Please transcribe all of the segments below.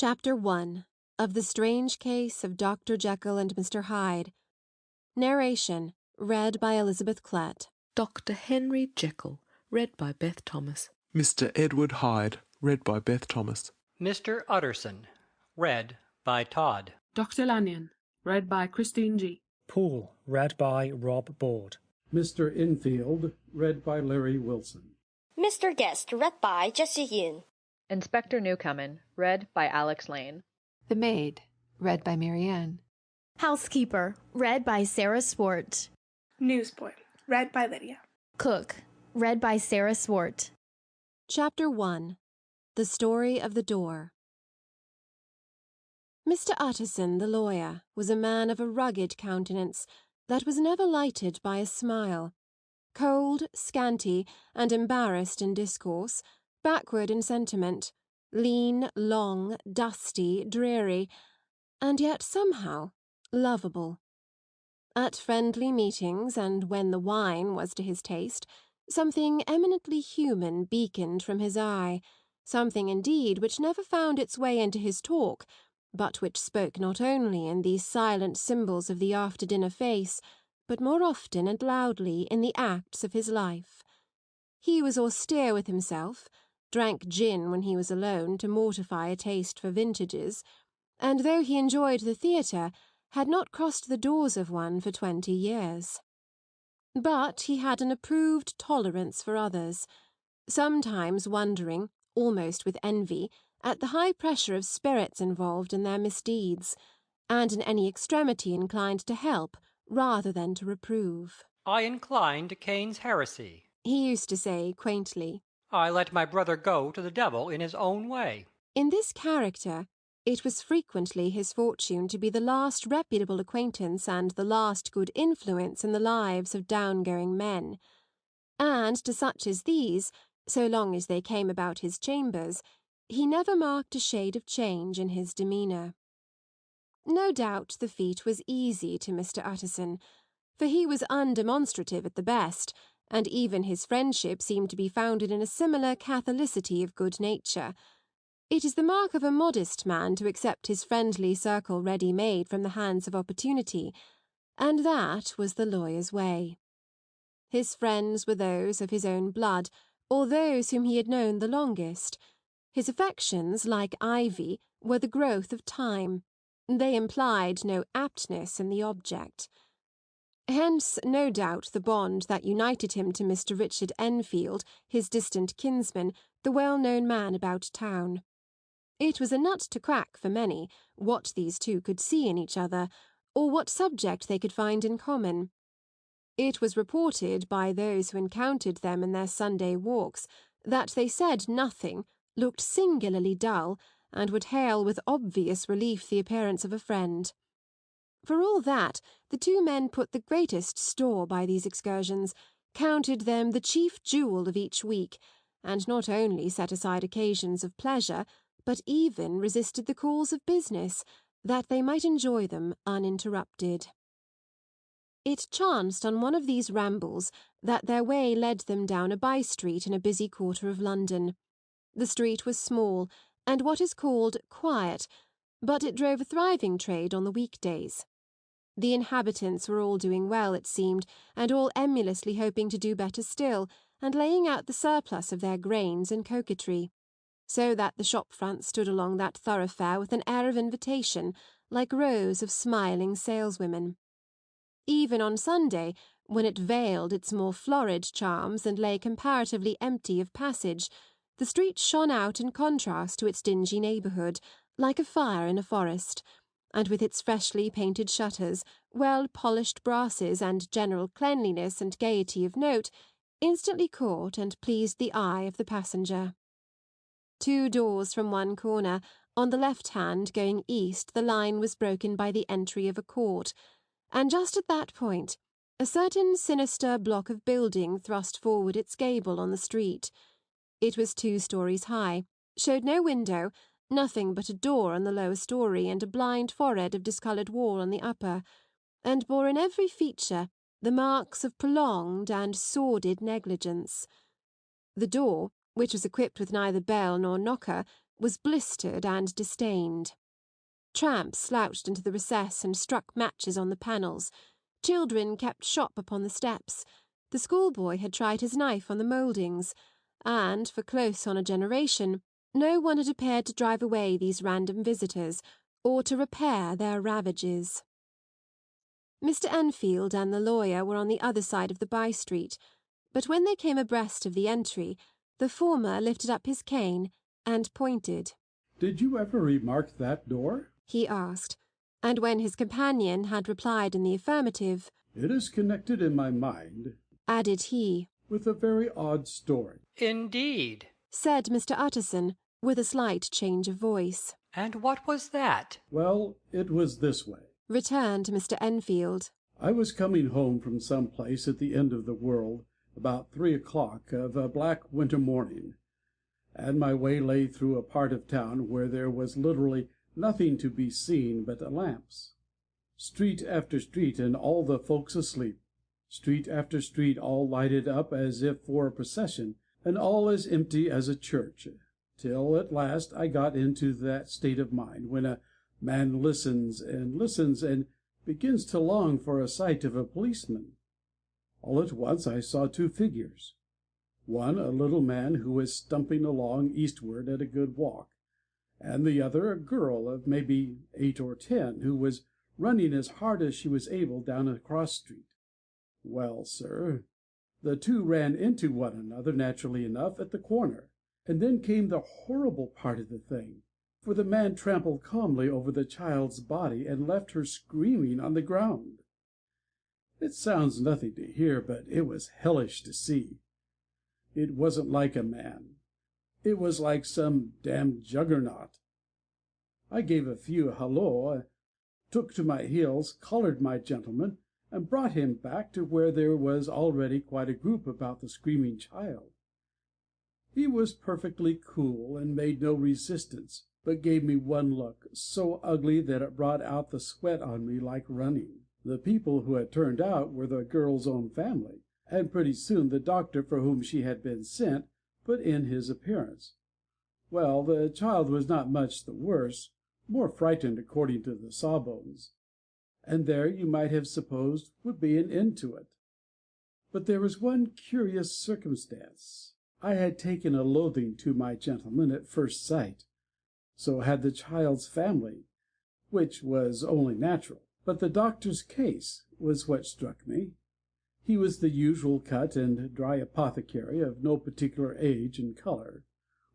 Chapter 1 of The Strange Case of Dr. Jekyll and Mr. Hyde. Narration read by Elizabeth Klett. Dr. Henry Jekyll, read by Beth Thomas. Mr. Edward Hyde, read by Beth Thomas. Mr. Utterson, read by Todd. Dr. Lanyon, read by Christine G. Poole, read by Rob Board. Mr. Infield, read by Larry Wilson. Mr. Guest, read by Jesse Yin. Inspector Newcomen, read by Alex Lane. The Maid, read by Marianne. Housekeeper, read by Sarah Swart. Newsboy, read by Lydia. Cook, read by Sarah Swart. Chapter 1 The Story of the Door. Mr. Utterson, the lawyer, was a man of a rugged countenance that was never lighted by a smile. Cold, scanty, and embarrassed in discourse, backward in sentiment, lean, long, dusty, dreary, and yet somehow lovable. At friendly meetings, and when the wine was to his taste, something eminently human beaconed from his eye, something indeed which never found its way into his talk, but which spoke not only in these silent symbols of the after-dinner face, but more often and loudly in the acts of his life. He was austere with himself, drank gin when he was alone to mortify a taste for vintages, and though he enjoyed the theatre, had not crossed the doors of one for 20 years. But he had an approved tolerance for others, sometimes wondering, almost with envy, at the high pressure of spirits involved in their misdeeds, and in any extremity inclined to help rather than to reprove. I incline to Cain's heresy, he used to say quaintly. I let my brother go to the devil in his own way. In this character, it was frequently his fortune to be the last reputable acquaintance and the last good influence in the lives of down-going men. And to such as these, so long as they came about his chambers, he never marked a shade of change in his demeanour. No doubt the feat was easy to Mr. Utterson, for he was undemonstrative at the best, and even his friendship seemed to be founded in a similar catholicity of good nature. It is the mark of a modest man to accept his friendly circle ready-made from the hands of opportunity, and that was the lawyer's way. His friends were those of his own blood, or those whom he had known the longest. His affections, like ivy, were the growth of time. They implied no aptness in the object. Hence, no doubt, the bond that united him to Mr. Richard Enfield, his distant kinsman, the well-known man about town. It was a nut to crack for many, what these two could see in each other, or what subject they could find in common. It was reported by those who encountered them in their Sunday walks that they said nothing, looked singularly dull, and would hail with obvious relief the appearance of a friend. For all that, the two men put the greatest store by these excursions, counted them the chief jewel of each week, and not only set aside occasions of pleasure, but even resisted the calls of business, that they might enjoy them uninterrupted. It chanced on one of these rambles that their way led them down a by-street in a busy quarter of London. The street was small, and what is called quiet, but it drove a thriving trade on the weekdays. The inhabitants were all doing well, it seemed, and all emulously hoping to do better still, and laying out the surplus of their grains in coquetry, so that the shop-fronts stood along that thoroughfare with an air of invitation, like rows of smiling saleswomen. Even on Sunday, when it veiled its more florid charms and lay comparatively empty of passage, the street shone out in contrast to its dingy neighbourhood, like a fire in a forest, and with its freshly painted shutters, well-polished brasses, and general cleanliness and gaiety of note, instantly caught and pleased the eye of the passenger. 2 doors from one corner, on the left hand going east, the line was broken by the entry of a court, and just at that point a certain sinister block of building thrust forward its gable on the street. It was 2 stories high, showed no window, nothing but a door on the lower story and a blind forehead of discoloured wall on the upper, and bore in every feature the marks of prolonged and sordid negligence. The door, which was equipped with neither bell nor knocker, was blistered and distained. Tramps slouched into the recess and struck matches on the panels. Children kept shop upon the steps. The schoolboy had tried his knife on the mouldings, and, for close on a generation, no one had appeared to drive away these random visitors or to repair their ravages. Mr. Enfield and the lawyer were on the other side of the by-street, but when they came abreast of the entry, the former lifted up his cane and pointed. "Did you ever remark that door?" he asked, and when his companion had replied in the affirmative, "It is connected in my mind," added he, "with a very odd story." Indeed. Said Mr. Utterson, with a slight change of voice. And what was that? "Well, it was this way," returned Mr. Enfield. "I was coming home from some place at the end of the world about 3 o'clock of a black winter morning, and my way lay through a part of town where there was literally nothing to be seen but lamps. Street after street, and all the folks asleep. Street after street, all lighted up as if for a procession, and all as empty as a church, till at last I got into that state of mind when a man listens and listens and begins to long for a sight of a policeman. All at once I saw two figures. One a little man who was stumping along eastward at a good walk, and the other a girl of maybe 8 or 10, who was running as hard as she was able down a cross street. Well, sir, the two ran into one another, naturally enough, at the corner, and then came the horrible part of the thing, for the man trampled calmly over the child's body and left her screaming on the ground. It sounds nothing to hear, but it was hellish to see. It wasn't like a man. It was like some damned juggernaut. I gave a few halloa, took to my heels, collared my gentleman, and brought him back to where there was already quite a group about the screaming child. He was perfectly cool, and made no resistance, but gave me one look, so ugly that it brought out the sweat on me like running. The people who had turned out were the girl's own family, and pretty soon the doctor for whom she had been sent put in his appearance. Well, the child was not much the worse, more frightened according to the sawbones, and there you might have supposed would be an end to it. But there was one curious circumstance. I had taken a loathing to my gentleman at first sight. So had the child's family, which was only natural. But the doctor's case was what struck me. He was the usual cut and dry apothecary, of no particular age and colour,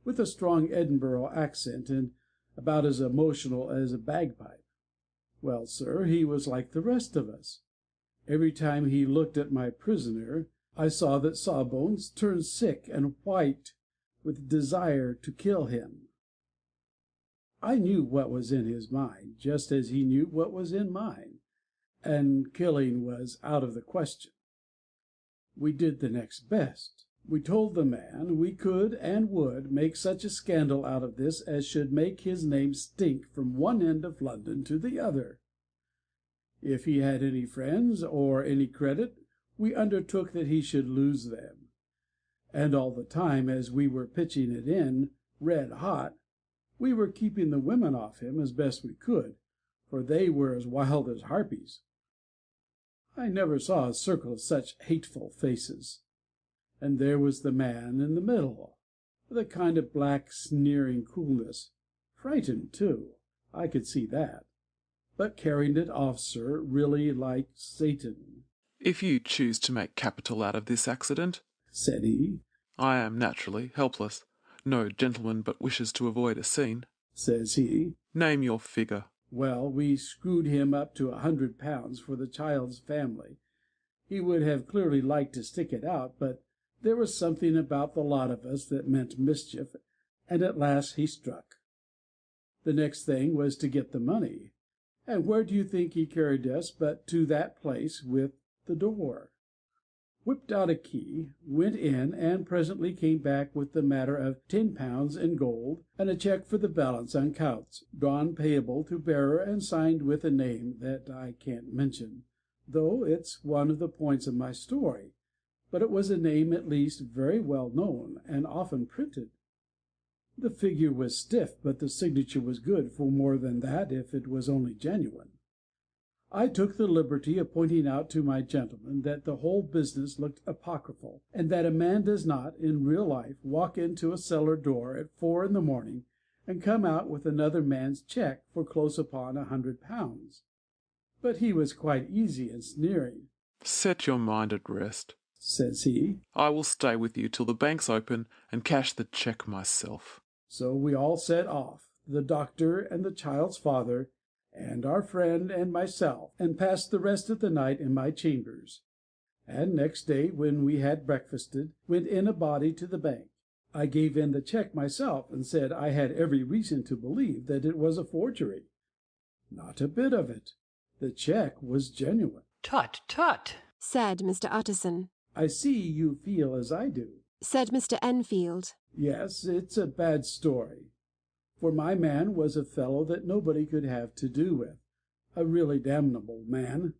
with a strong Edinburgh accent, and about as emotional as a bagpipe. Well, sir, he was like the rest of us. Every time he looked at my prisoner, I saw that Sawbones turned sick and white with desire to kill him. I knew what was in his mind, just as he knew what was in mine, and killing was out of the question. We did the next best. We told the man we could and would make such a scandal out of this as should make his name stink from one end of London to the other. If he had any friends or any credit, we undertook that he should lose them. And all the time, as we were pitching it in red hot, we were keeping the women off him as best we could, for they were as wild as harpies. I never saw a circle of such hateful faces. And there was the man in the middle, with a kind of black sneering coolness, frightened too, I could see that, but carrying it off, sir, really like Satan. "If you choose to make capital out of this accident," said he, "I am naturally helpless. No gentleman but wishes to avoid a scene," says he. "Name your figure." Well, we screwed him up to £100 for the child's family. He would have clearly liked to stick it out, but there was something about the lot of us that meant mischief, and at last he struck. The next thing was to get the money, and where do you think he carried us but to that place with the door? Whipped out a key, went in, and presently came back with the matter of £10 in gold, and a cheque for the balance on Coutts, drawn payable to bearer and signed with a name that I can't mention, though it's one of the points of my story, but it was a name at least very well known and often printed. The figure was stiff, but the signature was good for more than that if it was only genuine. I took the liberty of pointing out to my gentleman that the whole business looked apocryphal, and that a man does not, in real life, walk into a cellar door at 4 in the morning and come out with another man's cheque for close upon £100. But he was quite easy in sneering. Set your mind at rest, says he. I will stay with you till the bank's open and cash the cheque myself. So we all set off, the doctor and the child's father, and our friend and myself, and passed the rest of the night in my chambers, and next day, when we had breakfasted, went in a body to the bank. I gave in the cheque myself, and said I had every reason to believe that it was a forgery. Not a bit of it. The cheque was genuine. Tut, tut, said Mr. Utterson. I see you feel as I do, said Mr. Enfield. Yes, it's a bad story. For my man was a fellow that nobody could have to do with, a really damnable man,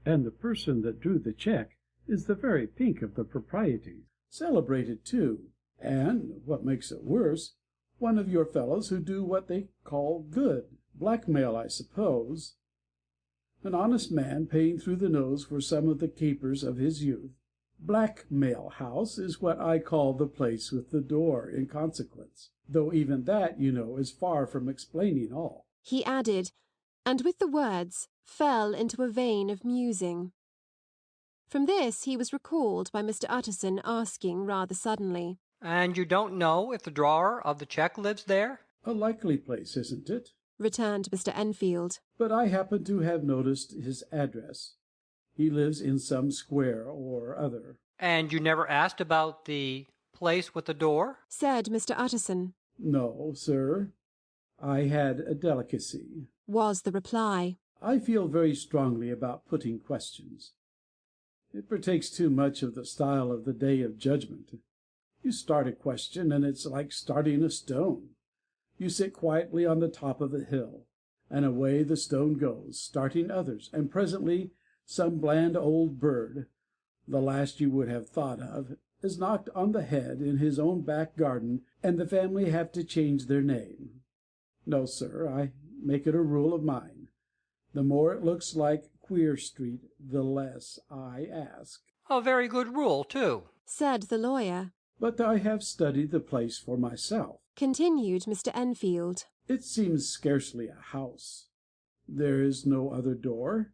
and the person that drew the cheque is the very pink of the proprieties. Celebrated, too, and, what makes it worse, one of your fellows who do what they call good. Blackmail, I suppose. An honest man paying through the nose for some of the capers of his youth. Blackmail House is what I call the place with the door, in consequence, though even that, you know, is far from explaining all, he added, and with the words fell into a vein of musing. From this he was recalled by Mr. Utterson asking rather suddenly, And you don't know if the drawer of the cheque lives there? A likely place, isn't it? returned Mr. Enfield. But I happen to have noticed his address. He lives in some square or other. And you never asked about the place with the door? said Mr. Utterson. No, sir. I had a delicacy, was the reply. I feel very strongly about putting questions. It partakes too much of the style of the Day of Judgment. You start a question, and it's like starting a stone. You sit quietly on the top of the hill, and away the stone goes, starting others, and presently some bland old bird, the last you would have thought of, is knocked on the head in his own back garden, and the family have to change their name. No, sir, I make it a rule of mine. The more it looks like Queer Street, the less I ask. A very good rule, too, said the lawyer. But I have studied the place for myself, continued Mr. Enfield. It seems scarcely a house. There is no other door,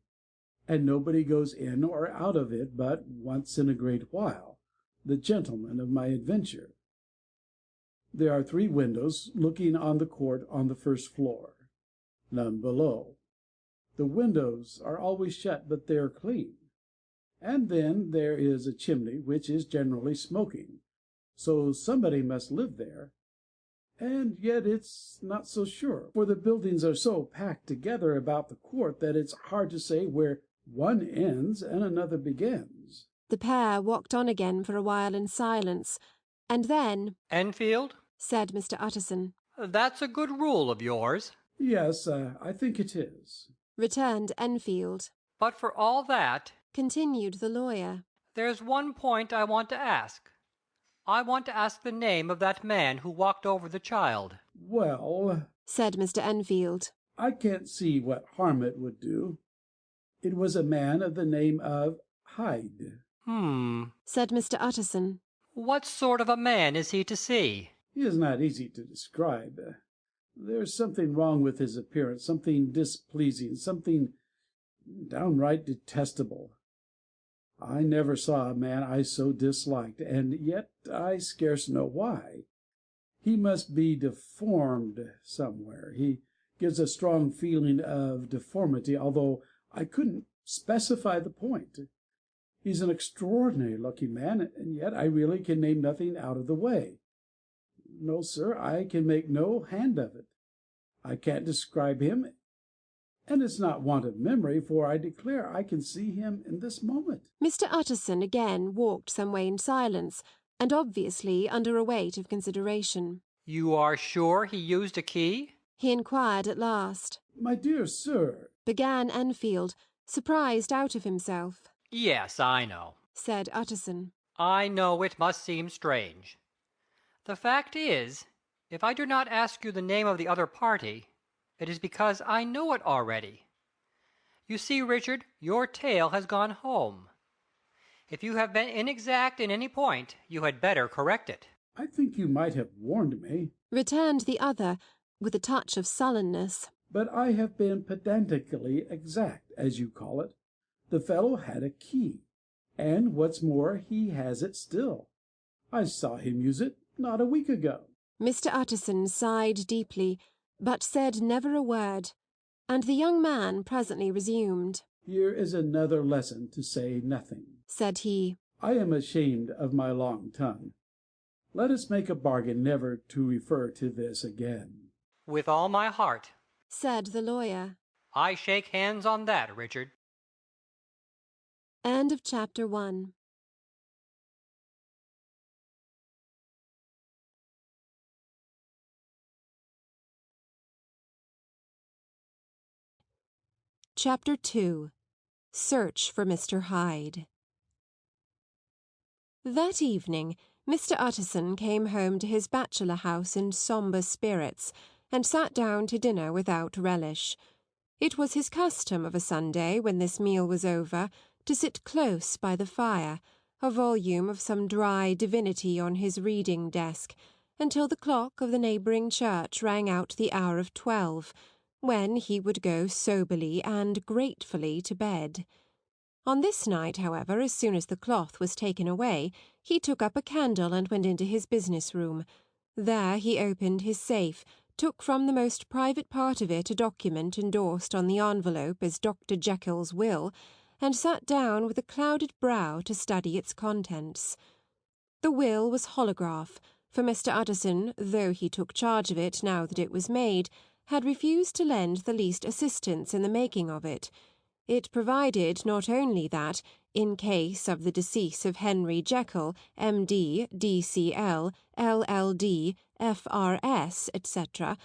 and nobody goes in or out of it but once in a great while, the gentleman of my adventure. There are 3 windows looking on the court on the first floor, none below. The windows are always shut, but they are clean. And then there is a chimney which is generally smoking, so somebody must live there. And yet it's not so sure, for the buildings are so packed together about the court that it's hard to say where one ends and another begins. The pair walked on again for a while in silence, and then, Enfield, said Mr. Utterson. That's a good rule of yours. Yes, I think it is, returned Enfield. But for all that, continued the lawyer, there's one point I want to ask. I want to ask the name of that man who walked over the child. Well, said Mr. Enfield, I can't see what harm it would do. It was a man of the name of Hyde. said Mr. Utterson. What sort of a man is he to see? He is not easy to describe. There's something wrong with his appearance, something displeasing, something downright detestable. I never saw a man I so disliked, and yet I scarce know why. He must be deformed somewhere. He gives a strong feeling of deformity, although I couldn't specify the point. He's an extraordinary looking man, and yet I really can name nothing out of the way. No, sir, I can make no hand of it. I can't describe him, and it's not want of memory, for I declare I can see him in this moment. Mr. Utterson again walked some way in silence, and obviously under a weight of consideration. You are sure he used a key? he inquired at last. My dear sir, began Enfield, surprised out of himself. Yes, I know, said Utterson. I know it must seem strange. The fact is, If I do not ask you the name of the other party, it is because I know it already. You see, Richard, your tale has gone home. If you have been inexact in any point, you had better correct it. I think you might have warned me. Returned the other, with a touch of sullenness. But I have been pedantically exact, as you call it. The fellow had a key, and what's more, he has it still. I saw him use it not a week ago. Mr. Utterson sighed deeply, but said never a word, and the young man presently resumed. Here is another lesson to say nothing, said he. I am ashamed of my long tongue. Let us make a bargain never to refer to this again. With all my heart, said the lawyer. I shake hands on that, Richard. End of chapter 1. Chapter 2. Search for Mr. Hyde. That evening, Mr. Utterson came home to his bachelor house in sombre spirits, and sat down to dinner without relish. It was his custom of a Sunday, when this meal was over, to sit close by the fire, a volume of some dry divinity on his reading desk, until the clock of the neighbouring church rang out the hour of 12, when he would go soberly and gratefully to bed. On this night, however, as soon as the cloth was taken away, he took up a candle and went into his business room. There he opened his safe, took from the most private part of it a document endorsed on the envelope as Dr. Jekyll's will, and sat down with a clouded brow to study its contents. The will was holograph, for Mr. Utterson, though he took charge of it now that it was made, had refused to lend the least assistance in the making of it. It provided not only that, in case of the decease of Henry Jekyll, M.D., D.C.L., L.L.D., F.R.S., etc.,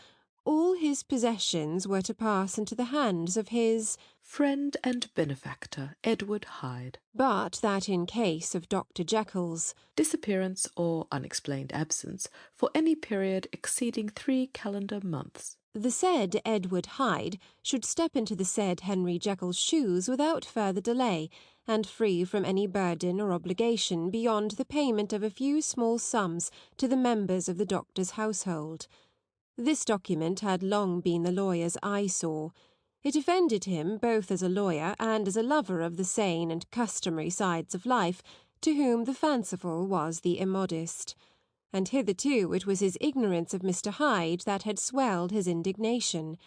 all his possessions were to pass into the hands of his friend and benefactor, Edward Hyde, but that in case of Dr. Jekyll's disappearance or unexplained absence for any period exceeding 3 calendar months, the said Edward Hyde should step into the said Henry Jekyll's shoes without further delay, and free from any burden or obligation beyond the payment of a few small sums to the members of the doctor's household. This document had long been the lawyer's eyesore. It offended him both as a lawyer and as a lover of the sane and customary sides of life, to whom the fanciful was the immodest. And hitherto it was his ignorance of Mr. Hyde that had swelled his indignation.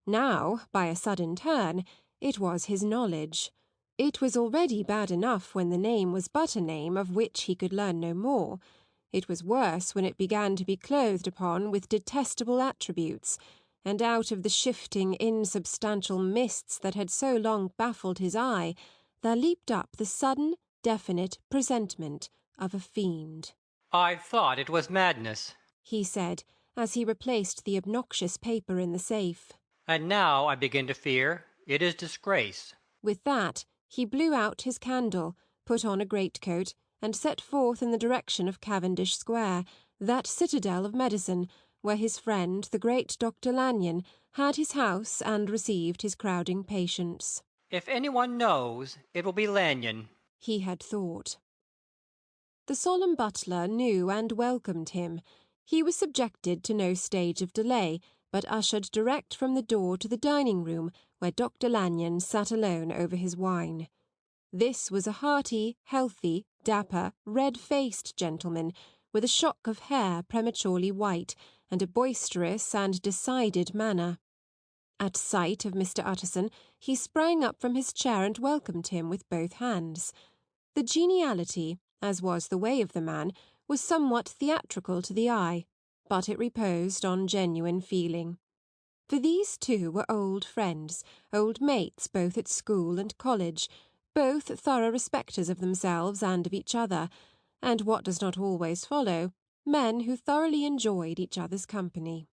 Now, by a sudden turn, it was his knowledge. It was already bad enough when the name was but a name of which he could learn no more. It was worse when it began to be clothed upon with detestable attributes, and out of the shifting, insubstantial mists that had so long baffled his eye, there leaped up the sudden, definite presentment of a fiend. I thought it was madness, he said, as he replaced the obnoxious paper in the safe. And now I begin to fear it is disgrace. With that, he blew out his candle, put on a greatcoat, and set forth in the direction of Cavendish Square, that citadel of medicine, where his friend, the great Dr. Lanyon, had his house and received his crowding patients. If anyone knows, it will be Lanyon, he had thought. The solemn butler knew and welcomed him. He was subjected to no stage of delay, but ushered direct from the door to the dining-room, where Dr. Lanyon sat alone over his wine. This was a hearty, healthy, dapper, red-faced gentleman, with a shock of hair prematurely white, and a boisterous and decided manner. At sight of Mr. Utterson, he sprang up from his chair and welcomed him with both hands. The geniality, as was the way of the man, was somewhat theatrical to the eye, but it reposed on genuine feeling. For these two were old friends, old mates both at school and college, both thorough respecters of themselves and of each other, and what does not always follow, men who thoroughly enjoyed each other's company.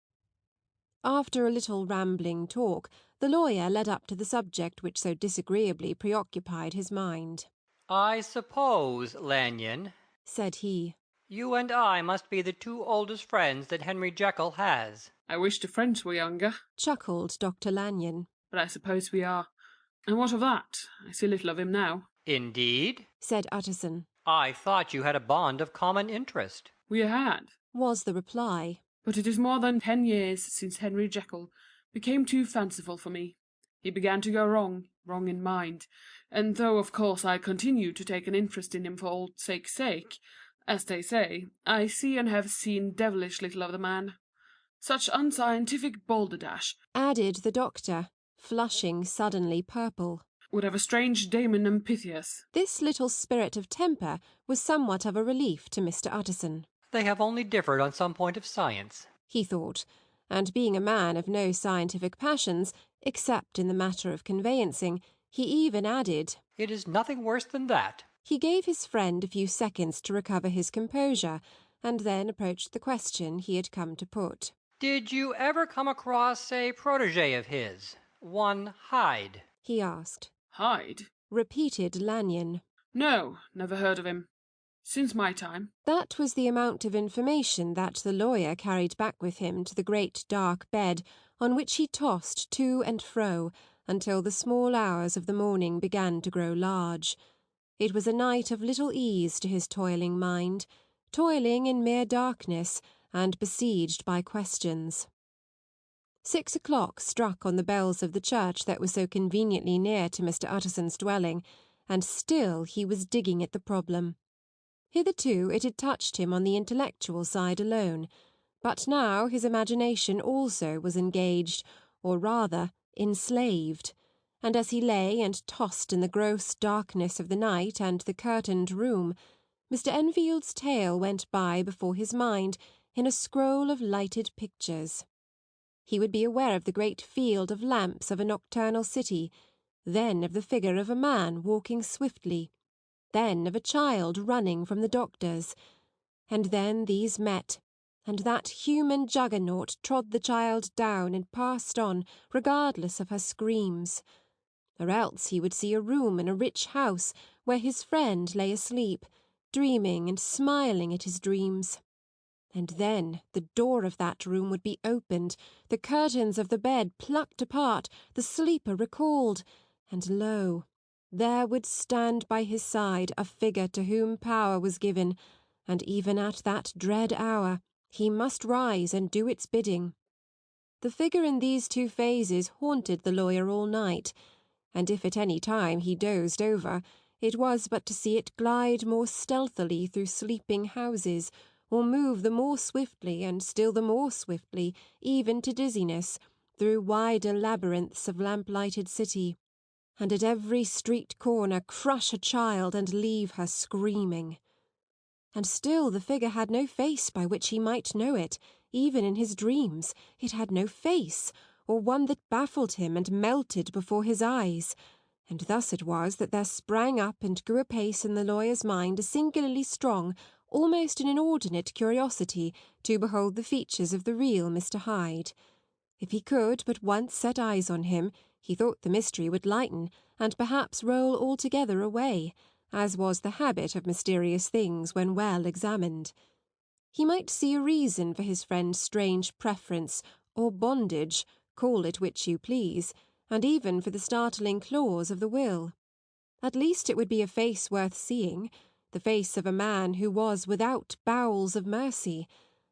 After a little rambling talk, the lawyer led up to the subject which so disagreeably preoccupied his mind. I suppose, Lanyon, said he, You and I must be the two oldest friends that Henry Jekyll has. I wish the French were younger, chuckled Dr. Lanyon. but I suppose we are. And what of that? I see little of him now. Indeed? Said Utterson. I thought you had a bond of common interest. We had, was the reply. But it is more than 10 years since Henry Jekyll became too fanciful for me. He began to go wrong in mind, and though of course I continue to take an interest in him for old sake's sake, as they say, I see and have seen devilish little of the man. Such unscientific balderdash, added the doctor, flushing suddenly purple. Would have a strange Damon and Pythias. This little spirit of temper was somewhat of a relief to Mr. Utterson. They have only differed on some point of science, he thought, and being a man of no scientific passions, except in the matter of conveyancing, he even added, It is nothing worse than that. He gave his friend a few seconds to recover his composure, and then approached the question he had come to put. Did you ever come across a protégé of his, one Hyde? He asked. Hyde? Repeated Lanyon. No, never heard of him. Since my time. That was the amount of information that the lawyer carried back with him to the great dark bed on which he tossed to and fro until the small hours of the morning began to grow large. It was a night of little ease to his toiling mind, toiling in mere darkness and besieged by questions. 6 o'clock struck on the bells of the church that was so conveniently near to Mr. Utterson's dwelling, and still he was digging at the problem. Hitherto it had touched him on the intellectual side alone, but now his imagination also was engaged, or rather enslaved, and as he lay and tossed in the gross darkness of the night and the curtained room, Mr. Enfield's tale went by before his mind in a scroll of lighted pictures. He would be aware of the great field of lamps of a nocturnal city, then of the figure of a man walking swiftly, then of a child running from the doctor's, and then these met, and that human juggernaut trod the child down and passed on, regardless of her screams. Or else he would see a room in a rich house where his friend lay asleep, dreaming and smiling at his dreams. And then the door of that room would be opened, the curtains of the bed plucked apart, the sleeper recalled, and lo, there would stand by his side a figure to whom power was given, and even at that dread hour he must rise and do its bidding. The figure in these two phases haunted the lawyer all night, and if at any time he dozed over, it was but to see it glide more stealthily through sleeping houses, or move the more swiftly and still the more swiftly, even to dizziness, through wider labyrinths of lamp-lighted city, and at every street corner crush a child and leave her screaming. And still the figure had no face by which he might know it, even in his dreams. It had no face, or one that baffled him and melted before his eyes, and thus it was that there sprang up and grew apace in the lawyer's mind a singularly strong, almost an inordinate curiosity to behold the features of the real Mr. Hyde. If he could but once set eyes on him, he thought the mystery would lighten, and perhaps roll altogether away, as was the habit of mysterious things when well examined. He might see a reason for his friend's strange preference, or bondage, call it which you please, and even for the startling clause of the will. At least it would be a face worth seeing, the face of a man who was without bowels of mercy,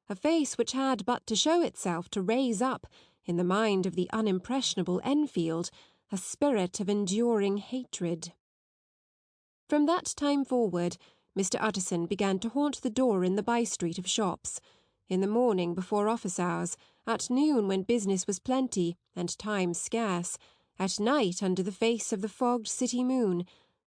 a face which had but to show itself to raise up, in the mind of the unimpressionable Enfield, a spirit of enduring hatred. From that time forward, Mr. Utterson began to haunt the door in the by-street of shops, in the morning before office hours, at noon when business was plenty and time scarce, at night under the face of the fogged city moon,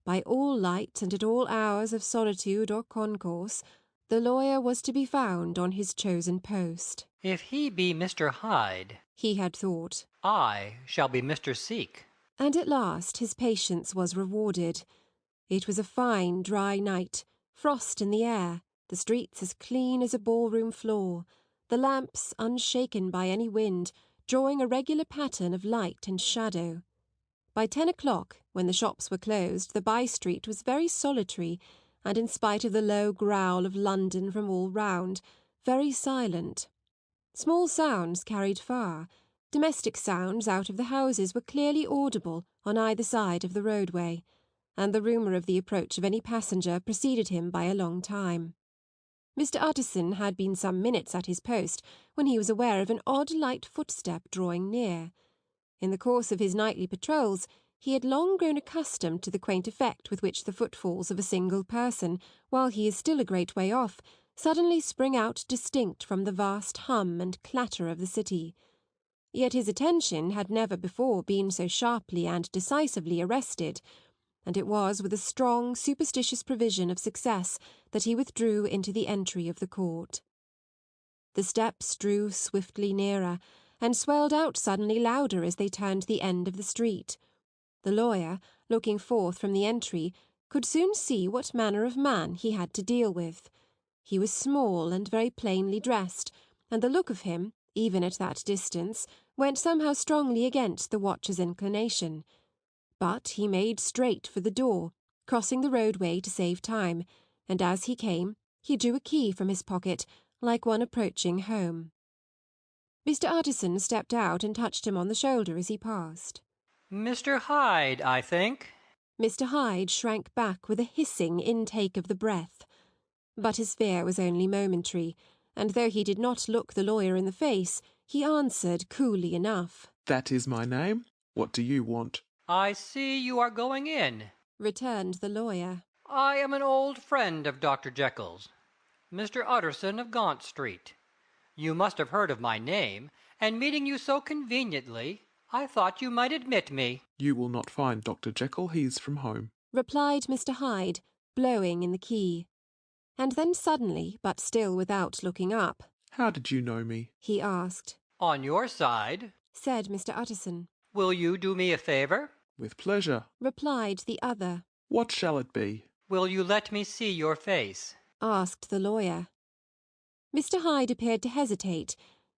by all lights and at all hours of solitude or concourse, the lawyer was to be found on his chosen post. If he be Mr. Hyde, he had thought, I shall be Mr. Seek. And at last his patience was rewarded. It was a fine dry night, frost in the air, the streets as clean as a ballroom floor, the lamps unshaken by any wind, drawing a regular pattern of light and shadow. By 10 o'clock, when the shops were closed, the by-street was very solitary, and in spite of the low growl of London from all round, very silent. Small sounds carried far. Domestic sounds out of the houses were clearly audible on either side of the roadway, and the rumour of the approach of any passenger preceded him by a long time. Mr. Utterson had been some minutes at his post when he was aware of an odd light footstep drawing near. In the course of his nightly patrols he had long grown accustomed to the quaint effect with which the footfalls of a single person, while he is still a great way off, suddenly spring out distinct from the vast hum and clatter of the city. Yet his attention had never before been so sharply and decisively arrested, and it was with a strong, superstitious prevision of success that he withdrew into the entry of the court. The steps drew swiftly nearer, and swelled out suddenly louder as they turned the end of the street. The lawyer, looking forth from the entry, could soon see what manner of man he had to deal with. He was small and very plainly dressed, and the look of him, even at that distance, went somehow strongly against the watcher's inclination. But he made straight for the door, crossing the roadway to save time, and as he came, he drew a key from his pocket, like one approaching home. Mr. Utterson stepped out and touched him on the shoulder as he passed. Mr. Hyde, I think. Mr. Hyde shrank back with a hissing intake of the breath. But his fear was only momentary, and though he did not look the lawyer in the face, he answered coolly enough. That is my name. What do you want? I see you are going in, returned the lawyer. I am an old friend of Dr. Jekyll's, Mr. Utterson of Gaunt Street. You must have heard of my name, and meeting you so conveniently, I thought you might admit me. You will not find Dr. Jekyll. He's from home, replied Mr. Hyde, blowing in the key. And then suddenly, but still without looking up. How did you know me? He asked. On your side, said Mr. Utterson. Will you do me a favour? With pleasure, replied the other. What shall it be? Will you let me see your face? Asked the lawyer. Mr. Hyde appeared to hesitate,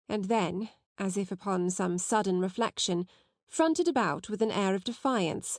and then, as if upon some sudden reflection, fronted about with an air of defiance,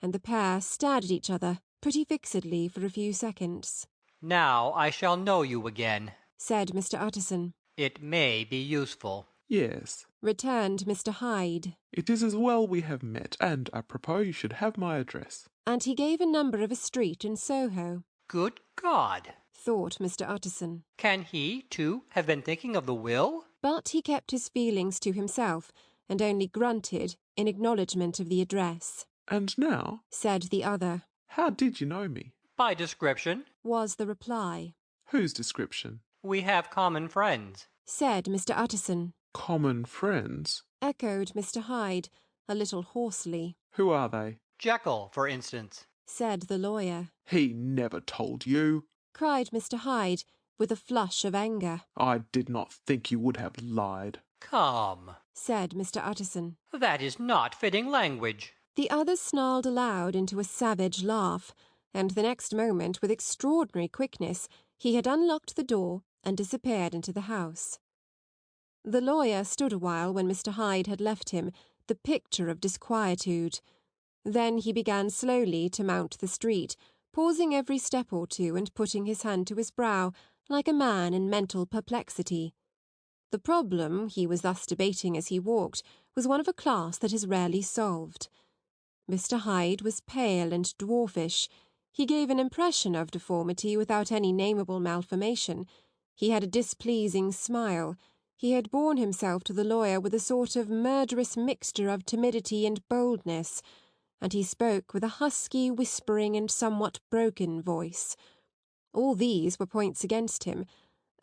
and the pair stared at each other pretty fixedly for a few seconds. Now I shall know you again, said Mr. Utterson. It may be useful. Yes, returned Mr. Hyde. It is as well we have met, and apropos you should have my address. And he gave a number of a street in Soho. Good God, thought Mr. Utterson. Can he, too, have been thinking of the will? But he kept his feelings to himself, and only grunted in acknowledgment of the address. And now, said the other. How did you know me? By description, was the reply. Whose description? We have common friends, said Mr. Utterson. Common friends? Echoed Mr. Hyde, a little hoarsely. Who are they? Jekyll, for instance, said the lawyer. He never told you, cried Mr. Hyde, with a flush of anger. I did not think you would have lied. Come, said Mr. Utterson. That is not fitting language. The other snarled aloud into a savage laugh, and the next moment, with extraordinary quickness, he had unlocked the door and disappeared into the house. The lawyer stood a while when Mr. Hyde had left him, the picture of disquietude. Then he began slowly to mount the street, pausing every step or two and putting his hand to his brow, like a man in mental perplexity. The problem he was thus debating as he walked was one of a class that is rarely solved. Mr. Hyde was pale and dwarfish. He gave an impression of deformity without any nameable malformation. He had a displeasing smile. He had borne himself to the lawyer with a sort of murderous mixture of timidity and boldness, and he spoke with a husky, whispering and somewhat broken voice. All these were points against him,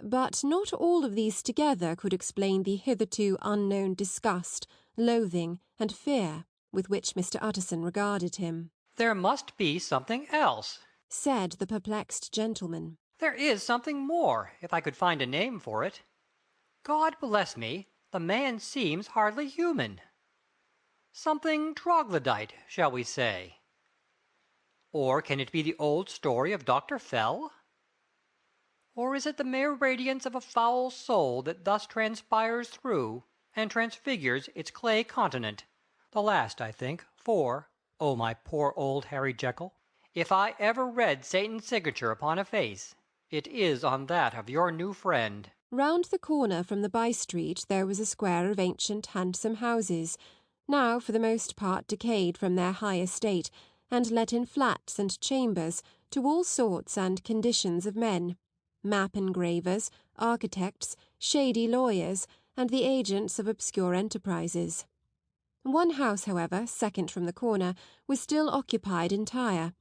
but not all of these together could explain the hitherto unknown disgust, loathing, and fear with which Mr. Utterson regarded him. There must be something else, said the perplexed gentleman. There is something more, if I could find a name for it. God bless me, the man seems hardly human. Something troglodyte, shall we say? Or can it be the old story of Dr. Fell? Or is it the mere radiance of a foul soul that thus transpires through and transfigures its clay continent? The last, I think, for, oh my poor old Harry Jekyll, If I ever read Satan's signature upon a face, it is on that of your new friend. Round the corner from the by-street there was a square of ancient handsome houses, now for the most part decayed from their high estate, and let in flats and chambers to all sorts and conditions of men, map engravers, architects, shady lawyers, and the agents of obscure enterprises. One house, however, second from the corner, was still occupied entire,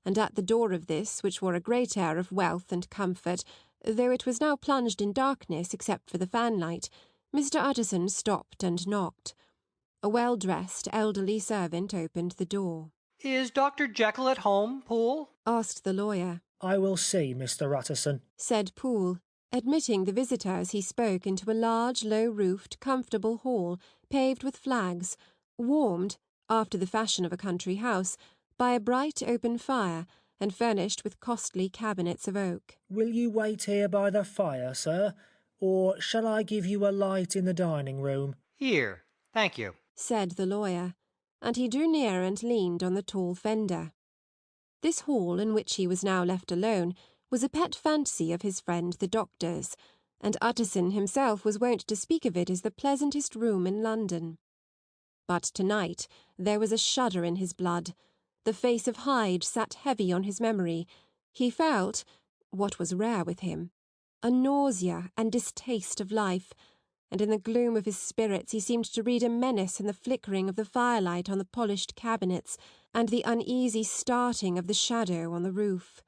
and at the door of this, which wore a great air of wealth and comfort, though it was now plunged in darkness except for the fanlight, Mr. Utterson stopped and knocked. A well-dressed, elderly servant opened the door. "Is Dr. Jekyll at home, Poole?" asked the lawyer. "I will see, Mr. Utterson," said Poole, admitting the visitor as he spoke into a large, low-roofed, comfortable hall, paved with flags, warmed, after the fashion of a country house, by a bright open fire, and furnished with costly cabinets of oak. "Will you wait here by the fire, sir, or shall I give you a light in the dining room?" "Here, thank you," said the lawyer, and he drew near and leaned on the tall fender. This hall, in which he was now left alone, was a pet fancy of his friend the doctor's, and Utterson himself was wont to speak of it as the pleasantest room in London. But to-night there was a shudder in his blood. The face of Hyde sat heavy on his memory. He felt, what was rare with him, a nausea and distaste of life, and in the gloom of his spirits he seemed to read a menace in the flickering of the firelight on the polished cabinets and the uneasy starting of the shadow on the roof.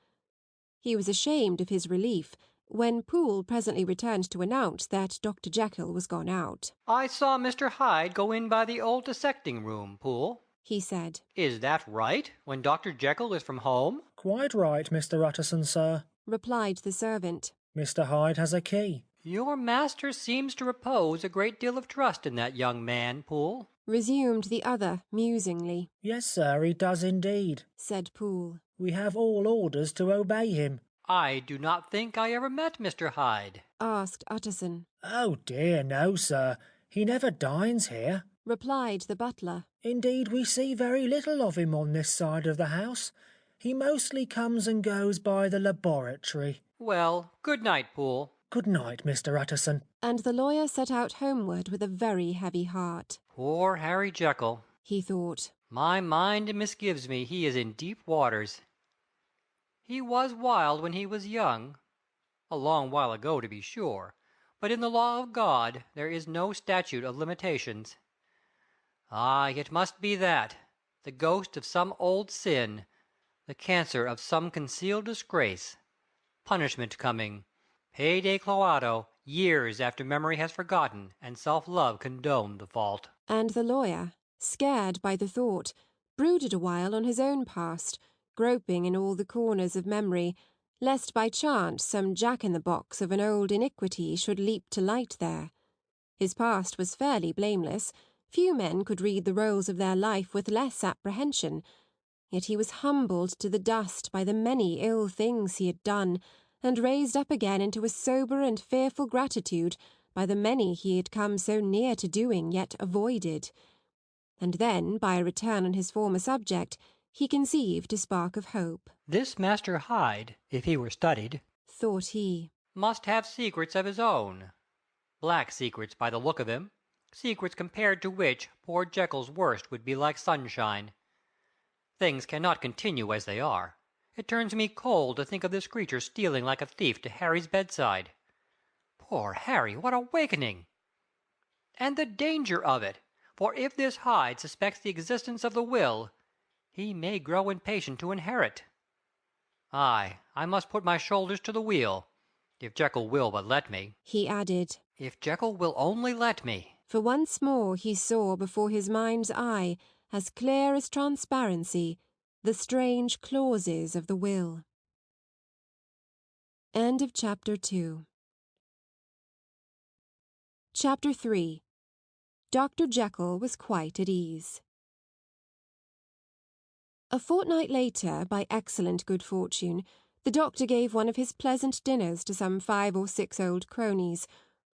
He was ashamed of his relief when Poole presently returned to announce that Dr. Jekyll was gone out. "I saw Mr. Hyde go in by the old dissecting room, Poole," he said. "Is that right, when Dr. Jekyll is from home?" "Quite right, Mr. Utterson, sir," replied the servant. "Mr. Hyde has a key." "Your master seems to repose a great deal of trust in that young man, Poole," resumed the other musingly. "Yes, sir, he does indeed," said Poole. "We have all orders to obey him." "I do not think I ever met Mr. Hyde," asked Utterson. "Oh dear, no, sir. He never dines here," replied the butler. "Indeed, we see very little of him on this side of the house. He mostly comes and goes by the laboratory." "Well, good night, Poole." "Good night, Mr. Utterson." And the lawyer set out homeward with a very heavy heart. Poor Harry Jekyll, he thought. My mind misgives me he is in deep waters. He was wild when he was young, a long while ago to be sure, but in the law of God there is no statute of limitations. Ah, it must be that, the ghost of some old sin, the cancer of some concealed disgrace, punishment coming, pede cloado, years after memory has forgotten and self-love condoned the fault. And the lawyer, scared by the thought, brooded a while on his own past, groping in all the corners of memory, lest by chance some jack-in-the-box of an old iniquity should leap to light there. His past was fairly blameless. Few men could read the rolls of their life with less apprehension. Yet he was humbled to the dust by the many ill things he had done, and raised up again into a sober and fearful gratitude by the many he had come so near to doing yet avoided. And then, by a return on his former subject, he conceived a spark of hope. This Master Hyde, if he were studied, thought he, must have secrets of his own. Black secrets by the look of him, secrets compared to which poor Jekyll's worst would be like sunshine. Things cannot continue as they are. It turns me cold to think of this creature stealing like a thief to Harry's bedside. Poor Harry, what awakening! And the danger of it, for if this Hyde suspects the existence of the will, he may grow impatient to inherit. Aye, I must put my shoulders to the wheel, if Jekyll will but let me. He added, if Jekyll will only let me. For once more he saw before his mind's eye, as clear as transparency, the strange clauses of the will. End of Chapter 2. Chapter 3. Dr. Jekyll was quite at ease. A fortnight later, by excellent good fortune, the doctor gave one of his pleasant dinners to some 5 or 6 old cronies,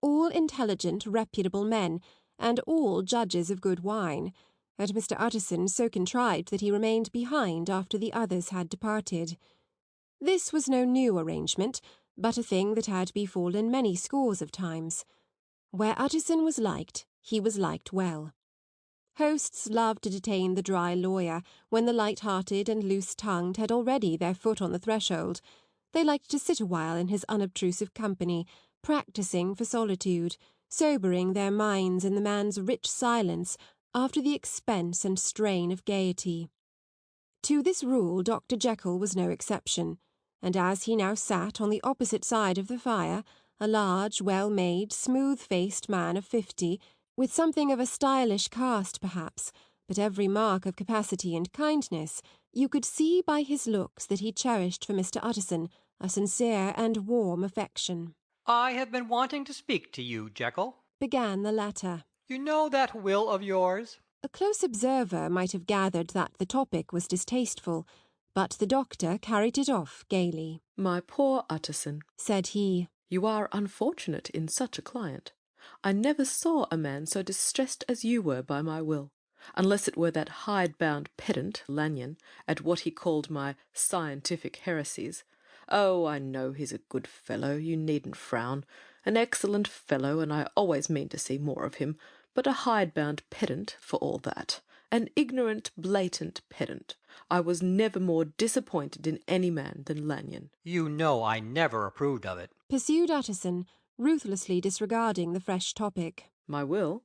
all intelligent, reputable men, and all judges of good wine, and Mr. Utterson so contrived that he remained behind after the others had departed. This was no new arrangement, but a thing that had befallen many scores of times. Where Utterson was liked, he was liked well. Hosts loved to detain the dry lawyer when the light-hearted and loose-tongued had already their foot on the threshold. They liked to sit a while in his unobtrusive company, practising for solitude, sobering their minds in the man's rich silence after the expense and strain of gaiety. To this rule Dr. Jekyll was no exception, and as he now sat on the opposite side of the fire, a large, well-made, smooth-faced man of 50, with something of a stylish cast perhaps, but every mark of capacity and kindness, you could see by his looks that he cherished for Mr. Utterson a sincere and warm affection. "I have been wanting to speak to you, Jekyll," began the latter. "You know that will of yours?" A close observer might have gathered that the topic was distasteful, but the doctor carried it off gaily. "My poor Utterson," said he, "you are unfortunate in such a client. I never saw a man so distressed as you were by my will, unless it were that hide-bound pedant, Lanyon, at what he called my scientific heresies. Oh, I know he's a good fellow, you needn't frown, an excellent fellow, and I always mean to see more of him, but a hide-bound pedant for all that. An ignorant, blatant pedant. I was never more disappointed in any man than Lanyon." "You know I never approved of it," pursued Utterson, ruthlessly disregarding the fresh topic. "My will?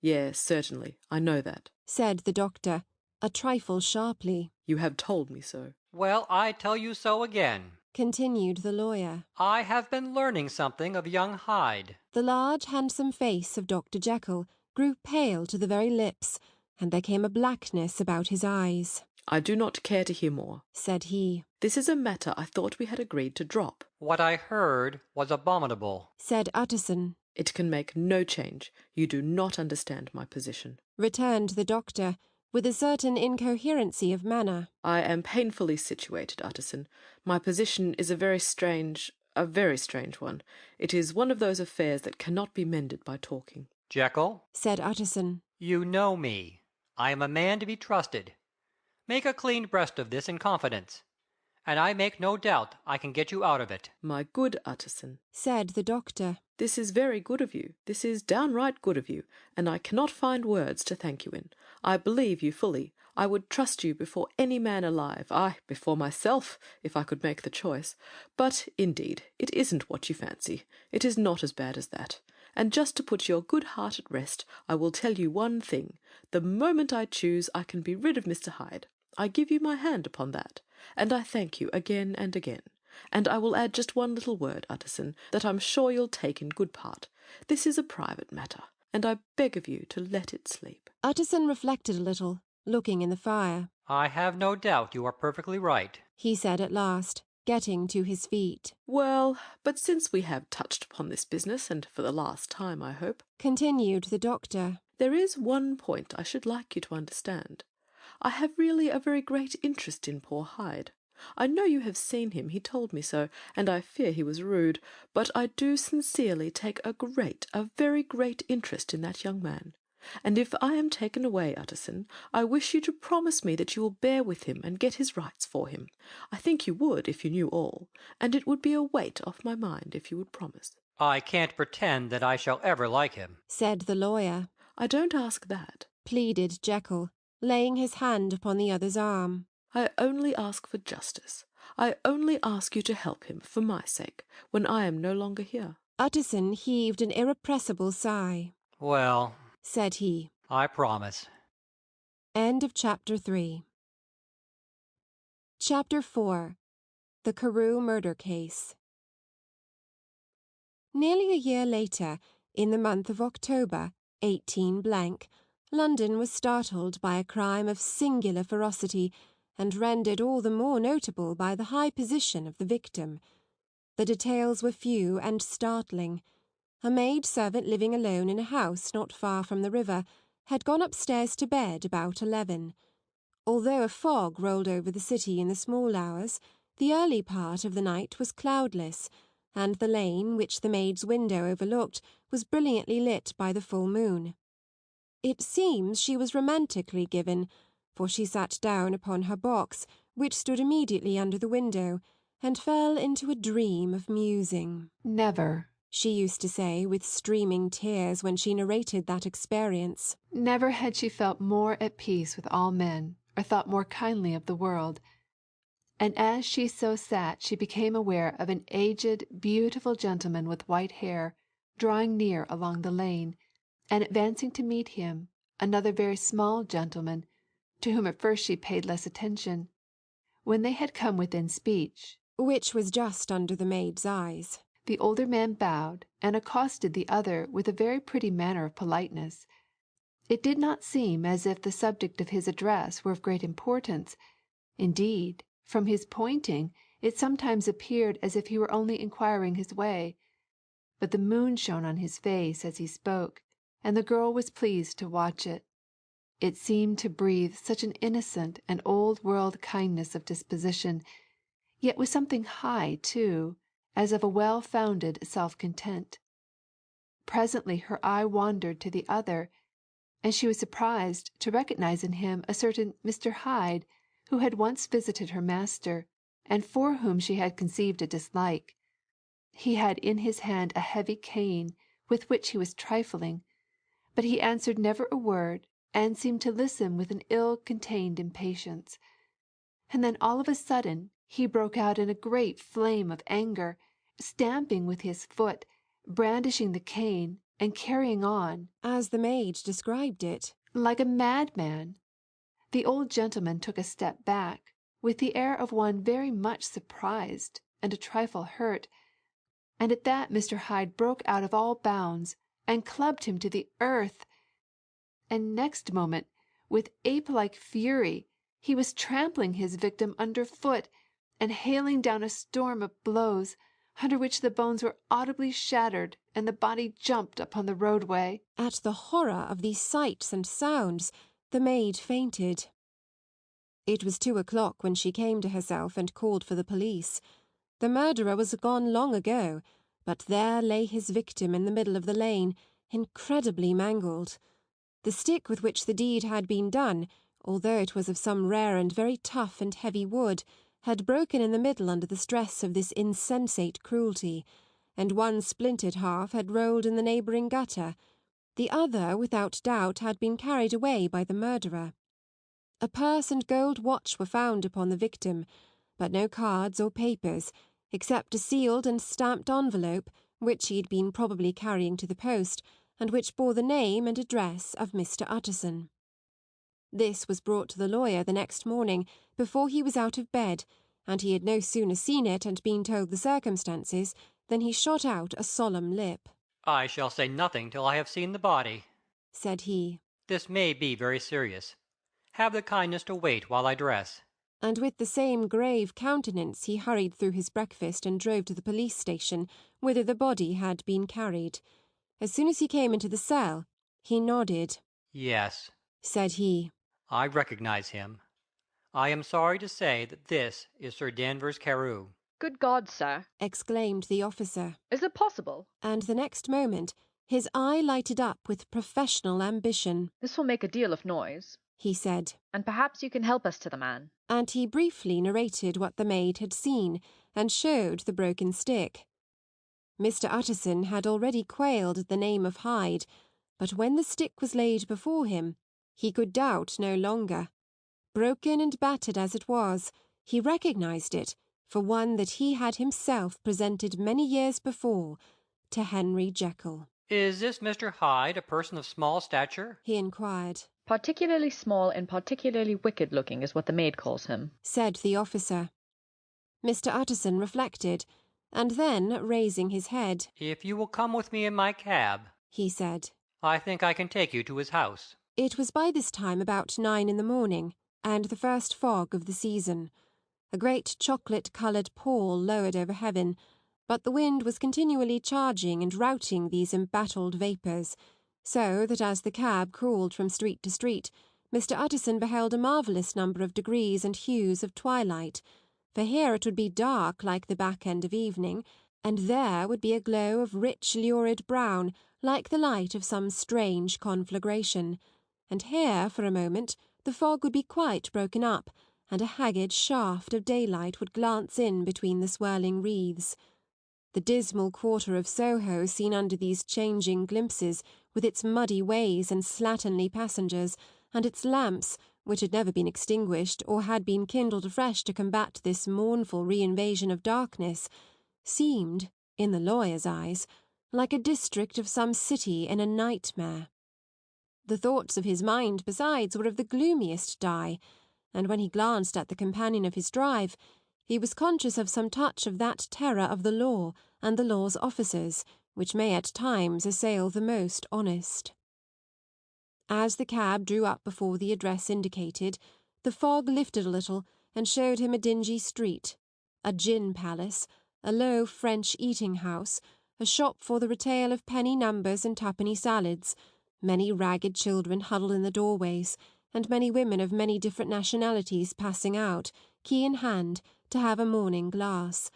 Yes, certainly, I know that," said the doctor, a trifle sharply. "You have told me so." "Well, I tell you so again," continued the lawyer. "I have been learning something of young Hyde." The large, handsome face of Dr. Jekyll grew pale to the very lips, and there came a blackness about his eyes. "I do not care to hear more," said he. "This is a matter I thought we had agreed to drop." "What I heard was abominable," said Utterson. "It can make no change. You do not understand my position," returned the doctor, with a certain incoherency of manner. "I am painfully situated, Utterson. My position is a very strange one. It is one of those affairs that cannot be mended by talking." "Jekyll," said Utterson, "you know me. I am a man to be trusted. Make a clean breast of this in confidence, and I make no doubt I can get you out of it." "My good Utterson," said the doctor, "this is very good of you. This is downright good of you, and I cannot find words to thank you in. I believe you fully. I would trust you before any man alive, aye, before myself, if I could make the choice. But, indeed, it isn't what you fancy. It is not as bad as that. And just to put your good heart at rest, I will tell you one thing. The moment I choose, I can be rid of Mr. Hyde. I give you my hand upon that, and I thank you again and again. And I will add just one little word, Utterson, that I'm sure you'll take in good part. This is a private matter, and I beg of you to let it sleep." Utterson reflected a little, looking in the fire. "I have no doubt you are perfectly right," he said at last, getting to his feet. "Well, but since we have touched upon this business, and for the last time, I hope," continued the doctor, "there is one point I should like you to understand. I have really a very great interest in poor Hyde. I know you have seen him, he told me so, and I fear he was rude, but I do sincerely take a very great interest in that young man. And if I am taken away, Utterson, I wish you to promise me that you will bear with him and get his rights for him. I think you would if you knew all, and it would be a weight off my mind if you would promise." "I can't pretend that I shall ever like him," said the lawyer. "I don't ask that," pleaded Jekyll, laying his hand upon the other's arm. "I only ask for justice. I only ask you to help him, for my sake, when I am no longer here." Utterson heaved an irrepressible sigh. "Well," said he, "I promise." End of chapter 3. Chapter 4. The Carew Murder Case. Nearly a year later, in the month of October, 18 , London was startled by a crime of singular ferocity, and rendered all the more notable by the high position of the victim. The details were few and startling. A maid-servant living alone in a house not far from the river had gone upstairs to bed about 11. Although a fog rolled over the city in the small hours, the early part of the night was cloudless, and the lane, which the maid's window overlooked, was brilliantly lit by the full moon. It seems she was romantically given, for she sat down upon her box, which stood immediately under the window, and fell into a dream of musing. Never, she used to say with streaming tears when she narrated that experience. Never had she felt more at peace with all men, or thought more kindly of the world. And as she so sat she became aware of an aged, beautiful gentleman with white hair drawing near along the lane, and advancing to meet him, another very small gentleman, to whom at first she paid less attention. When they had come within speech, which was just under the maid's eyes, the older man bowed and accosted the other with a very pretty manner of politeness. It did not seem as if the subject of his address were of great importance. Indeed, from his pointing, it sometimes appeared as if he were only inquiring his way. But the moon shone on his face as he spoke, and the girl was pleased to watch it. It seemed to breathe such an innocent and old-world kindness of disposition, yet with something high, too, as of a well-founded self-content. Presently her eye wandered to the other, and she was surprised to recognize in him a certain Mr. Hyde, who had once visited her master, and for whom she had conceived a dislike. He had in his hand a heavy cane, with which he was trifling, but he answered never a word, and seemed to listen with an ill-contained impatience. And then all of a sudden he broke out in a great flame of anger, stamping with his foot, brandishing the cane, and carrying on, as the maid described it, like a madman. The old gentleman took a step back, with the air of one very much surprised and a trifle hurt, and at that Mr. Hyde broke out of all bounds, and clubbed him to the earth. And next moment, with ape-like fury, he was trampling his victim under foot, and hailing down a storm of blows, under which the bones were audibly shattered, and the body jumped upon the roadway. At the horror of these sights and sounds, the maid fainted. It was 2:00 when she came to herself and called for the police. The murderer was gone long ago, but there lay his victim in the middle of the lane, incredibly mangled. The stick with which the deed had been done, although it was of some rare and very tough and heavy wood, had broken in the middle under the stress of this insensate cruelty, and one splintered half had rolled in the neighbouring gutter. The other, without doubt, had been carried away by the murderer. A purse and gold watch were found upon the victim, but no cards or papers, except a sealed and stamped envelope, which he had been probably carrying to the post, and which bore the name and address of Mr. Utterson. This was brought to the lawyer the next morning, before he was out of bed, and he had no sooner seen it and been told the circumstances than he shot out a solemn lip. I shall say nothing till I have seen the body, said he. This may be very serious. Have the kindness to wait while I dress. And with the same grave countenance he hurried through his breakfast and drove to the police station, whither the body had been carried. As soon as he came into the cell, he nodded. Yes, said he. I recognize him. I am sorry to say that this is Sir Danvers Carew. Good God, sir, exclaimed the officer. Is it possible? And the next moment his eye lighted up with professional ambition. This will make a deal of noise, he said. And perhaps you can help us to the man. And he briefly narrated what the maid had seen, and showed the broken stick. Mr. Utterson had already quailed at the name of Hyde, but when the stick was laid before him, he could doubt no longer. Broken and battered as it was, he recognized it for one that he had himself presented many years before to Henry Jekyll. Is this Mr. Hyde a person of small stature? He inquired. Particularly small and particularly wicked-looking is what the maid calls him, said the officer. Mr. Utterson reflected, and then, raising his head, If you will come with me in my cab, he said, I think I can take you to his house. It was by this time about 9 in the morning, and the first fog of the season. A great chocolate-coloured pall lowered over heaven, but the wind was continually charging and routing these embattled vapours, so that as the cab crawled from street to street, Mr. Utterson beheld a marvellous number of degrees and hues of twilight, for here it would be dark like the back end of evening, and there would be a glow of rich lurid brown, like the light of some strange conflagration, and here, for a moment, the fog would be quite broken up, and a haggard shaft of daylight would glance in between the swirling wreaths. The dismal quarter of Soho seen under these changing glimpses, with its muddy ways and slatternly passengers, and its lamps, which had never been extinguished or had been kindled afresh to combat this mournful re-invasion of darkness, seemed, in the lawyer's eyes, like a district of some city in a nightmare. The thoughts of his mind, besides, were of the gloomiest dye, and when he glanced at the companion of his drive, he was conscious of some touch of that terror of the law and the law's officers which may at times assail the most honest. As the cab drew up before the address indicated, the fog lifted a little and showed him a dingy street, a gin palace, a low French eating-house, a shop for the retail of penny numbers and twopenny salads, many ragged children huddled in the doorways, and many women of many different nationalities passing out, key in hand, to have a morning glass.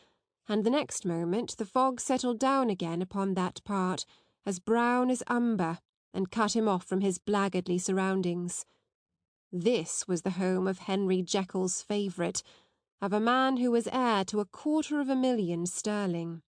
And the next moment the fog settled down again upon that part, as brown as umber, and cut him off from his blackguardly surroundings. This was the home of Henry Jekyll's favourite, of a man who was heir to 250,000 sterling.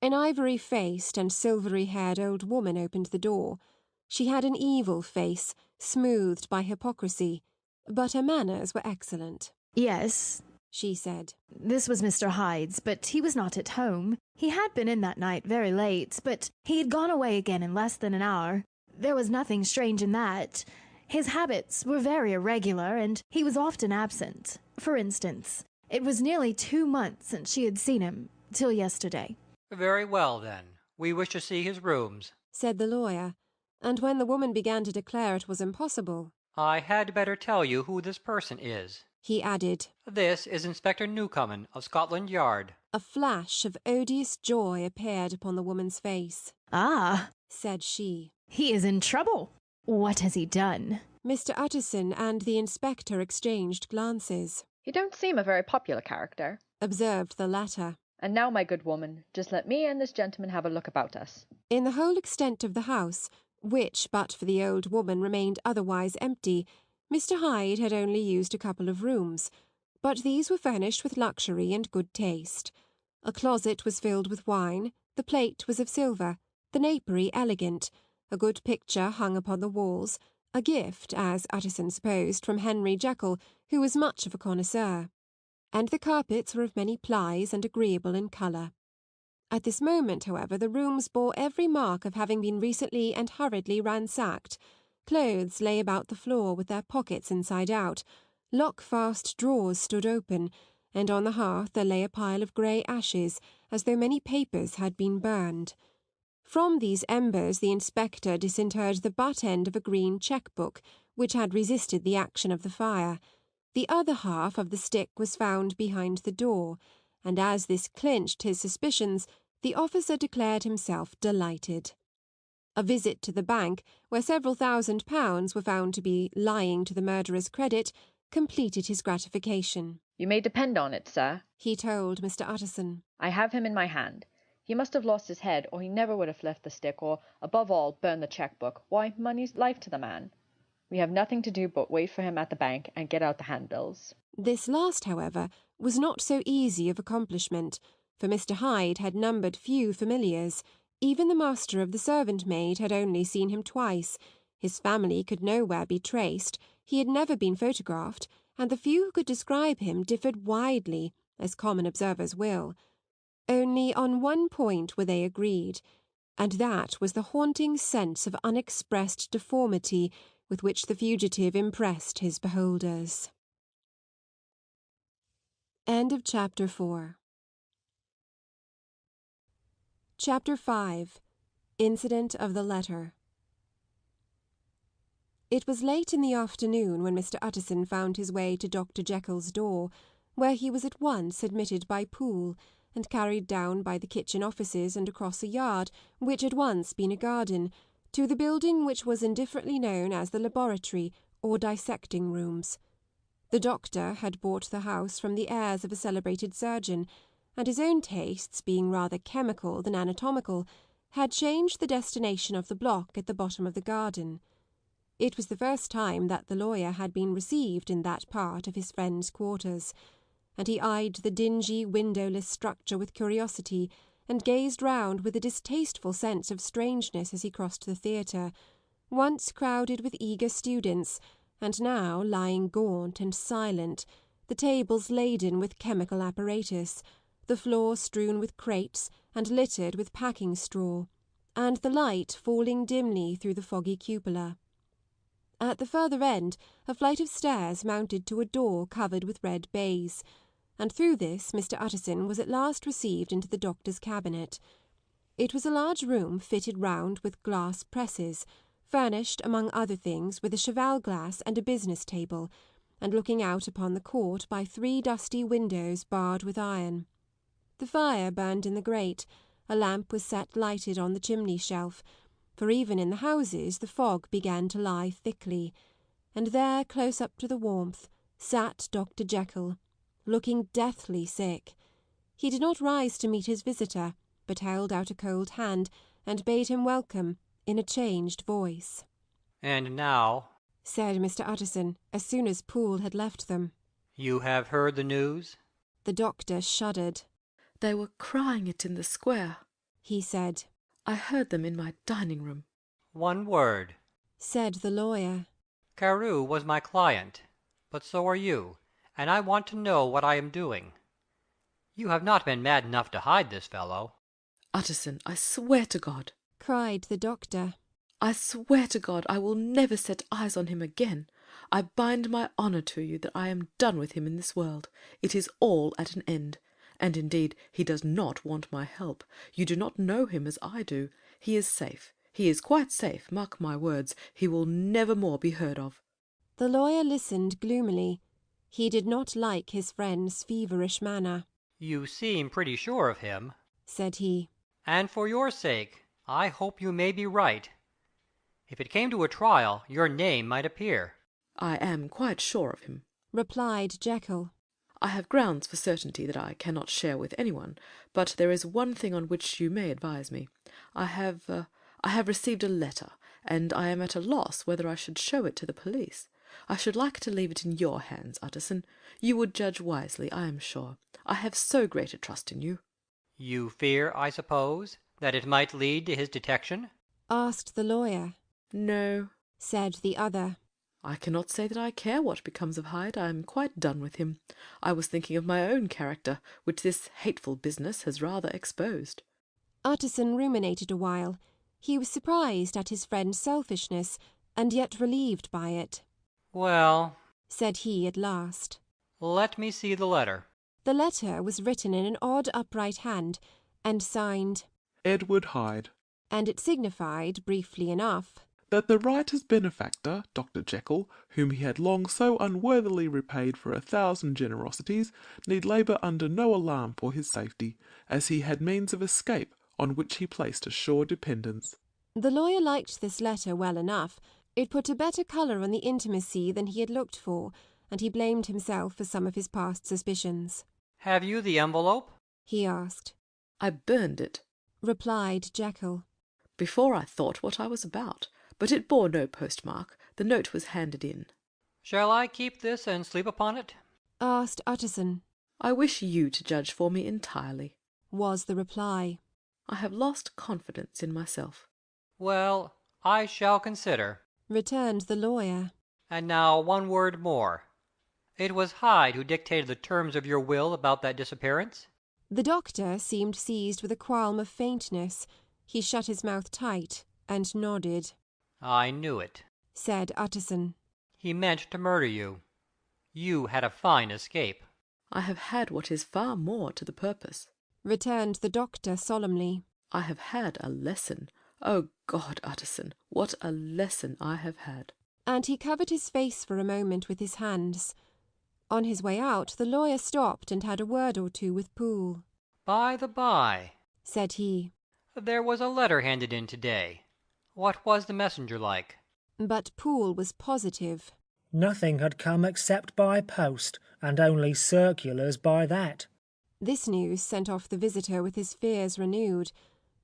An ivory-faced and silvery-haired old woman opened the door. She had an evil face, smoothed by hypocrisy, but her manners were excellent. Yes, she said. This was Mr. Hyde's, but he was not at home. He had been in that night very late, but he had gone away again in less than an hour. There was nothing strange in that. His habits were very irregular, and he was often absent. For instance, it was nearly 2 months since she had seen him, till yesterday. Very well, then. We wish to see his rooms, said the lawyer, and when the woman began to declare it was impossible, I had better tell you who this person is, he added. This is Inspector Newcomen of Scotland Yard. A flash of odious joy appeared upon the woman's face. Ah, said she. He is in trouble. What has he done? Mr. Utterson and the inspector exchanged glances. You don't seem a very popular character, observed the latter. And now, my good woman, just let me and this gentleman have a look about us. In the whole extent of the house, which but for the old woman remained otherwise empty, Mr. Hyde had only used a couple of rooms, but these were furnished with luxury and good taste. A closet was filled with wine, the plate was of silver, the napery elegant, a good picture hung upon the walls, a gift, as Utterson supposed, from Henry Jekyll, who was much of a connoisseur. And the carpets were of many plies and agreeable in colour. At this moment, however, the rooms bore every mark of having been recently and hurriedly ransacked. Clothes lay about the floor with their pockets inside out, lock-fast drawers stood open, and on the hearth there lay a pile of grey ashes, as though many papers had been burned. From these embers the inspector disinterred the butt-end of a green cheque-book, which had resisted the action of the fire. The other half of the stick was found behind the door, and as this clinched his suspicions, the officer declared himself delighted. A visit to the bank, where several £1,000s were found to be lying to the murderer's credit, completed his gratification. You may depend on it, sir, he told Mr. Utterson. I have him in my hand. He must have lost his head, or he never would have left the stick, or, above all, burned the cheque-book. Why, money's life to the man. We have nothing to do but wait for him at the bank and get out the handbills. This last, however, was not so easy of accomplishment, for Mr. Hyde had numbered few familiars. Even the master of the servant-maid had only seen him twice. His family could nowhere be traced, he had never been photographed, and the few who could describe him differed widely, as common observers will. Only on one point were they agreed, and that was the haunting sense of unexpressed deformity with which the fugitive impressed his beholders. End of Chapter 4. Chapter 5. Incident of the Letter. It was late in the afternoon when Mr. Utterson found his way to Dr. Jekyll's door, where he was at once admitted by Poole, and carried down by the kitchen offices and across a yard, which had once been a garden, to the building which was indifferently known as the laboratory or dissecting rooms. The doctor had bought the house from the heirs of a celebrated surgeon, and his own tastes being rather chemical than anatomical, had changed the destination of the block at the bottom of the garden. It was the first time that the lawyer had been received in that part of his friend's quarters, and he eyed the dingy, windowless structure with curiosity, and gazed round with a distasteful sense of strangeness as he crossed the theatre, once crowded with eager students, and now lying gaunt and silent, the tables laden with chemical apparatus, the floor strewn with crates and littered with packing straw, and the light falling dimly through the foggy cupola. At the further end a flight of stairs mounted to a door covered with red baize, and through this Mr. Utterson was at last received into the doctor's cabinet. It was a large room fitted round with glass presses, furnished, among other things, with a cheval-glass and a business table, and looking out upon the court by 3 dusty windows barred with iron. The fire burned in the grate, a lamp was set lighted on the chimney-shelf, for even in the houses the fog began to lie thickly, and there, close up to the warmth, sat Dr. Jekyll, looking deathly sick. He did not rise to meet his visitor, but held out a cold hand, and bade him welcome, in a changed voice. "And now," said Mr. Utterson, as soon as Poole had left them, "you have heard the news?" The doctor shuddered. They were crying it in the square, he said. I heard them in my dining-room. "One word," said the lawyer. "Carew was my client, but so are you, and I want to know what I am doing. You have not been mad enough to hide this fellow?" Utterson, I swear to God, cried the doctor. I swear to God I will never set eyes on him again. I bind my honour to you that I am done with him in this world. It is all at an end. And indeed he does not want my help. You do not know him as I do. He is safe. He is quite safe, mark my words. He will never more be heard of. The lawyer listened gloomily. He did not like his friend's feverish manner. "You seem pretty sure of him," said he. "and for your sake I hope you may be right. If it came to a trial, your name might appear." I am quite sure of him, replied Jekyll. I have grounds for certainty that I cannot share with anyone, but there is one thing on which you may advise me. I have received a letter, and I am at a loss whether I should show it to the police. I should like to leave it in your hands, Utterson. You would judge wisely, I am sure. I have so great a trust in you." "You fear, I suppose, that it might lead to his detection?" asked the lawyer. "No," said the other. "I cannot say that I care what becomes of Hyde. I am quite done with him. I was thinking of my own character, which this hateful business has rather exposed." Utterson ruminated a while. He was surprised at his friend's selfishness, and yet relieved by it. "Well," said he at last, "let me see the letter." The letter was written in an odd upright hand, and signed Edward Hyde, and it signified, briefly enough, that the writer's benefactor, Dr. Jekyll, whom he had long so unworthily repaid for 1,000 generosities, need labour under no alarm for his safety, as he had means of escape on which he placed a sure dependence. The lawyer liked this letter well enough. It put a better colour on the intimacy than he had looked for, and he blamed himself for some of his past suspicions. "Have you the envelope?" he asked. "I burned it," replied Jekyll, "before I thought what I was about. But it bore no postmark. The note was handed in." "Shall I keep this and sleep upon it?" asked Utterson. "I wish you to judge for me entirely," was the reply. "I have lost confidence in myself." "Well, I shall consider," returned the lawyer. "And now one word more. It was Hyde who dictated the terms of your will about that disappearance?" The doctor seemed seized with a qualm of faintness. He shut his mouth tight and nodded. "I knew it," said Utterson. "He meant to murder you. You had a fine escape." "I have had what is far more to the purpose," returned the doctor solemnly. "I have had a lesson. Oh God, Utterson, what a lesson I have had." And he covered his face for a moment with his hands. On his way out the lawyer stopped and had a word or two with Poole. "By the by," said he, "there was a letter handed in to-day. What was the messenger like?" But Poole was positive. Nothing had come except by post, and only circulars by that. This news sent off the visitor with his fears renewed.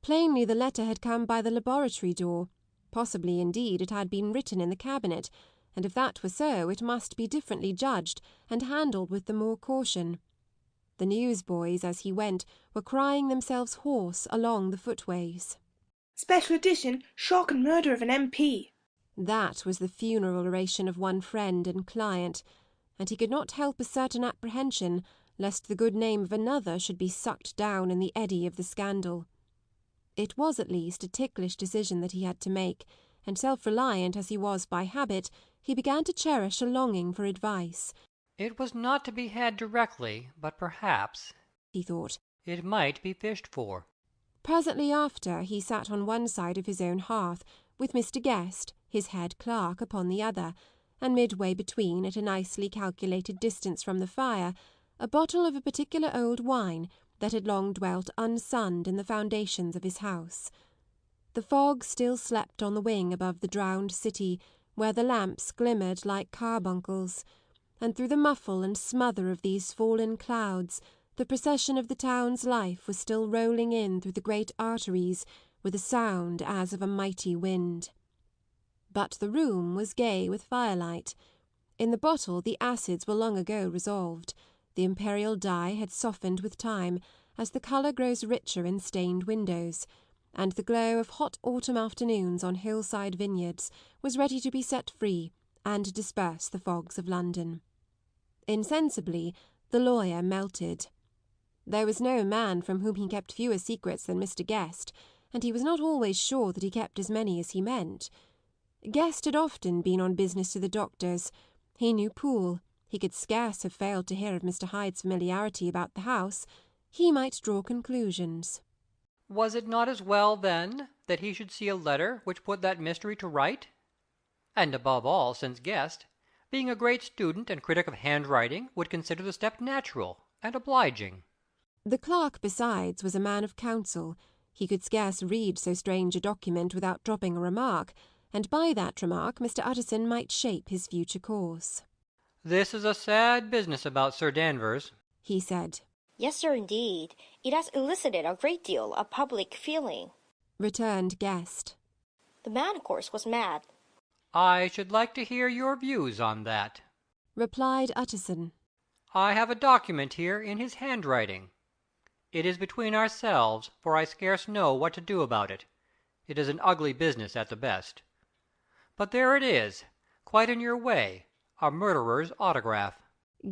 Plainly the letter had come by the laboratory door. Possibly, indeed, it had been written in the cabinet, and if that were so, it must be differently judged and handled with the more caution. The newsboys, as he went, were crying themselves hoarse along the footways. Special edition, shock and murder of an MP. That was the funeral oration of one friend and client, and he could not help a certain apprehension lest the good name of another should be sucked down in the eddy of the scandal. It was at least a ticklish decision that he had to make, and self-reliant as he was by habit, he began to cherish a longing for advice. It was not to be had directly, but perhaps, he thought, it might be fished for. Presently after he sat on one side of his own hearth, with Mr. Guest, his head clerk, upon the other, and midway between, at a nicely calculated distance from the fire, a bottle of a particular old wine that had long dwelt unsunned in the foundations of his house. The fog still slept on the wing above the drowned city, where the lamps glimmered like carbuncles, and through the muffle and smother of these fallen clouds the procession of the town's life was still rolling in through the great arteries with a sound as of a mighty wind. But the room was gay with firelight. In the bottle the acids were long ago resolved. The imperial dye had softened with time, as the colour grows richer in stained windows, and the glow of hot autumn afternoons on hillside vineyards was ready to be set free and disperse the fogs of London. Insensibly, the lawyer melted. There was no man from whom he kept fewer secrets than Mr. Guest, and he was not always sure that he kept as many as he meant. Guest had often been on business to the doctor's. He knew Poole. He could scarce have failed to hear of Mr. Hyde's familiarity about the house. He might draw conclusions. Was it not as well, then, that he should see a letter which put that mystery to right? And above all, since Guest, being a great student and critic of handwriting, would consider the step natural and obliging. The clerk, besides, was a man of counsel. He could scarce read so strange a document without dropping a remark, and by that remark Mr. Utterson might shape his future course. This is a sad business about Sir Danvers, he said. Yes, sir, indeed. It has elicited a great deal of public feeling, returned Guest. The man, of course, was mad. I should like to hear your views on that, replied Utterson. I have a document here in his handwriting. It is between ourselves, for I scarce know what to do about it. It is an ugly business at the best. But there it is, quite in your way, a murderer's autograph.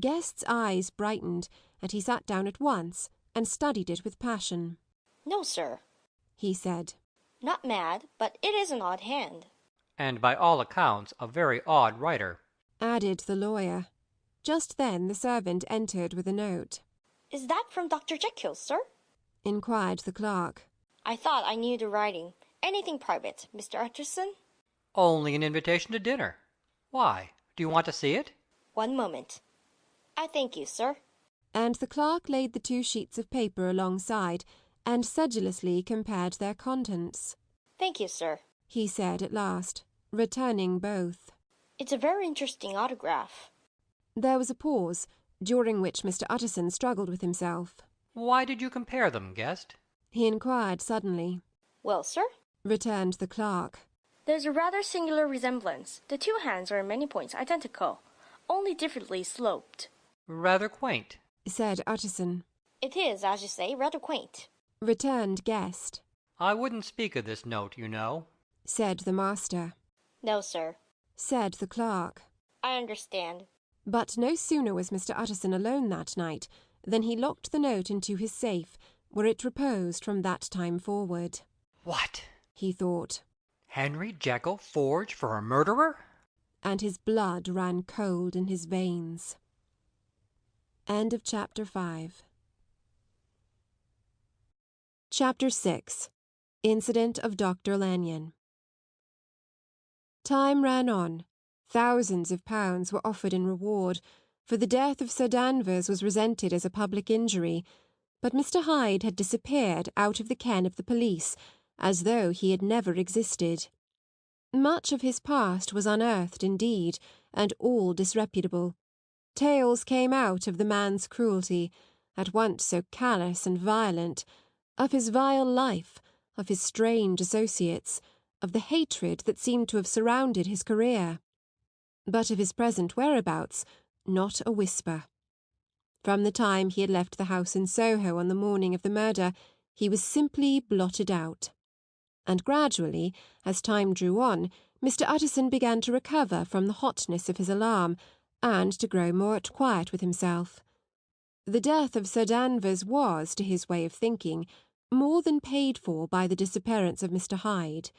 Guest's eyes brightened, and he sat down at once and studied it with passion. No, sir, he said. Not mad, but it is an odd hand. And by all accounts a very odd writer, added the lawyer. Just then the servant entered with a note. Is that from Dr. Jekyll, sir? inquired the clerk. I thought I knew the writing. Anything private, Mr. Utterson? Only an invitation to dinner. Why, do you want to see it? One moment. I thank you, sir. And the clerk laid the 2 sheets of paper alongside and sedulously compared their contents. Thank you, sir, he said at last, returning both. It's a very interesting autograph. There was a pause, during which Mr. Utterson struggled with himself. Why did you compare them, Guest? he inquired suddenly. Well, sir, returned the clerk. There's a rather singular resemblance. The 2 hands are in many points identical, only differently sloped. Rather quaint, said Utterson. It is, as you say, rather quaint, returned Guest. I wouldn't speak of this note, you know, said the master. No, sir, said the clerk. I understand. But no sooner was Mr. Utterson alone that night than he locked the note into his safe, where it reposed from that time forward. What? he thought. Henry Jekyll forged for a murderer? And his blood ran cold in his veins. End of chapter 5. Chapter 6. Incident of Dr. Lanyon. Time ran on. Thousands of pounds were offered in reward, for the death of Sir Danvers was resented as a public injury, but Mr. Hyde had disappeared out of the ken of the police, as though he had never existed. Much of his past was unearthed indeed, and all disreputable. Tales came out of the man's cruelty, at once so callous and violent, of his vile life, of his strange associates, of the hatred that seemed to have surrounded his career. But of his present whereabouts, not a whisper. From the time he had left the house in Soho on the morning of the murder, he was simply blotted out. And gradually, as time drew on, Mr. Utterson began to recover from the hotness of his alarm, and to grow more at quiet with himself. The death of Sir Danvers was, to his way of thinking, more than paid for by the disappearance of Mr. Hyde.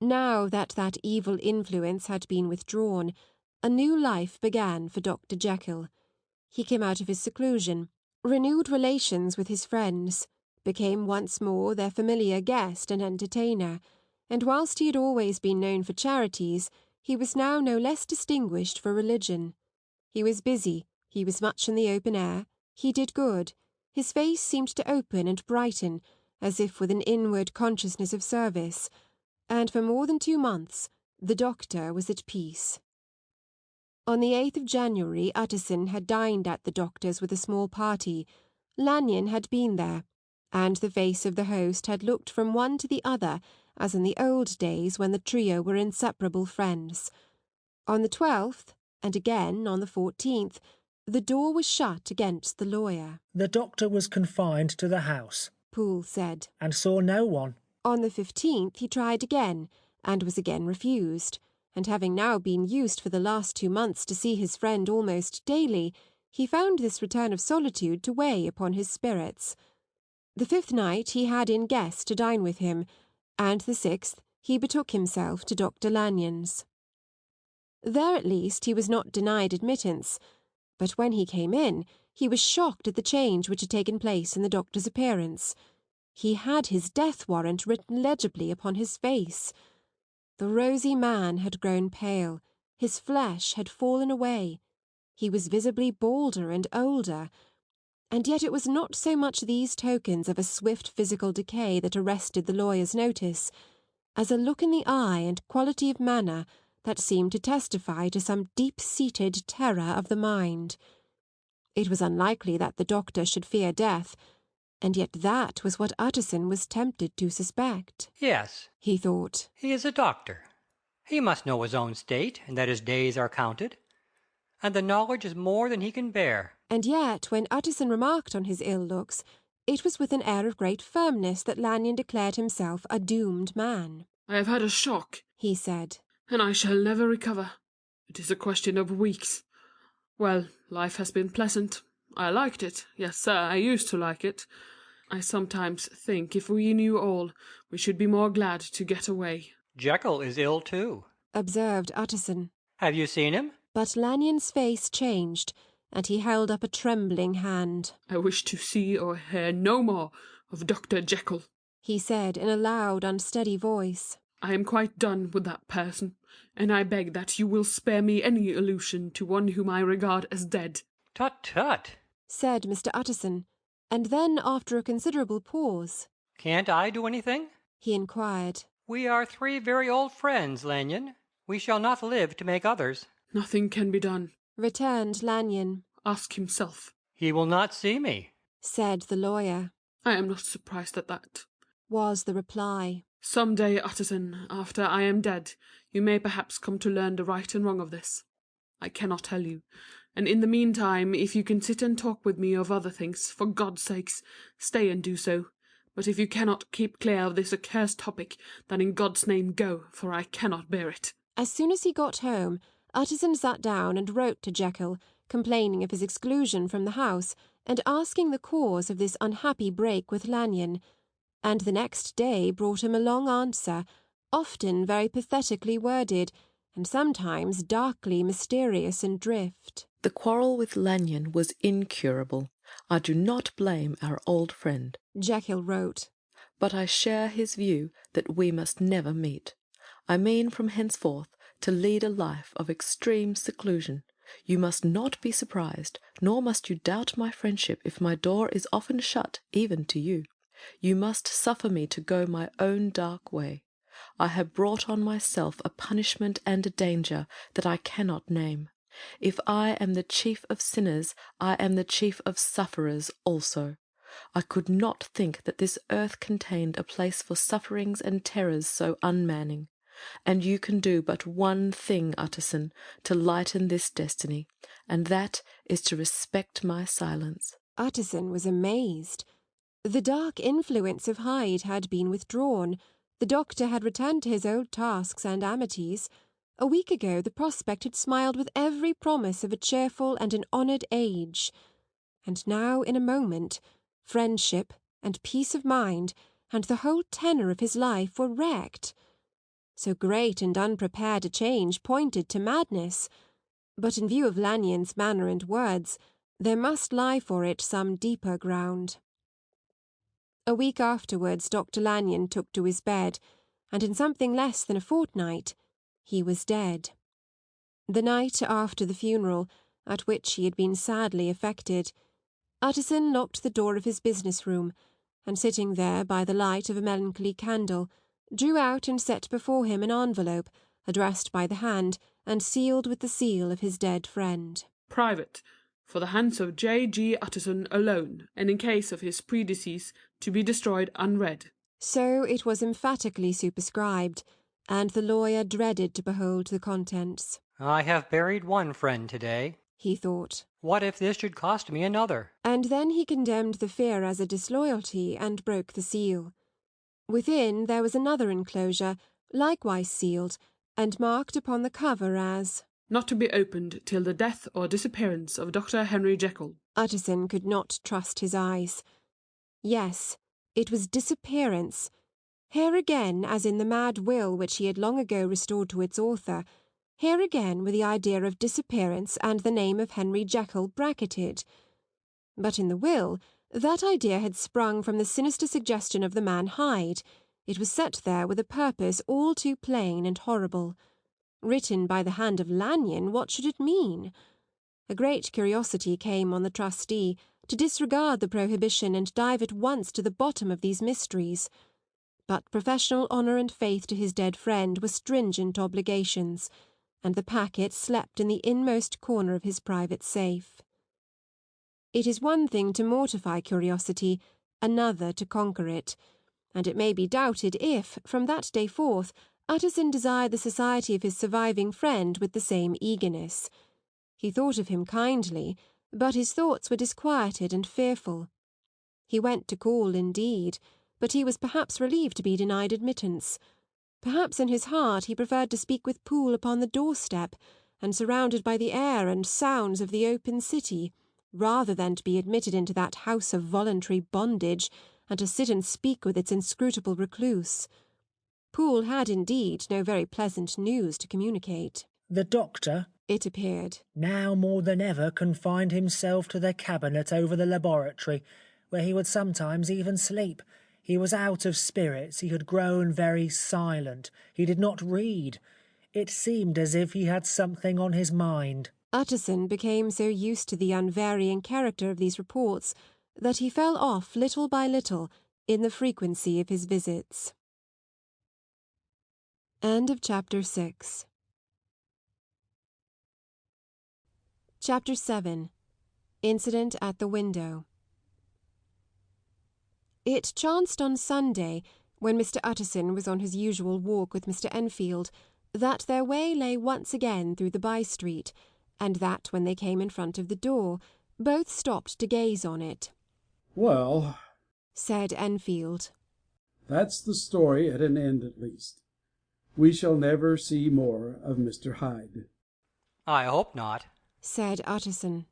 Now that that evil influence had been withdrawn, a new life began for Dr. Jekyll. He came out of his seclusion, renewed relations with his friends, became once more their familiar guest and entertainer, and whilst he had always been known for charities, he was now no less distinguished for religion. He was busy, he was much in the open air, he did good, his face seemed to open and brighten, as if with an inward consciousness of service, and for more than 2 months the doctor was at peace. On the 8th of January Utterson had dined at the doctor's with a small party. Lanyon had been there, and the face of the host had looked from one to the other as in the old days when the trio were inseparable friends. On the 12th, and again on the 14th, the door was shut against the lawyer. The doctor was confined to the house, Poole said, and saw no one. On the 15th he tried again, and was again refused, and having now been used for the last 2 months to see his friend almost daily, he found this return of solitude to weigh upon his spirits. The 5th night he had in guests to dine with him, and the 6th he betook himself to Dr. Lanyon's. There at least he was not denied admittance, but when he came in he was shocked at the change which had taken place in the doctor's appearance. He had his death warrant written legibly upon his face. The rosy man had grown pale, his flesh had fallen away, he was visibly balder and older, and yet it was not so much these tokens of a swift physical decay that arrested the lawyer's notice, as a look in the eye and quality of manner that seemed to testify to some deep-seated terror of the mind. It was unlikely that the doctor should fear death, and yet that was what Utterson was tempted to suspect. Yes, he thought. He is a doctor. He must know his own state, and that his days are counted. And the knowledge is more than he can bear. And yet, when Utterson remarked on his ill looks, it was with an air of great firmness that Lanyon declared himself a doomed man. I have had a shock, he said, and I shall never recover. It is a question of weeks. Well, life has been pleasant. I liked it. Yes, sir, I used to like it. I sometimes think if we knew all, we should be more glad to get away. Jekyll is ill too, observed Utterson. Have you seen him? But Lanyon's face changed, and he held up a trembling hand. I wish to see or hear no more of Dr. Jekyll, he said in a loud, unsteady voice. I am quite done with that person, and I beg that you will spare me any allusion to one whom I regard as dead. Tut, tut, said Mr. Utterson, and then, after a considerable pause, Can't I do anything? he inquired. We are 3 very old friends, Lanyon. We shall not live to make others. Nothing can be done, returned Lanyon. Ask himself. He will not see me, said the lawyer. I am not surprised at that, was the reply. Some day, Utterson, after I am dead, you may perhaps come to learn the right and wrong of this. I cannot tell you, and in the meantime, if you can sit and talk with me of other things, for God's sakes, stay and do so. But if you cannot keep clear of this accursed topic, then in God's name go, for I cannot bear it. As soon as he got home, Utterson sat down and wrote to Jekyll, complaining of his exclusion from the house, and asking the cause of this unhappy break with Lanyon, and the next day brought him a long answer, often very pathetically worded, and sometimes darkly mysterious in drift. The quarrel with Lanyon was incurable. I do not blame our old friend, Jekyll wrote, but I share his view that we must never meet. I mean from henceforth to lead a life of extreme seclusion. You must not be surprised, nor must you doubt my friendship if my door is often shut even to you. You must suffer me to go my own dark way. I have brought on myself a punishment and a danger that I cannot name. If I am the chief of sinners, I am the chief of sufferers also. I could not think that this earth contained a place for sufferings and terrors so unmanning. And you can do but one thing, Utterson, to lighten this destiny, and that is to respect my silence. Utterson was amazed. The dark influence of Hyde had been withdrawn. The doctor had returned to his old tasks and amities. A week ago the prospect had smiled with every promise of a cheerful and an honoured age. And now, in a moment, friendship and peace of mind and the whole tenor of his life were wrecked. So great and unprepared a change pointed to madness. But in view of Lanyon's manner and words, there must lie for it some deeper ground. A week afterwards Dr. Lanyon took to his bed, and in something less than a fortnight he was dead. The night after the funeral, at which he had been sadly affected, Utterson locked the door of his business room, and sitting there by the light of a melancholy candle, drew out and set before him an envelope, addressed by the hand, and sealed with the seal of his dead friend. Private, for the hands of J. G. Utterson alone, and in case of his predecease, to be destroyed unread. So it was emphatically superscribed, and the lawyer dreaded to behold the contents. I have buried one friend today, he thought. What if this should cost me another? And then he condemned the fear as a disloyalty and broke the seal. Within there was another enclosure, likewise sealed, and marked upon the cover as Not to be opened till the death or disappearance of Dr. Henry Jekyll. Utterson could not trust his eyes. Yes, it was disappearance. Here again, as in the mad will which he had long ago restored to its author, here again were the idea of disappearance and the name of Henry Jekyll bracketed. But in the will, that idea had sprung from the sinister suggestion of the man Hyde. It was set there with a purpose all too plain and horrible. Written by the hand of Lanyon, what should it mean? A great curiosity came on the trustee to disregard the prohibition and dive at once to the bottom of these mysteries. But professional honour and faith to his dead friend were stringent obligations, and the packet slept in the inmost corner of his private safe. It is one thing to mortify curiosity, another to conquer it, and it may be doubted if, from that day forth, Utterson desired the society of his surviving friend with the same eagerness. He thought of him kindly, but his thoughts were disquieted and fearful. He went to call, indeed, but he was perhaps relieved to be denied admittance. Perhaps in his heart he preferred to speak with Poole upon the doorstep, and surrounded by the air and sounds of the open city, rather than to be admitted into that house of voluntary bondage, and to sit and speak with its inscrutable recluse. Poole had indeed no very pleasant news to communicate. The doctor, it appeared, now more than ever confined himself to the cabinet over the laboratory, where he would sometimes even sleep. He was out of spirits, he had grown very silent, he did not read. It seemed as if he had something on his mind. Utterson became so used to the unvarying character of these reports that he fell off little by little in the frequency of his visits. End of Chapter 6. Chapter 7. Incident at the Window. It chanced on Sunday, when Mr. Utterson was on his usual walk with Mr. Enfield, that their way lay once again through the by-street, and that when they came in front of the door, both stopped to gaze on it. "Well," said Enfield, "that's the story at an end at least. We shall never see more of Mr. Hyde." I hope not, said Utterson.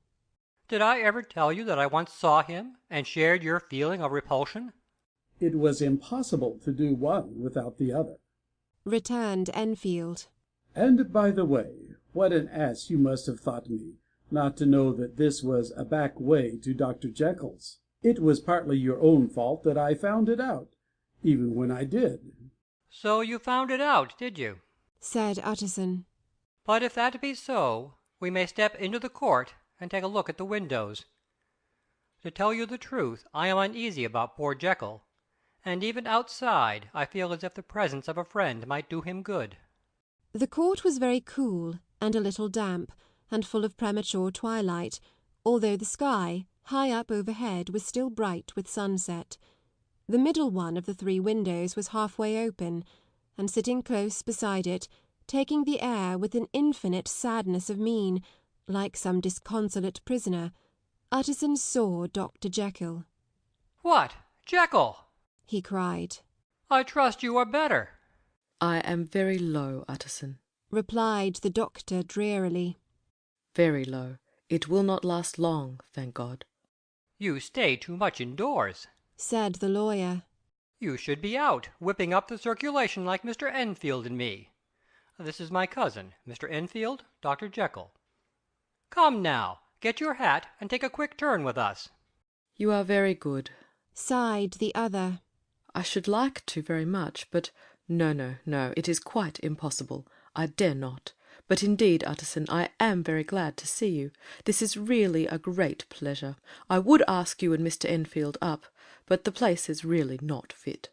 Did I ever tell you that I once saw him, and shared your feeling of repulsion? It was impossible to do one without the other, returned Enfield. "And, by the way, what an ass you must have thought me, not to know that this was a back way to Dr. Jekyll's. It was partly your own fault that I found it out, even when I did." So you found it out, did you? said Utterson. But if that be so, we may step into the court and take a look at the windows. To tell you the truth, I am uneasy about poor Jekyll, and even outside I feel as if the presence of a friend might do him good. The court was very cool and a little damp, and full of premature twilight, although the sky, high up overhead, was still bright with sunset. The middle one of the 3 windows was half-way open, and sitting close beside it, taking the air with an infinite sadness of mien, like some disconsolate prisoner, Utterson saw Dr. Jekyll. "What, Jekyll!" he cried. "I trust you are better." "I am very low, Utterson." replied the doctor drearily. "Very low. It will not last long, thank God." "You stay too much indoors," said the lawyer. "You should be out, whipping up the circulation like Mr. Enfield and me. This is my cousin, Mr. Enfield, Dr. Jekyll. Come now, get your hat and take a quick turn with us." "You are very good," sighed the other. "I should like to very much, but no, it is quite impossible. I dare not. But indeed, Utterson, I am very glad to see you. This is really a great pleasure. I would ask you and Mr. Enfield up, but the place is really not fit."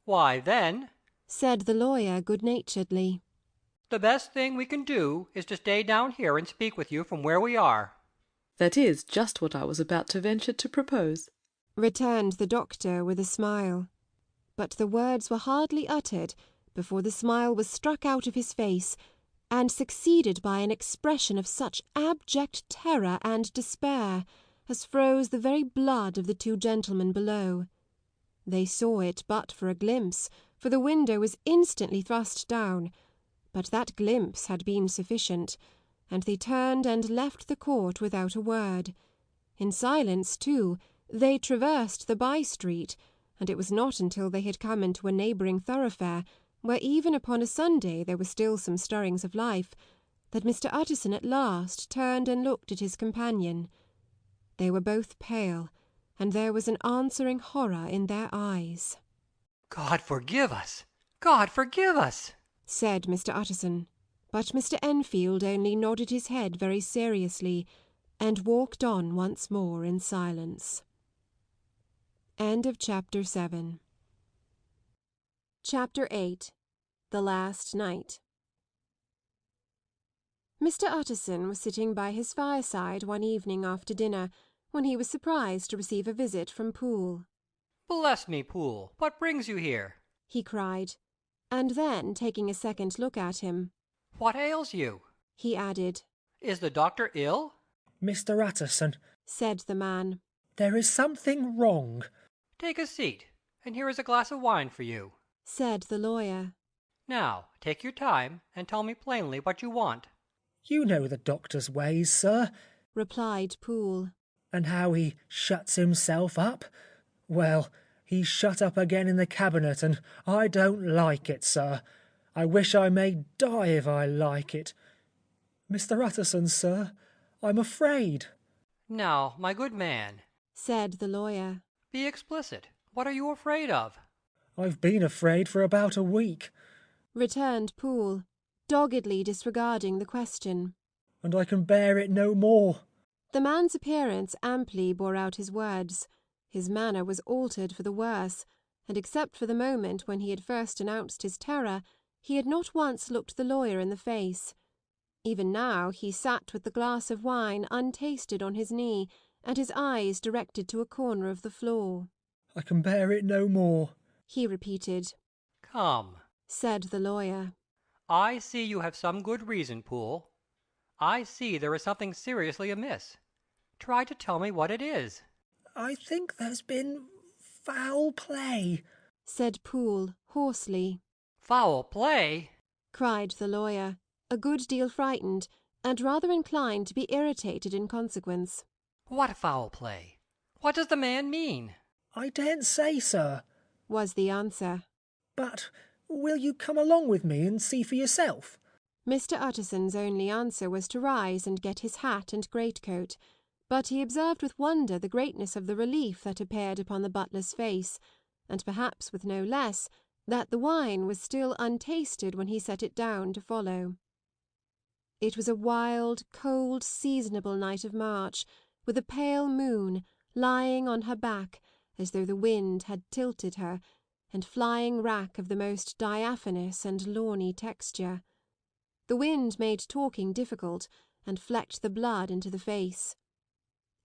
"Why, then," said the lawyer good-naturedly, "the best thing we can do is to stay down here and speak with you from where we are." "That is just what I was about to venture to propose," returned the doctor with a smile. But the words were hardly uttered before the smile was struck out of his face, and succeeded by an expression of such abject terror and despair as froze the very blood of the 2 gentlemen below. They saw it but for a glimpse, for the window was instantly thrust down, but that glimpse had been sufficient, and they turned and left the court without a word. In silence, too, they traversed the by-street, and it was not until they had come into a neighbouring thoroughfare, where even upon a Sunday there were still some stirrings of life, that Mr. Utterson at last turned and looked at his companion. They were both pale, and there was an answering horror in their eyes. "God forgive us! God forgive us!" said Mr. Utterson, but Mr. Enfield only nodded his head very seriously, and walked on once more in silence. End of Chapter 7. Chapter 8. The Last Night. Mr. Utterson was sitting by his fireside one evening after dinner, when he was surprised to receive a visit from Poole. "Bless me, Poole, what brings you here?" he cried, and then, taking a second look at him, "What ails you?" he added. "Is the doctor ill?" "Mr. Utterson," said the man, "there is something wrong." "Take a seat, and here is a glass of wine for you," said the lawyer. "Now, take your time, and tell me plainly what you want." "You know the doctor's ways, sir," replied Poole. "and how he shuts himself up. Well, he's shut up again in the cabinet, and I don't like it, sir. I wish I may die if I like it. Mr. Utterson, sir, I'm afraid." "Now, my good man," said the lawyer, "be explicit. What are you afraid of?" "I've been afraid for about a week," returned Poole, doggedly disregarding the question. "and I can bear it no more." The man's appearance amply bore out his words. His manner was altered for the worse, and except for the moment when he had first announced his terror, he had not once looked the lawyer in the face. Even now he sat with the glass of wine untasted on his knee, and his eyes directed to a corner of the floor. "I can bear it no more," he repeated. "Come," said the lawyer. "I see you have some good reason, Poole. I see there is something seriously amiss. Try to tell me what it is." "I think there's been foul play," said Poole hoarsely. "Foul play!" cried the lawyer, a good deal frightened, and rather inclined to be irritated in consequence. "What foul play? What does the man mean?" "I daren't say, sir," was the answer. "But will you come along with me and see for yourself?" Mr. Utterson's only answer was to rise and get his hat and greatcoat, but he observed with wonder the greatness of the relief that appeared upon the butler's face, and perhaps with no less, that the wine was still untasted when he set it down to follow. It was a wild, cold, seasonable night of March, with a pale moon, lying on her back, as though the wind had tilted her, and flying wrack of the most diaphanous and lawny texture. The wind made talking difficult, and flecked the blood into the face.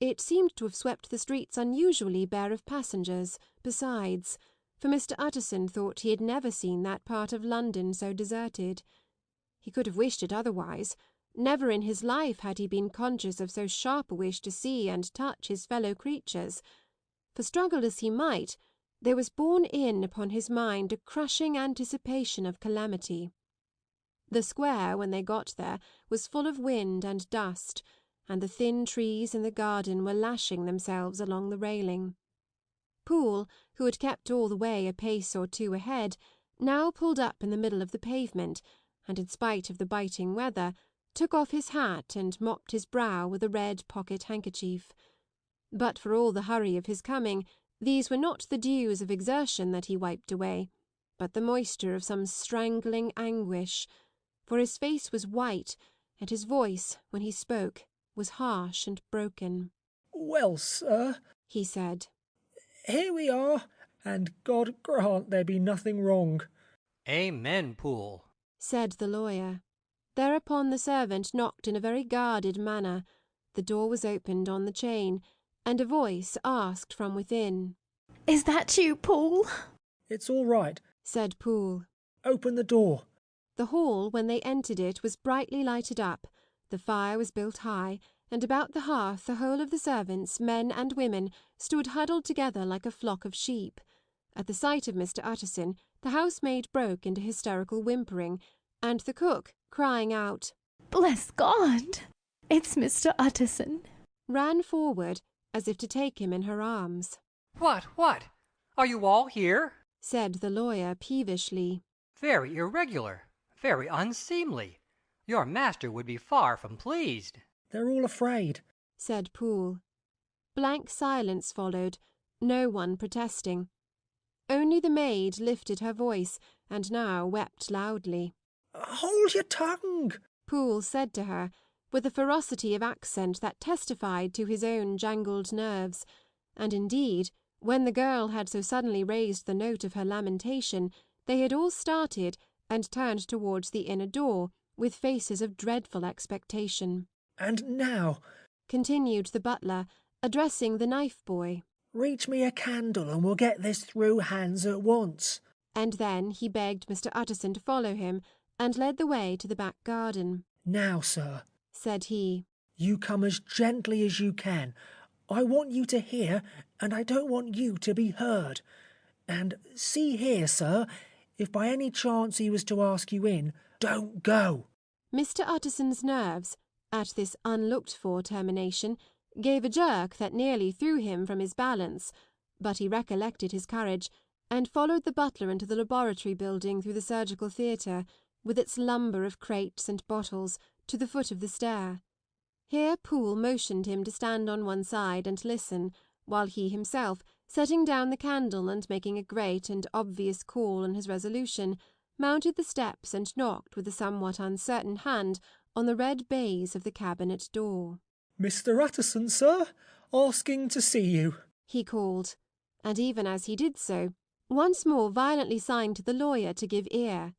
It seemed to have swept the streets unusually bare of passengers, besides, for Mr. Utterson thought he had never seen that part of London so deserted. He could have wished it otherwise. Never in his life had he been conscious of so sharp a wish to see and touch his fellow creatures, for struggle as he might, there was borne in upon his mind a crushing anticipation of calamity. The square, when they got there, was full of wind and dust, and the thin trees in the garden were lashing themselves along the railing. Poole, who had kept all the way a pace or two ahead, now pulled up in the middle of the pavement, and in spite of the biting weather, took off his hat and mopped his brow with a red pocket-handkerchief. But for all the hurry of his coming, these were not the dews of exertion that he wiped away, but the moisture of some strangling anguish, for his face was white, and his voice, when he spoke, was harsh and broken. "Well, sir," he said, "here we are, and God grant there be nothing wrong." Amen, Poole, said the lawyer. Thereupon the servant knocked in a very guarded manner. The door was opened on the chain, and a voice asked from within, "Is that you, Poole?" "It's all right," said Poole. "Open the door." The hall, when they entered it, was brightly lighted up. The fire was built high, and about the hearth the whole of the servants, men and women, stood huddled together like a flock of sheep. At the sight of Mr. Utterson, the housemaid broke into hysterical whimpering, and the cook, crying out, "Bless God! It's Mr. Utterson," ran forward as if to take him in her arms. What? Are you all here? Said the lawyer peevishly. Very irregular, very unseemly. Your master would be far from pleased. "They're all afraid," said Poole. Blank silence followed, no one protesting. Only the maid lifted her voice, and now wept loudly. "Hold your tongue," Poole said to her, with a ferocity of accent that testified to his own jangled nerves, and indeed, when the girl had so suddenly raised the note of her lamentation, they had all started and turned towards the inner door with faces of dreadful expectation. "And now," continued the butler, addressing the knife-boy, "reach me a candle and we'll get this through hands at once." And then he begged Mr. Utterson to follow him, and led the way to the back garden. "Now, sir," said he, "you come as gently as you can. I want you to hear, and I don't want you to be heard. And see here, sir, if by any chance he was to ask you in, don't go." Mr. Utterson's nerves, at this unlooked-for termination, gave a jerk that nearly threw him from his balance, but he recollected his courage, and followed the butler into the laboratory building through the surgical theatre, with its lumber of crates and bottles, to the foot of the stair. Here Poole motioned him to stand on one side and listen, while he himself, setting down the candle and making a great and obvious call on his resolution, mounted the steps and knocked with a somewhat uncertain hand on the red baize of the cabinet door. "Mr. Utterson, sir, asking to see you," he called, and even as he did so, once more violently signed to the lawyer to give ear.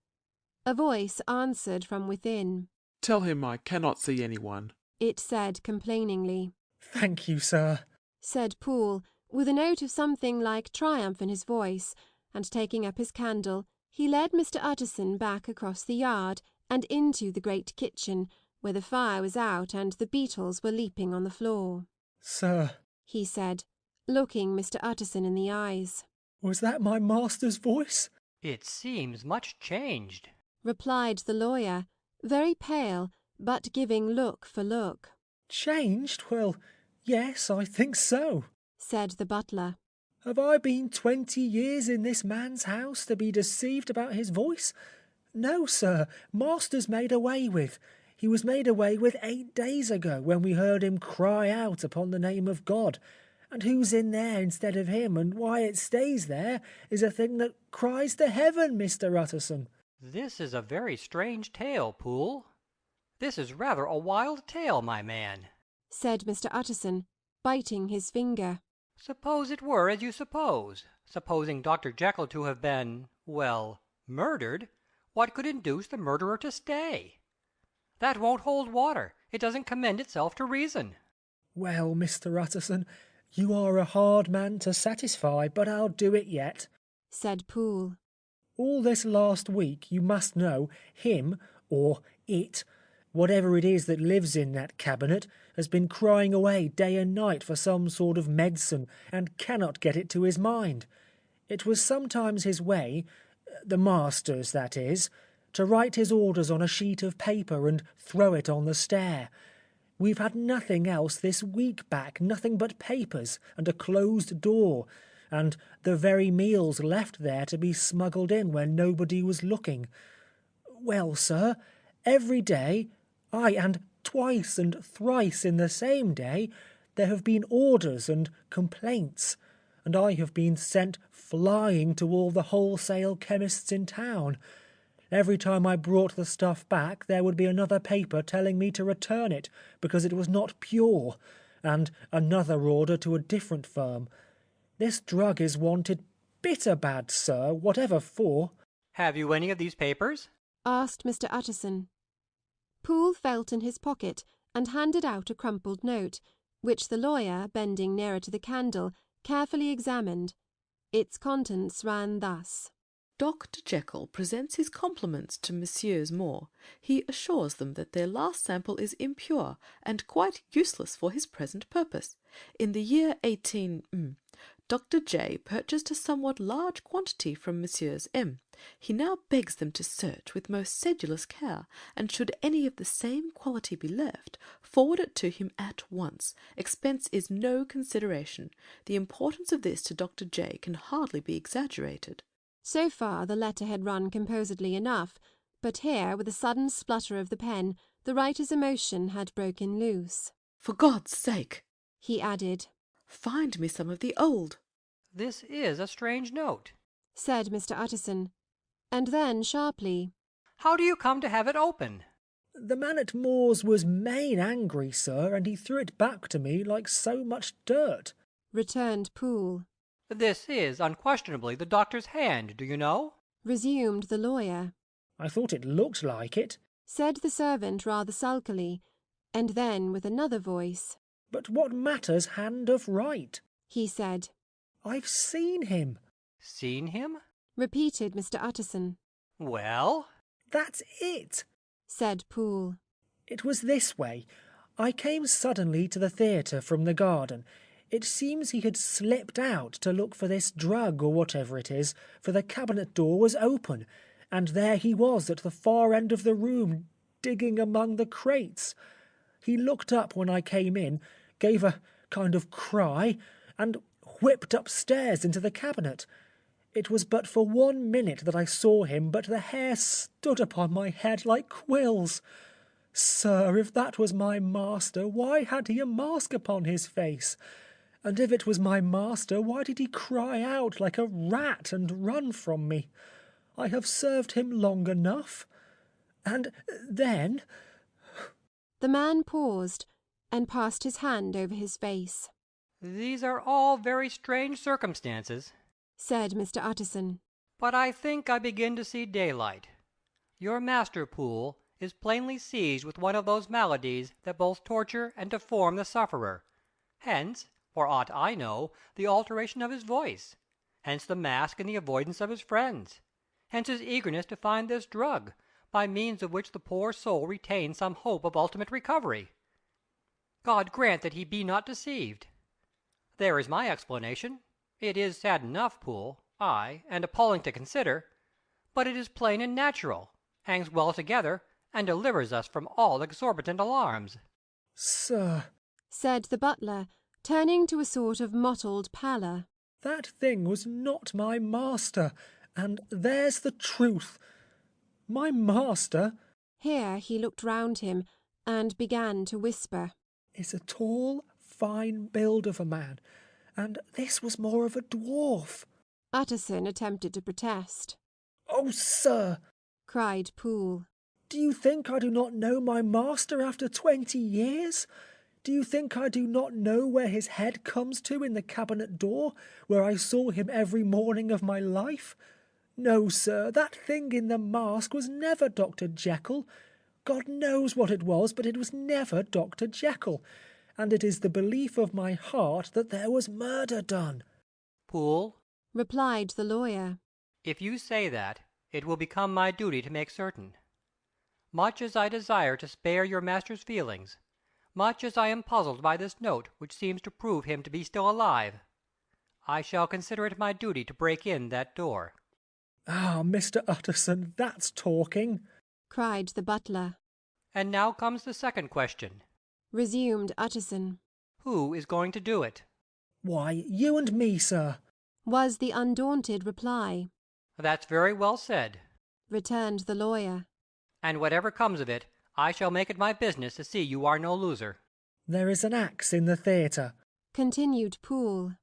A voice answered from within. "Tell him I cannot see anyone," it said complainingly. "Thank you, sir," said Poole, with a note of something like triumph in his voice, and taking up his candle, he led Mr. Utterson back across the yard and into the great kitchen, where the fire was out and the beetles were leaping on the floor. "Sir," he said, looking Mr. Utterson in the eyes. "Was that my master's voice?" It seems much changed, replied the lawyer, very pale, but giving look for look. "Changed? Well, yes, I think so," said the butler. "Have I been 20 years in this man's house to be deceived about his voice? No, sir, master's made away with. He was made away with 8 days ago, when we heard him cry out upon the name of God. And who's in there instead of him, and why it stays there, is a thing that cries to heaven, Mr. Utterson." This is a very strange tale, Poole. This is rather a wild tale, my man, said Mr. Utterson, biting his finger. Suppose it were as you suppose. Supposing Dr. Jekyll to have been, well, murdered, what could induce the murderer to stay? That won't hold water. It doesn't commend itself to reason. Well, Mr. Utterson, you are a hard man to satisfy, but I'll do it yet, said Poole. All this last week, you must know, him, or it, whatever it is that lives in that cabinet, has been crying away day and night for some sort of medicine, and cannot get it to his mind. It was sometimes his way, the master's that is, to write his orders on a sheet of paper and throw it on the stair. We've had nothing else this week back, nothing but papers, and a closed door, and the very meals left there to be smuggled in when nobody was looking. Well, sir, every day, aye, and twice and thrice in the same day, there have been orders and complaints, and I have been sent flying to all the wholesale chemists in town. Every time I brought the stuff back, there would be another paper telling me to return it because it was not pure, and another order to a different firm. This drug is wanted bitter bad, sir, whatever for. Have you any of these papers? Asked Mr. Utterson. Poole felt in his pocket and handed out a crumpled note, which the lawyer, bending nearer to the candle, carefully examined. Its contents ran thus. Dr. Jekyll presents his compliments to Messieurs Moore. He assures them that their last sample is impure and quite useless for his present purpose. In the year 18... Dr. J. purchased a somewhat large quantity from Messieurs M. He now begs them to search with most sedulous care, and should any of the same quality be left, forward it to him at once. Expense is no consideration. The importance of this to Dr. J. can hardly be exaggerated. So far the letter had run composedly enough, but here, with a sudden splutter of the pen, the writer's emotion had broken loose. For God's sake, he added, find me some of the old. This is a strange note, said Mr. Utterson, and then sharply, How do you come to have it open? The man at Moore's was main angry, sir, and he threw it back to me like so much dirt, returned Poole. This is unquestionably the doctor's hand, do you know? Resumed the lawyer. I thought it looked like it, said the servant rather sulkily, and then with another voice. But what matters hand of right? He said. I've seen him. Seen him? Repeated Mr. Utterson. Well? That's it, said Poole. It was this way. I came suddenly to the theatre from the garden. It seems he had slipped out to look for this drug or whatever it is, for the cabinet door was open, and there he was at the far end of the room, digging among the crates. He looked up when I came in, gave a kind of cry, and whipped upstairs into the cabinet. It was but for 1 minute that I saw him, but the hair stood upon my head like quills. Sir, if that was my master, why had he a mask upon his face? And if it was my master, why did he cry out like a rat and run from me? I have served him long enough. And then... The man paused and passed his hand over his face. These are all very strange circumstances, said Mr. Utterson. But I think I begin to see daylight. Your master, Poole, is plainly seized with one of those maladies that both torture and deform the sufferer. Hence, for aught I know, the alteration of his voice. Hence the mask and the avoidance of his friends. Hence his eagerness to find this drug, by means of which the poor soul retains some hope of ultimate recovery. God grant that he be not deceived. There is my explanation. It is sad enough, Poole, ay, and appalling to consider, but it is plain and natural, hangs well together, and delivers us from all exorbitant alarms. Sir, said the butler, turning to a sort of mottled pallor, that thing was not my master, and there's the truth. My master... Here he looked round him, and began to whisper, is a tall, fine build of a man, and this was more of a dwarf. Utterson attempted to protest. Oh, sir, cried Poole. Do you think I do not know my master after 20 years? Do you think I do not know where his head comes to in the cabinet door, where I saw him every morning of my life? No, sir, that thing in the mask was never Dr. Jekyll. God knows what it was, but it was never Dr. Jekyll, and it is the belief of my heart that there was murder done. Poole, replied the lawyer, if you say that, it will become my duty to make certain. Much as I desire to spare your master's feelings, much as I am puzzled by this note which seems to prove him to be still alive, I shall consider it my duty to break in that door. Ah, Mr. Utterson, that's talking, cried the butler. And now comes the second question, resumed Utterson. Who is going to do it? Why, you and me, sir, was the undaunted reply. That's very well said, returned the lawyer. And whatever comes of it, I shall make it my business to see you are no loser. There is an axe in the theatre, continued Poole,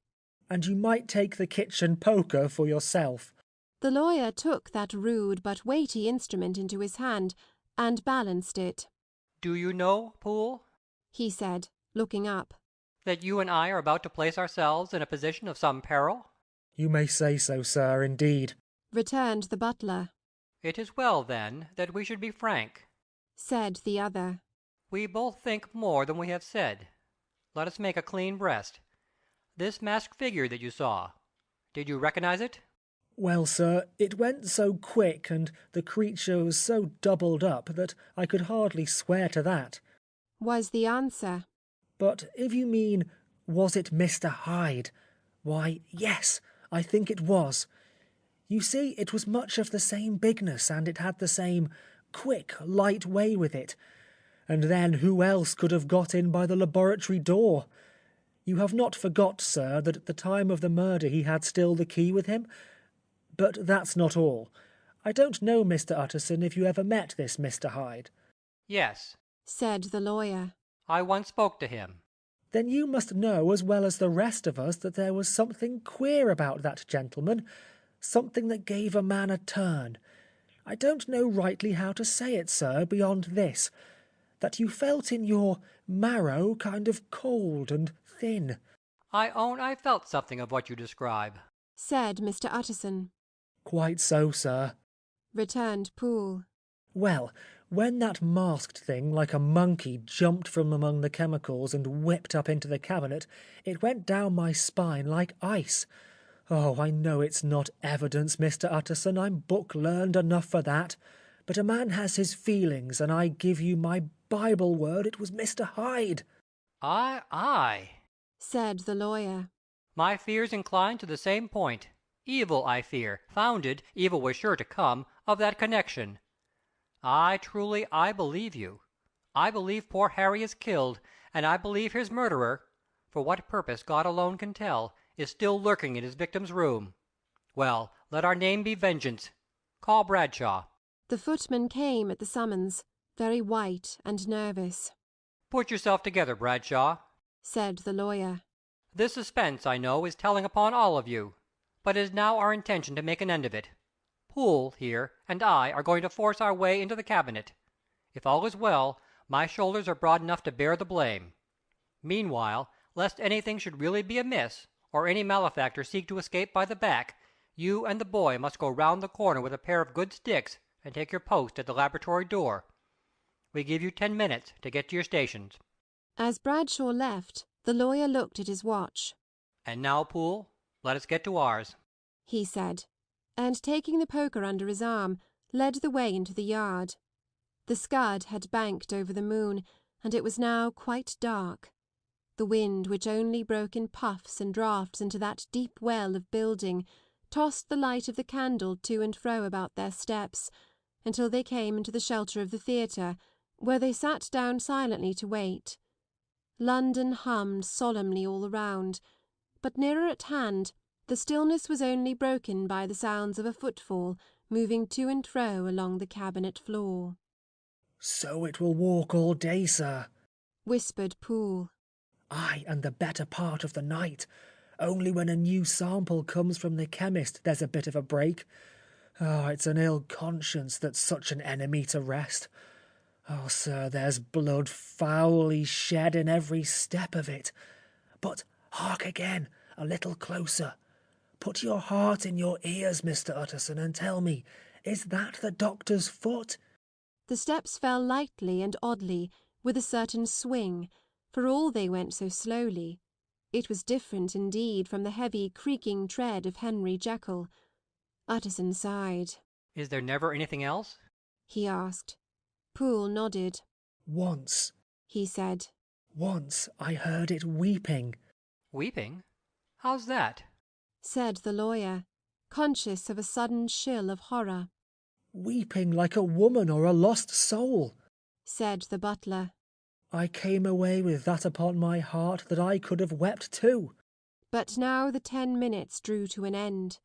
and you might take the kitchen poker for yourself. The lawyer took that rude but weighty instrument into his hand and balanced it. Do you know, Poole, he said, looking up, that you and I are about to place ourselves in a position of some peril? You may say so, sir, indeed, returned the butler. It is well, then, that we should be frank, said the other. We both think more than we have said. Let us make a clean breast. This masked figure that you saw, did you recognize it? Well, sir, it went so quick, and the creature was so doubled up that I could hardly swear to that, was the answer. But if you mean, was it Mr. Hyde? Why, yes, I think it was. You see, it was much of the same bigness, and it had the same quick, light way with it. And then who else could have got in by the laboratory door? You have not forgot, sir, that at the time of the murder he had still the key with him? But that's not all. I don't know, Mr. Utterson, if you ever met this Mr. Hyde. Yes, said the lawyer. I once spoke to him. Then you must know as well as the rest of us that there was something queer about that gentleman, something that gave a man a turn. I don't know rightly how to say it, sir, beyond this, that you felt in your marrow kind of cold and thin. I own I felt something of what you describe, said Mr. Utterson. Quite so, sir, returned Poole. Well, when that masked thing like a monkey jumped from among the chemicals and whipped up into the cabinet, it went down my spine like ice. Oh, I know it's not evidence, Mr. Utterson, I'm book-learned enough for that, but a man has his feelings, and I give you my Bible word it was Mr. Hyde. Aye, said the lawyer. My fears incline to the same point. Evil, I fear, founded, evil was sure to come, of that connection. Aye, truly, I believe you. I believe poor Harry is killed, and I believe his murderer, for what purpose God alone can tell, is still lurking in his victim's room. Well, let our name be Vengeance. Call Bradshaw. The footman came at the summons, very white and nervous. Put yourself together, Bradshaw, said the lawyer. This suspense, I know, is telling upon all of you, but it is now our intention to make an end of it. Poole, here, and I are going to force our way into the cabinet. If all is well, my shoulders are broad enough to bear the blame. Meanwhile, lest anything should really be amiss, or any malefactor seek to escape by the back, you and the boy must go round the corner with a pair of good sticks and take your post at the laboratory door. We give you 10 minutes to get to your stations. As Bradshaw left, the lawyer looked at his watch. And now, Poole, let us get to ours, he said, and taking the poker under his arm, led the way into the yard. The scud had banked over the moon, and it was now quite dark. The wind, which only broke in puffs and draughts into that deep well of building, tossed the light of the candle to and fro about their steps, until they came into the shelter of the theatre, where they sat down silently to wait. London hummed solemnly all around, but nearer at hand the stillness was only broken by the sounds of a footfall moving to and fro along the cabinet floor. So it will walk all day, sir, whispered Poole. Aye, and the better part of the night. Only when a new sample comes from the chemist there's a bit of a break. Oh, it's an ill conscience that's such an enemy to rest. Oh, sir, there's blood foully shed in every step of it. But hark again, a little closer. Put your heart in your ears, Mr. Utterson, and tell me, is that the doctor's foot? The steps fell lightly and oddly, with a certain swing, for all they went so slowly. It was different indeed from the heavy creaking tread of Henry Jekyll. Utterson sighed. Is there never anything else? He asked. Poole nodded. Once, he said. Once I heard it weeping. Weeping? How's that? Said the lawyer, conscious of a sudden chill of horror. Weeping like a woman or a lost soul, said the butler. I came away with that upon my heart that I could have wept too. But now the 10 minutes drew to an end.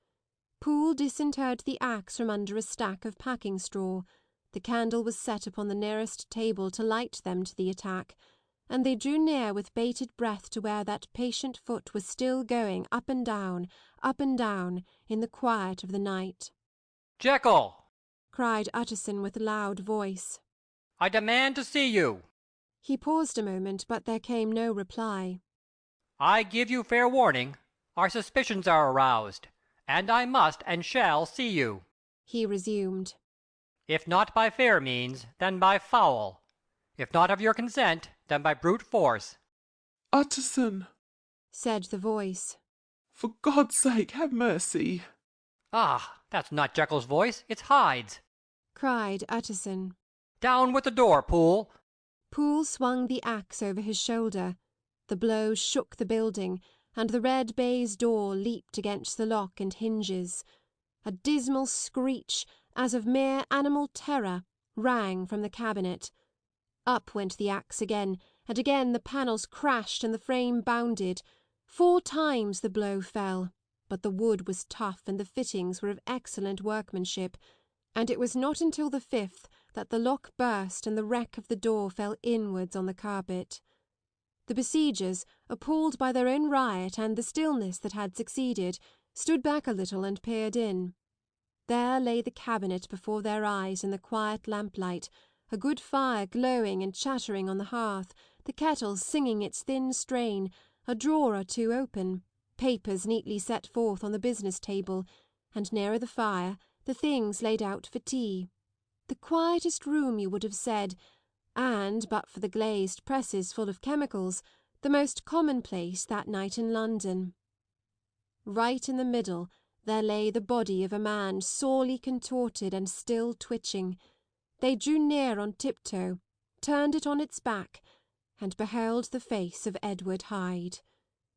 Poole disinterred the axe from under a stack of packing straw. The candle was set upon the nearest table to light them to the attack, and they drew near with bated breath to where that patient foot was still going up and down, in the quiet of the night. Jekyll! Cried Utterson with loud voice. I demand to see you. He paused a moment, but there came no reply. I give you fair warning. Our suspicions are aroused, and I must and shall see you. He resumed. If not by fair means, then by foul. If not of your consent, then by brute force. Utterson, said the voice. For God's sake, have mercy. Ah, that's not Jekyll's voice, it's Hyde's. Cried Utterson. Down with the door, Poole. Poole swung the axe over his shoulder. The blow shook the building, and the red baize door leaped against the lock and hinges. A dismal screech, as of mere animal terror, rang from the cabinet. Up went the axe again, and again the panels crashed and the frame bounded. 4 times the blow fell, but the wood was tough and the fittings were of excellent workmanship, and it was not until the 5th that the lock burst and the wreck of the door fell inwards on the carpet. The besiegers, appalled by their own riot and the stillness that had succeeded, stood back a little and peered in. There lay the cabinet before their eyes in the quiet lamplight, a good fire glowing and chattering on the hearth, the kettle singing its thin strain, a drawer or 2 open, papers neatly set forth on the business table, and nearer the fire the things laid out for tea. The quietest room, you would have said, and, but for the glazed presses full of chemicals, the most commonplace that night in London. Right in the middle there lay the body of a man sorely contorted and still twitching. They drew near on tiptoe, turned it on its back, and beheld the face of Edward Hyde.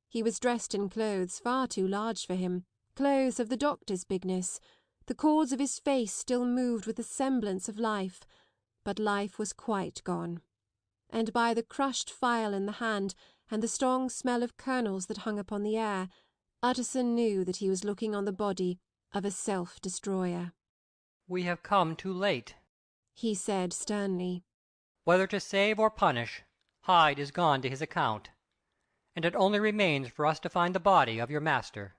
He was dressed in clothes far too large for him, clothes of the doctor's bigness. The cords of his face still moved with a semblance of life, but life was quite gone. And by the crushed phial in the hand, and the strong smell of kernels that hung upon the air, Utterson knew that he was looking on the body of a self-destroyer. We have come too late, he said sternly. Whether to save or punish, Hyde is gone to his account, and it only remains for us to find the body of your master.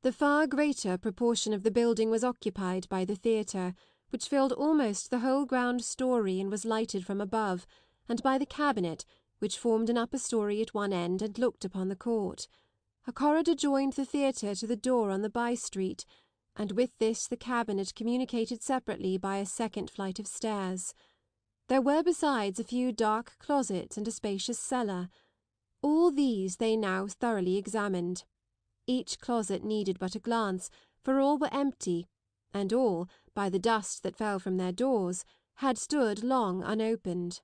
The far greater proportion of the building was occupied by the theatre, which filled almost the whole ground story and was lighted from above, and by the cabinet, which formed an upper story at one end and looked upon the court. A corridor joined the theatre to the door on the by-street, and with this the cabinet communicated separately by a second flight of stairs. There were besides a few dark closets and a spacious cellar. All these they now thoroughly examined. Each closet needed but a glance, for all were empty, and all, by the dust that fell from their doors, had stood long unopened.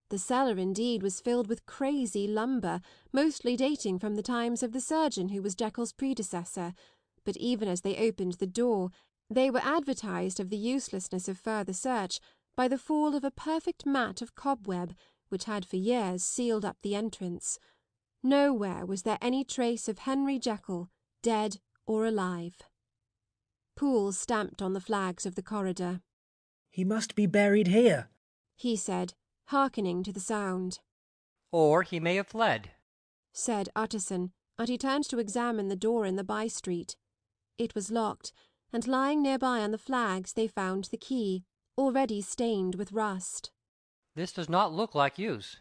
The cellar indeed was filled with crazy lumber, mostly dating from the times of the surgeon who was Jekyll's predecessor, but even as they opened the door, they were advertised of the uselessness of further search by the fall of a perfect mat of cobweb which had for years sealed up the entrance. Nowhere was there any trace of Henry Jekyll, dead or alive. Poole stamped on the flags of the corridor. He must be buried here, he said, hearkening to the sound. Or he may have fled, said Utterson, and he turned to examine the door in the by-street. It was locked, and lying nearby on the flags they found the key, already stained with rust. This does not look like use,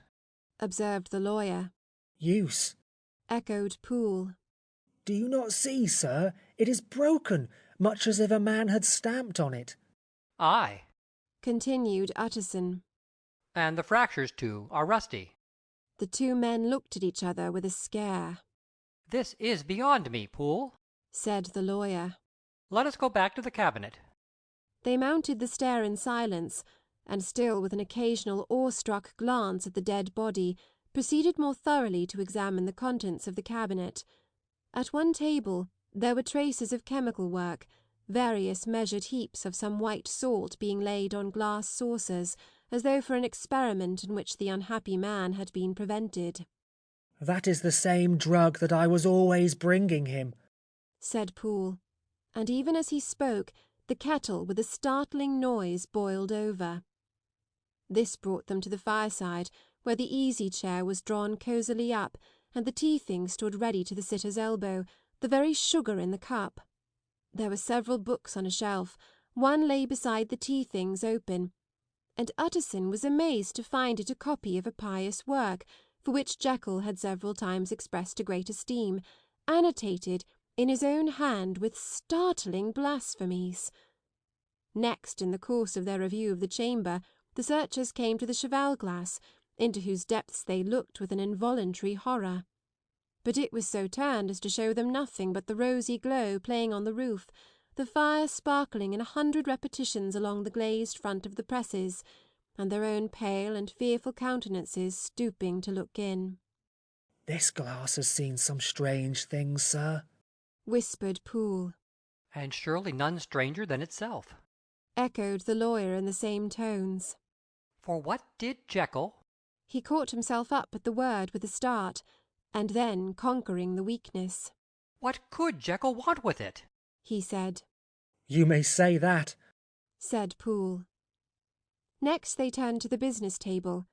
observed the lawyer. Use, echoed Poole. Do you not see, sir? It is broken, much as if a man had stamped on it. Aye, continued Utterson. And the fractures, too, are rusty. The two men looked at each other with a scare. This is beyond me, Poole, said the lawyer. Let us go back to the cabinet. They mounted the stair in silence, and still with an occasional awestruck glance at the dead body, proceeded more thoroughly to examine the contents of the cabinet. At one table there were traces of chemical work, various measured heaps of some white salt being laid on glass saucers, as though for an experiment in which the unhappy man had been prevented. "That is the same drug that I was always bringing him," said Poole, and even as he spoke, the kettle with a startling noise boiled over. This brought them to the fireside, where the easy-chair was drawn cosily up, and the tea-thing stood ready to the sitter's elbow, the very sugar in the cup. There were several books on a shelf, one lay beside the tea-things open, and Utterson was amazed to find it a copy of a pious work, for which Jekyll had several times expressed a great esteem, annotated in his own hand with startling blasphemies. Next, in the course of their review of the chamber, the searchers came to the cheval-glass, into whose depths they looked with an involuntary horror. But it was so turned as to show them nothing but the rosy glow playing on the roof, the fire sparkling in 100 repetitions along the glazed front of the presses, and their own pale and fearful countenances stooping to look in. "This glass has seen some strange things, sir," whispered Poole. And surely none stranger than itself, echoed the lawyer in the same tones. For what did Jekyll— He caught himself up at the word with a start, and then, conquering the weakness. What could Jekyll want with it? He said. "You may say that," said Poole. Next they turned to the business table.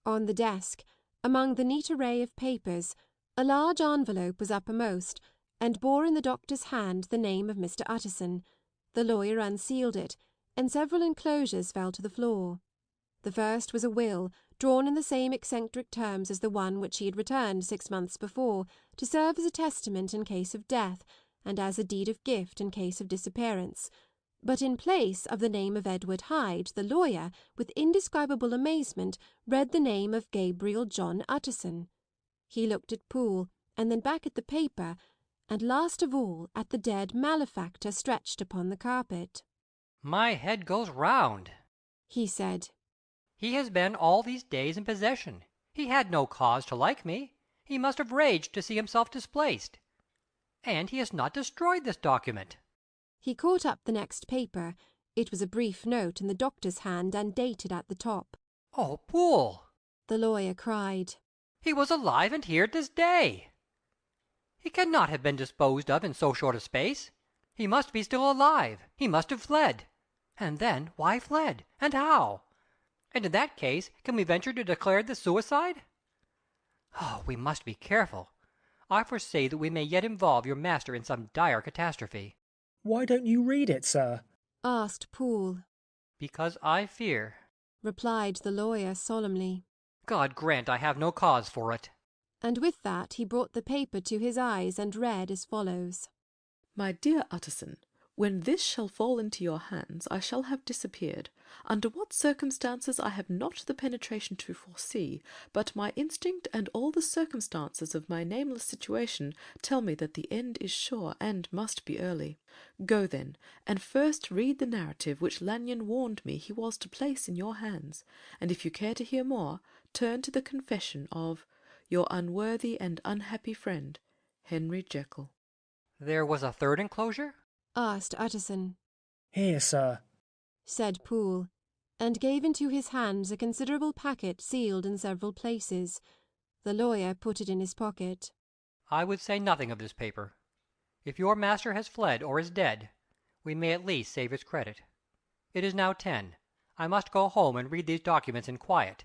On the desk, among the neat array of papers, a large envelope was uppermost, and bore in the doctor's hand the name of Mr. Utterson. The lawyer unsealed it, and several enclosures fell to the floor. The first was a will, drawn in the same eccentric terms as the one which he had returned 6 months before, to serve as a testament in case of death, and as a deed of gift in case of disappearance. But in place of the name of Edward Hyde, the lawyer, with indescribable amazement, read the name of Gabriel John Utterson. He looked at Poole, and then back at the paper, and last of all at the dead malefactor stretched upon the carpet. My head goes round, he said. He has been all these days in possession. He had no cause to like me. He must have raged to see himself displaced. And he has not destroyed this document. He caught up the next paper. It was a brief note in the doctor's hand and dated at the top. Oh, Poole! The lawyer cried. He was alive and here this day. He cannot have been disposed of in so short a space. He must be still alive. He must have fled. And then, why fled? And how? And in that case, can we venture to declare this suicide? Oh, we must be careful. I foresee that we may yet involve your master in some dire catastrophe. "Why don't you read it, sir?" asked Poole. Because I fear, replied the lawyer solemnly. God grant I have no cause for it. And with that he brought the paper to his eyes and read as follows. My dear Utterson, when this shall fall into your hands, I shall have disappeared. Under what circumstances I have not the penetration to foresee, but my instinct and all the circumstances of my nameless situation tell me that the end is sure and must be early. Go then, and first read the narrative which Lanyon warned me he was to place in your hands, and if you care to hear more, turn to the confession of your unworthy and unhappy friend, Henry Jekyll. There was a third enclosure? Asked Utterson. "Here, sir," said Poole, and gave into his hands a considerable packet sealed in several places. The lawyer put it in his pocket. I would say nothing of this paper. If your master has fled or is dead, we may at least save his credit. It is now 10. I must go home and read these documents in quiet,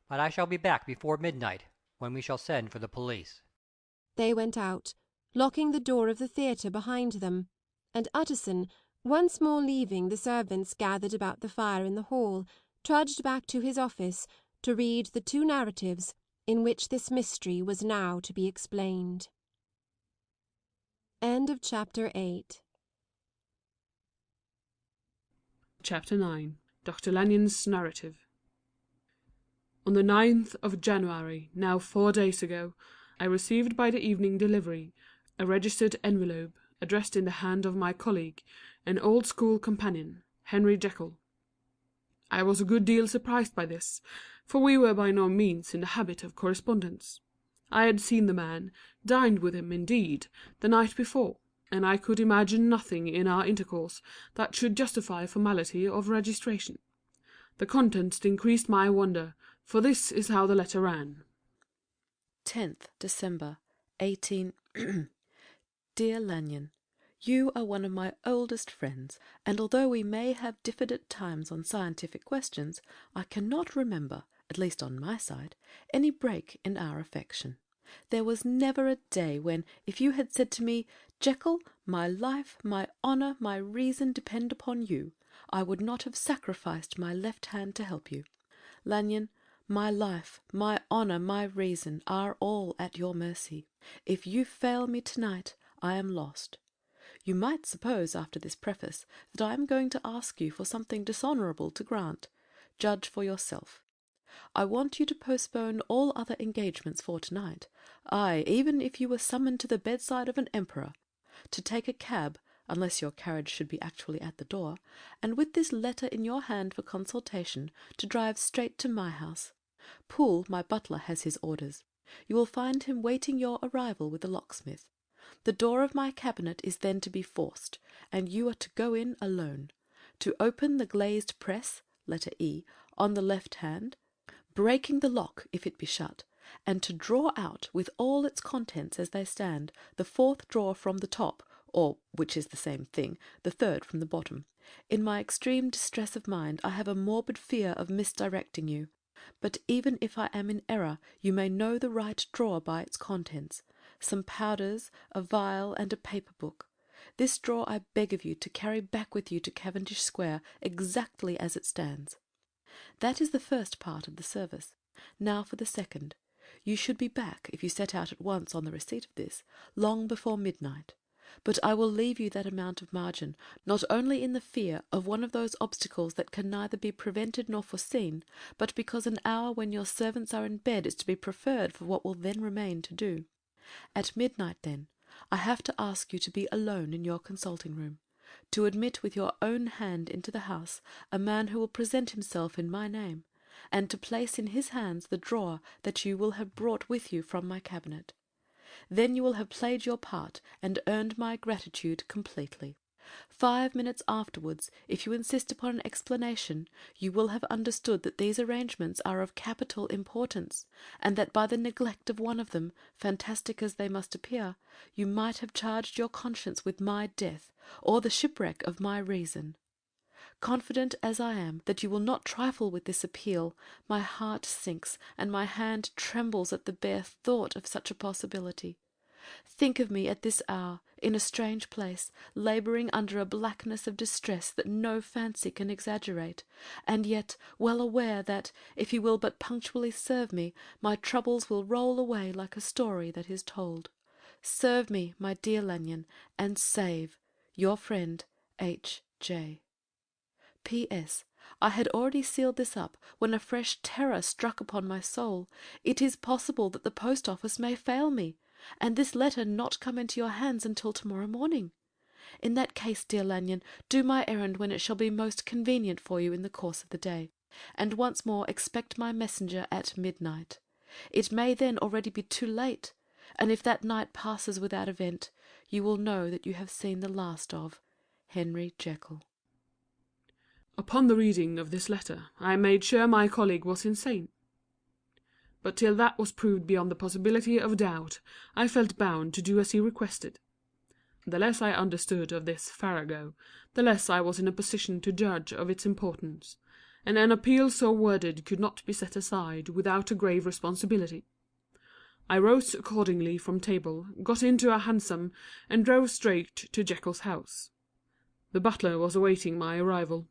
but I shall be back before midnight, when we shall send for the police. They went out, locking the door of the theatre behind them, and Utterson, once more leaving the servants gathered about the fire in the hall, trudged back to his office to read the 2 narratives in which this mystery was now to be explained. End of Chapter 8. Chapter 9. Dr. Lanyon's Narrative. On the 9th of January, now 4 days ago, I received by the evening delivery a registered envelope addressed in the hand of my colleague and old school companion, Henry Jekyll. I was a good deal surprised by this, for we were by no means in the habit of correspondence. I had seen the man, dined with him, indeed, the night before, and I could imagine nothing in our intercourse that should justify formality of registration. The contents increased my wonder, for this is how the letter ran. 10th December, 18... Dear Lanyon, you are one of my oldest friends, and although we may have differed at times on scientific questions, I cannot remember, at least on my side, any break in our affection. There was never a day when, if you had said to me, Jekyll, my life, my honour, my reason depend upon you, I would not have sacrificed my left hand to help you. Lanyon, my life, my honour, my reason are all at your mercy. If you fail me tonight, I am lost. You might suppose, after this preface, that I am going to ask you for something dishonourable to grant. Judge for yourself. I want you to postpone all other engagements for tonight, aye, even if you were summoned to the bedside of an emperor, to take a cab, unless your carriage should be actually at the door, and with this letter in your hand for consultation, to drive straight to my house. Poole, my butler, has his orders. You will find him waiting your arrival with the locksmith. The door of my cabinet is then to be forced, and you are to go in alone. To open the glazed press, letter E, on the left hand, breaking the lock if it be shut, and to draw out, with all its contents as they stand, the fourth drawer from the top, or, which is the same thing, the third from the bottom. In my extreme distress of mind I have a morbid fear of misdirecting you, but even if I am in error, you may know the right drawer by its contents, some powders, a vial, and a paper book. This drawer I beg of you to carry back with you to Cavendish Square, exactly as it stands. That is the first part of the service. Now for the second. You should be back, if you set out at once on the receipt of this, long before midnight. But I will leave you that amount of margin, not only in the fear of one of those obstacles that can neither be prevented nor foreseen, but because an hour when your servants are in bed is to be preferred for what will then remain to do. At midnight, then, I have to ask you to be alone in your consulting room, to admit with your own hand into the house a man who will present himself in my name, and to place in his hands the drawer that you will have brought with you from my cabinet. Then you will have played your part and earned my gratitude completely. 5 minutes afterwards, if you insist upon an explanation, you will have understood that these arrangements are of capital importance, and that by the neglect of one of them, fantastic as they must appear, you might have charged your conscience with my death, or the shipwreck of my reason. Confident as I am that you will not trifle with this appeal, my heart sinks, and my hand trembles at the bare thought of such a possibility. Think of me at this hour, in a strange place, labouring under a blackness of distress that no fancy can exaggerate, and yet well aware that, if you will but punctually serve me, my troubles will roll away like a story that is told. Serve me, my dear Lanyon, and save your friend, H. J. P.S. I had already sealed this up when a fresh terror struck upon my soul. It is possible that the post office may fail me, and this letter not come into your hands until to-morrow morning. In that case, dear Lanyon, do my errand when it shall be most convenient for you in the course of the day, and once more expect my messenger at midnight. It may then already be too late, and if that night passes without event, you will know that you have seen the last of Henry Jekyll. Upon the reading of this letter, I made sure my colleague was insane. But till that was proved beyond the possibility of doubt, I felt bound to do as he requested. The less I understood of this farrago, the less I was in a position to judge of its importance, and an appeal so worded could not be set aside without a grave responsibility. I rose accordingly from table, got into a hansom, and drove straight to Jekyll's house. The butler was awaiting my arrival.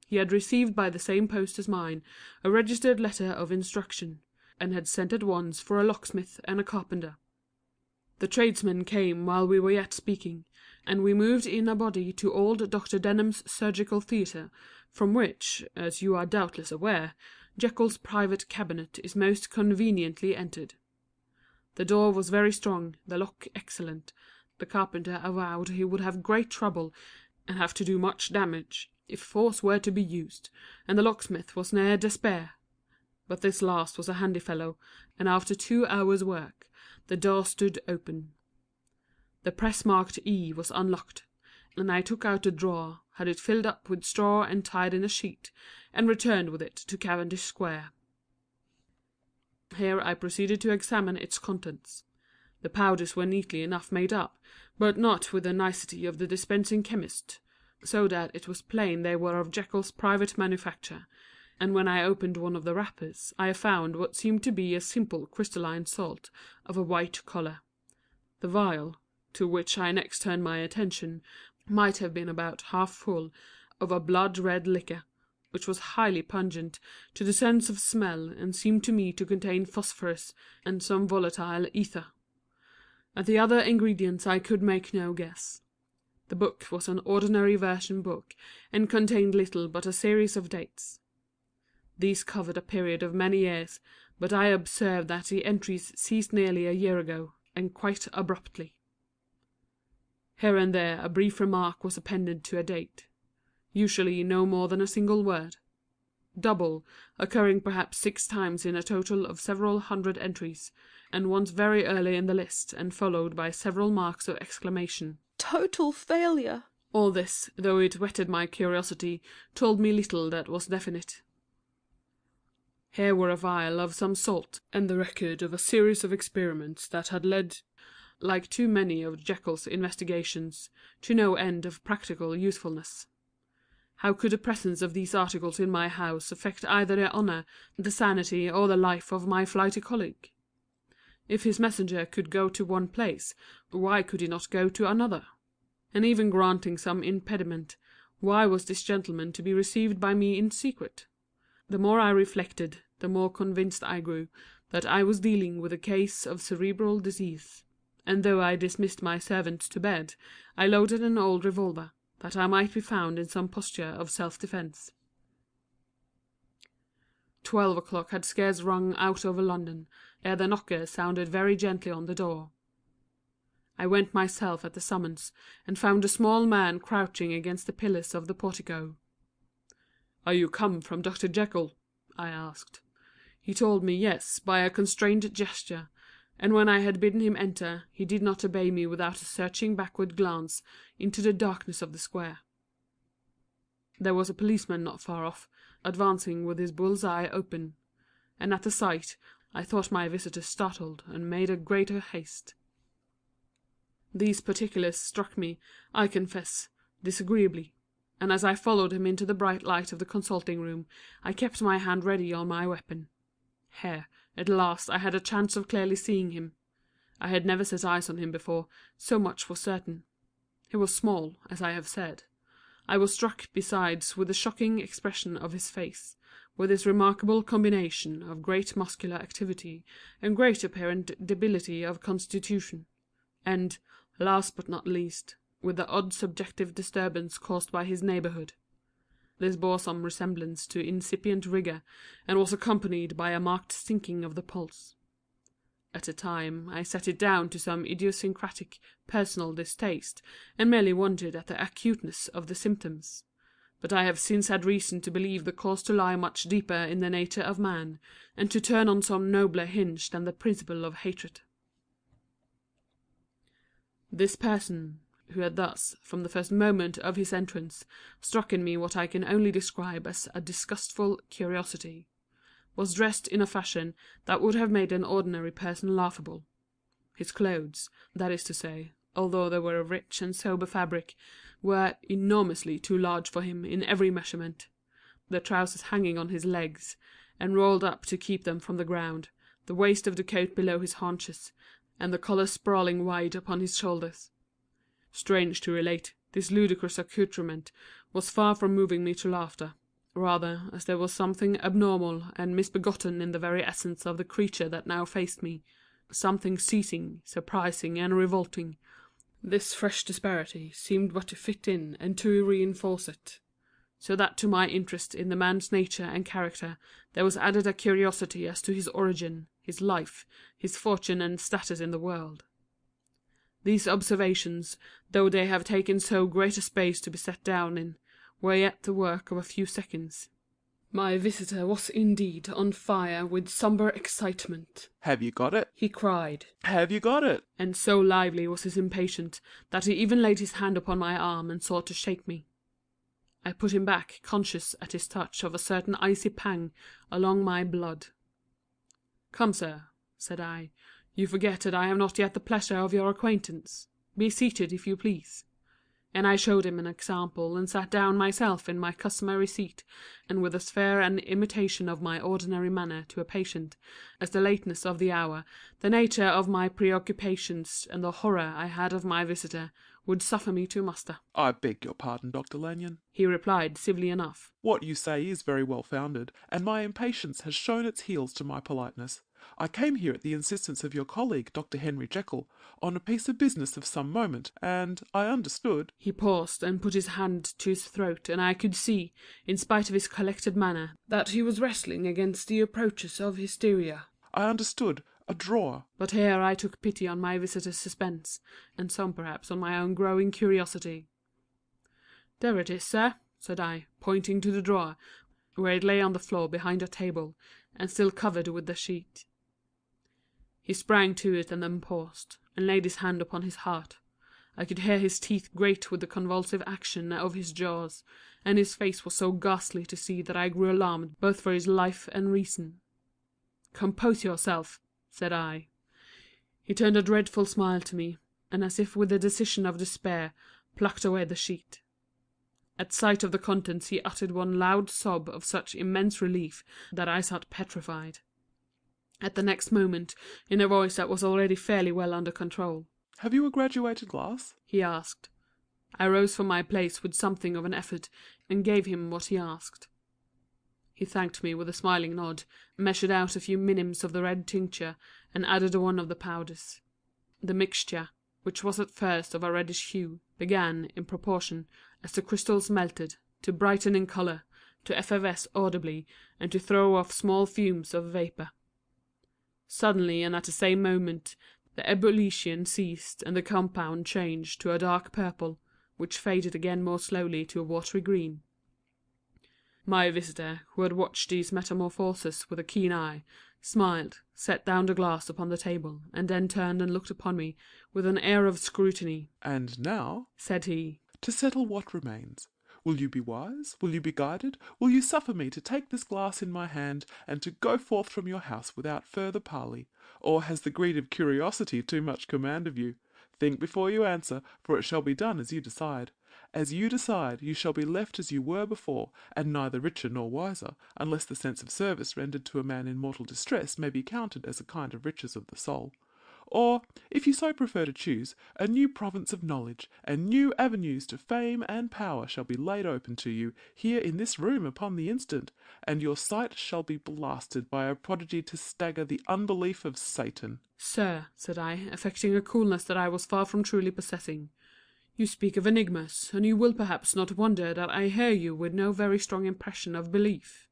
He had received by the same post as mine a registered letter of instruction, and had sent at once for a locksmith and a carpenter. The tradesmen came while we were yet speaking, and we moved in a body to old Dr. Denham's surgical theatre, from which, as you are doubtless aware, Jekyll's private cabinet is most conveniently entered. The door was very strong, the lock excellent. The carpenter avowed he would have great trouble, and have to do much damage, if force were to be used, and the locksmith was near despair. But this last was a handy fellow, and after 2 hours' work, the door stood open. The press marked E was unlocked, and I took out the drawer, had it filled up with straw and tied in a sheet, and returned with it to Cavendish Square. Here I proceeded to examine its contents. The powders were neatly enough made up, but not with the nicety of the dispensing chemist, so that it was plain they were of Jekyll's private manufacture, and when I opened one of the wrappers I found what seemed to be a simple crystalline salt of a white colour. The vial, to which I next turned my attention, might have been about half full of a blood-red liquor, which was highly pungent to the sense of smell, and seemed to me to contain phosphorus and some volatile ether. At the other ingredients I could make no guess. The book was an ordinary version book, and contained little but a series of dates. These covered a period of many years, but I observed that the entries ceased nearly a year ago, and quite abruptly. Here and there a brief remark was appended to a date, usually no more than a single word, double, occurring perhaps 6 times in a total of several hundred entries, and once very early in the list, and followed by several marks of exclamation. Total failure! All this, though it whetted my curiosity, told me little that was definite. Here were a vial of some salt, and the record of a series of experiments that had led, like too many of Jekyll's investigations, to no end of practical usefulness. How could the presence of these articles in my house affect either the honour, the sanity, or the life of my flighty colleague? If his messenger could go to one place, why could he not go to another? And even granting some impediment, why was this gentleman to be received by me in secret? The more I reflected, the more convinced I grew that I was dealing with a case of cerebral disease, and though I dismissed my servant to bed, I loaded an old revolver, that I might be found in some posture of self-defence. 12 o'clock had scarce rung out over London, ere the knocker sounded very gently on the door. I went myself at the summons, and found a small man crouching against the pillars of the portico. "Are you come from Dr. Jekyll?" I asked. He told me yes by a constrained gesture, and when I had bidden him enter, he did not obey me without a searching backward glance into the darkness of the square. There was a policeman not far off, advancing with his bull's eye open, and at the sight I thought my visitor startled, and made a greater haste. These particulars struck me, I confess, disagreeably, and as I followed him into the bright light of the consulting room, I kept my hand ready on my weapon. Here, at last, I had a chance of clearly seeing him. I had never set eyes on him before, so much was certain. He was small, as I have said. I was struck besides with the shocking expression of his face, with its remarkable combination of great muscular activity and great apparent debility of constitution, and, last but not least, with the odd subjective disturbance caused by his neighbourhood. This bore some resemblance to incipient rigour, and was accompanied by a marked sinking of the pulse. At the time, I set it down to some idiosyncratic personal distaste, and merely wondered at the acuteness of the symptoms. But I have since had reason to believe the cause to lie much deeper in the nature of man, and to turn on some nobler hinge than the principle of hatred. This person, who had thus, from the first moment of his entrance, struck in me what I can only describe as a disgustful curiosity, was dressed in a fashion that would have made an ordinary person laughable. His clothes, that is to say, although they were of rich and sober fabric, were enormously too large for him in every measurement, the trousers hanging on his legs, and rolled up to keep them from the ground, the waist of the coat below his haunches, and the collar sprawling wide upon his shoulders. Strange to relate, this ludicrous accoutrement was far from moving me to laughter, rather as there was something abnormal and misbegotten in the very essence of the creature that now faced me, something seizing, surprising, and revolting, This fresh disparity seemed but to fit in and to reinforce it, so that to my interest in the man's nature and character there was added a curiosity as to his origin, his life, his fortune and status in the world. These observations, though they have taken so great a space to be set down in, were yet the work of a few seconds. My visitor was indeed on fire with sombre excitement. "Have you got it?" he cried. "Have you got it?" And so lively was his impatience that he even laid his hand upon my arm and sought to shake me. I put him back, conscious at his touch of a certain icy pang along my blood. "Come, sir," said I, "you forget that I have not yet the pleasure of your acquaintance. Be seated, if you please." And I showed him an example, and sat down myself in my customary seat, and with as fair an imitation of my ordinary manner to a patient, as the lateness of the hour, the nature of my preoccupations, and the horror I had of my visitor, would suffer me to muster. "I beg your pardon, Dr. Lanyon," he replied civilly enough. "What you say is very well founded, and my impatience has shown its heels to my politeness. I came here at the insistence of your colleague, Dr. Henry Jekyll, on a piece of business of some moment, and I understood—" He paused and put his hand to his throat, and I could see, in spite of his collected manner, that he was wrestling against the approaches of hysteria. "I understood a drawer." But here I took pity on my visitor's suspense, and some perhaps on my own growing curiosity. "There it is, sir," said I, pointing to the drawer, where it lay on the floor behind a table, and still covered with the sheet. He sprang to it and then paused, and laid his hand upon his heart. I could hear his teeth grate with the convulsive action of his jaws, and his face was so ghastly to see that I grew alarmed both for his life and reason. "Compose yourself," said I. He turned a dreadful smile to me, and as if with the decision of despair, plucked away the sheet. At sight of the contents he uttered one loud sob of such immense relief that I sat petrified. At the next moment, in a voice that was already fairly well under control, "Have you a graduated glass?" he asked. I rose from my place with something of an effort, and gave him what he asked. He thanked me with a smiling nod, measured out a few minims of the red tincture, and added one of the powders. The mixture, which was at first of a reddish hue, began, in proportion as the crystals melted, to brighten in colour, to effervesce audibly, and to throw off small fumes of vapour. Suddenly, and at the same moment, the ebullition ceased, and the compound changed to a dark purple, which faded again more slowly to a watery green. My visitor, who had watched these metamorphoses with a keen eye, smiled, set down the glass upon the table, and then turned and looked upon me with an air of scrutiny. "And now," said he, "to settle what remains. Will you be wise? Will you be guided? Will you suffer me to take this glass in my hand, and to go forth from your house without further parley? Or has the greed of curiosity too much command of you? Think before you answer, for it shall be done as you decide. As you decide, you shall be left as you were before, and neither richer nor wiser, unless the sense of service rendered to a man in mortal distress may be counted as a kind of riches of the soul. Or, if you so prefer to choose, a new province of knowledge, and new avenues to fame and power shall be laid open to you, here in this room upon the instant, and your sight shall be blasted by a prodigy to stagger the unbelief of Satan." "Sir," said I, affecting a coolness that I was far from truly possessing, "you speak of enigmas, and you will perhaps not wonder that I hear you with no very strong impression of belief.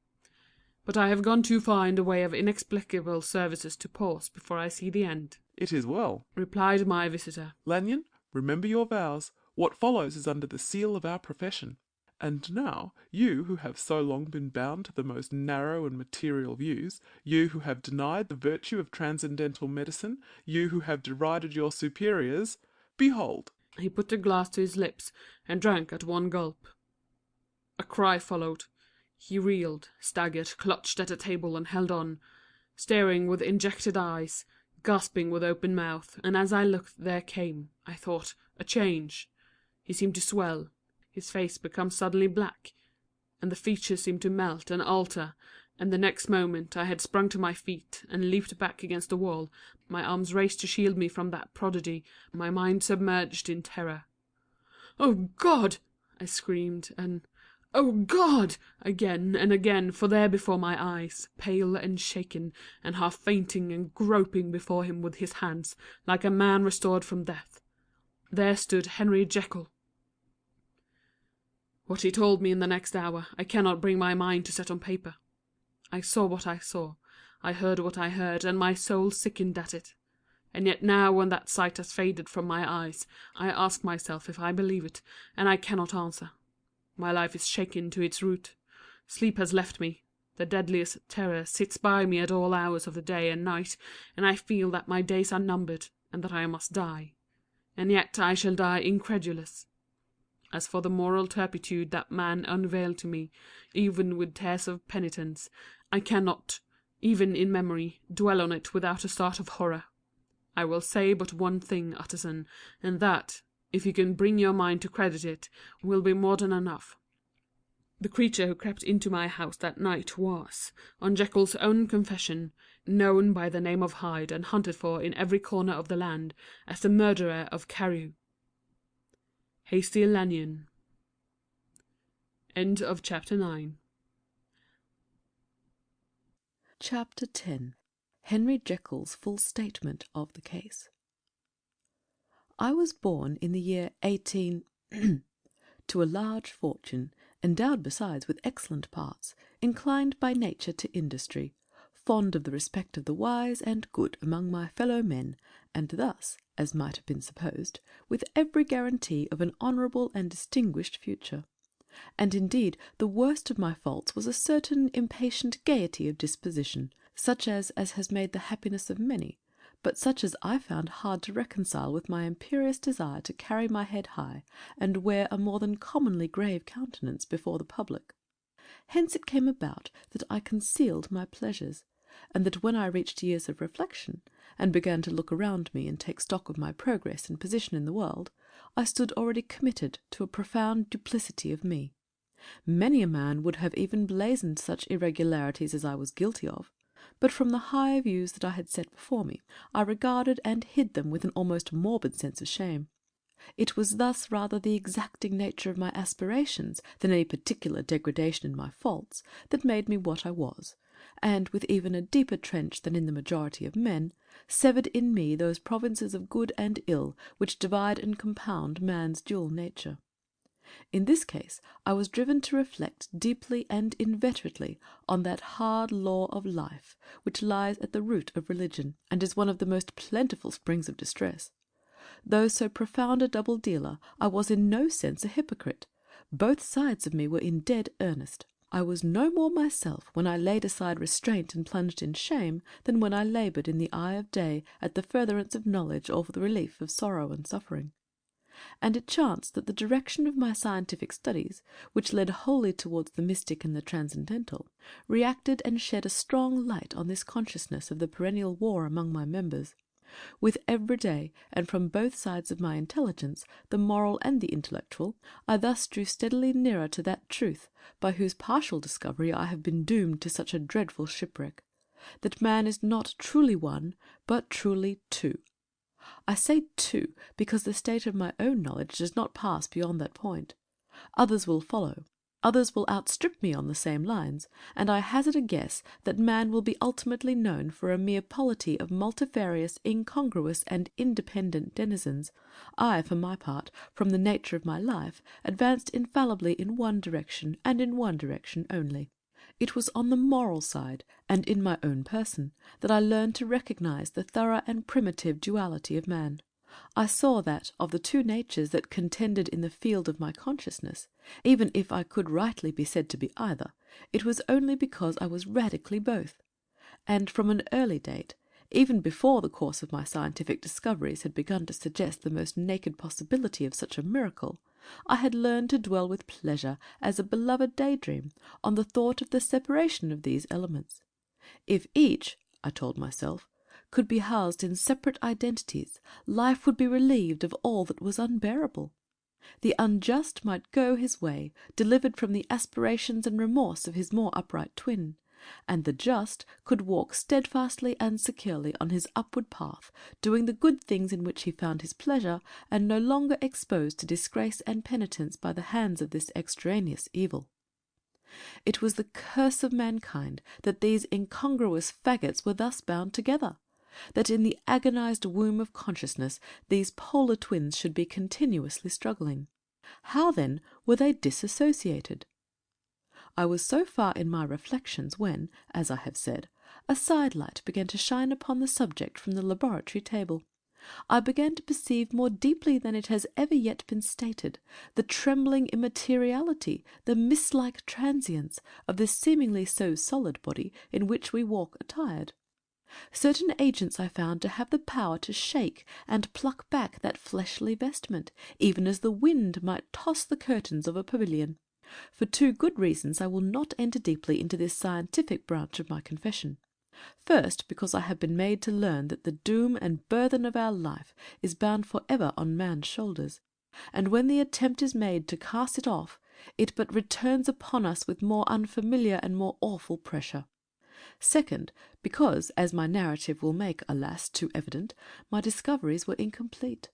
But I have gone too far in the way of inexplicable services to pause before I see the end." "It is well," replied my visitor. "Lanyon, remember your vows. What follows is under the seal of our profession. And now, you who have so long been bound to the most narrow and material views, you who have denied the virtue of transcendental medicine, you who have derided your superiors, behold!" He put the glass to his lips, and drank at one gulp. A cry followed. He reeled, staggered, clutched at the table, and held on, staring with injected eyes, gasping with open mouth, and as I looked there came, I thought, a change. He seemed to swell, his face become suddenly black, and the features seemed to melt and alter, and the next moment I had sprung to my feet, and leaped back against the wall, my arms raised to shield me from that prodigy, my mind submerged in terror. "Oh God!" I screamed, and "Oh God!" again and again, for there before my eyes, pale and shaken, and half fainting and groping before him with his hands, like a man restored from death, there stood Henry Jekyll. What he told me in the next hour I cannot bring my mind to set on paper. I saw what I saw, I heard what I heard, and my soul sickened at it. And yet now when that sight has faded from my eyes, I ask myself if I believe it, and I cannot answer. My life is shaken to its root. Sleep has left me. The deadliest terror sits by me at all hours of the day and night, and I feel that my days are numbered, and that I must die. And yet I shall die incredulous. As for the moral turpitude that man unveiled to me, even with tears of penitence, I cannot, even in memory, dwell on it without a start of horror. I will say but one thing, Utterson, and that, if you can bring your mind to credit it, will be more than enough. The creature who crept into my house that night was, on Jekyll's own confession, known by the name of Hyde, and hunted for in every corner of the land as the murderer of Carew. Hasty Lanyon. End of Chapter 9. Chapter 10. Henry Jekyll's full statement of the case. I was born in the year 18 to a large fortune, endowed besides with excellent parts, inclined by nature to industry, fond of the respect of the wise and good among my fellow men, and thus, as might have been supposed, with every guarantee of an honourable and distinguished future. And indeed the worst of my faults was a certain impatient gaiety of disposition, such as has made the happiness of many, but such as I found hard to reconcile with my imperious desire to carry my head high, and wear a more than commonly grave countenance before the public. Hence it came about that I concealed my pleasures, and that when I reached years of reflection, and began to look around me and take stock of my progress and position in the world, I stood already committed to a profound duplicity of me. Many a man would have even blazoned such irregularities as I was guilty of, but from the high views that I had set before me, I regarded and hid them with an almost morbid sense of shame. It was thus rather the exacting nature of my aspirations than any particular degradation in my faults that made me what I was, and, with even a deeper trench than in the majority of men, severed in me those provinces of good and ill which divide and compound man's dual nature. In this case I was driven to reflect deeply and inveterately on that hard law of life which lies at the root of religion, and is one of the most plentiful springs of distress. Though so profound a double dealer, I was in no sense a hypocrite. Both sides of me were in dead earnest. I was no more myself when I laid aside restraint and plunged in shame than when I laboured in the eye of day at the furtherance of knowledge or for the relief of sorrow and suffering. And it chanced that the direction of my scientific studies, which led wholly towards the mystic and the transcendental, reacted and shed a strong light on this consciousness of the perennial war among my members. With every day, and from both sides of my intelligence, the moral and the intellectual, I thus drew steadily nearer to that truth, by whose partial discovery I have been doomed to such a dreadful shipwreck, that man is not truly one, but truly two. I say two, because the state of my own knowledge does not pass beyond that point. Others will follow. Others will outstrip me on the same lines, and I hazard a guess that man will be ultimately known for a mere polity of multifarious, incongruous, and independent denizens. I, for my part, from the nature of my life, advanced infallibly in one direction, and in one direction only. It was on the moral side, and in my own person, that I learned to recognise the thorough and primitive duality of man. I saw that, of the two natures that contended in the field of my consciousness, even if I could rightly be said to be either, it was only because I was radically both. And from an early date, even before the course of my scientific discoveries had begun to suggest the most naked possibility of such a miracle, I had learned to dwell with pleasure, as a beloved daydream, on the thought of the separation of these elements. If each, I told myself, could be housed in separate identities, life would be relieved of all that was unbearable. The unjust might go his way, delivered from the aspirations and remorse of his more upright twin, and the just could walk steadfastly and securely on his upward path, doing the good things in which he found his pleasure, and no longer exposed to disgrace and penitence by the hands of this extraneous evil. It was the curse of mankind that these incongruous faggots were thus bound together, that in the agonized womb of consciousness these polar twins should be continuously struggling. How, then, were they disassociated? I was so far in my reflections when, as I have said, a sidelight began to shine upon the subject from the laboratory table. I began to perceive more deeply than it has ever yet been stated the trembling immateriality, the mist-like transience of this seemingly so solid body in which we walk attired. Certain agents I found to have the power to shake and pluck back that fleshly vestment, even as the wind might toss the curtains of a pavilion. For two good reasons I will not enter deeply into this scientific branch of my confession. First, because I have been made to learn that the doom and burthen of our life is bound for ever on man's shoulders, and when the attempt is made to cast it off, it but returns upon us with more unfamiliar and more awful pressure. Second, because, as my narrative will make, alas, too evident, my discoveries were incomplete.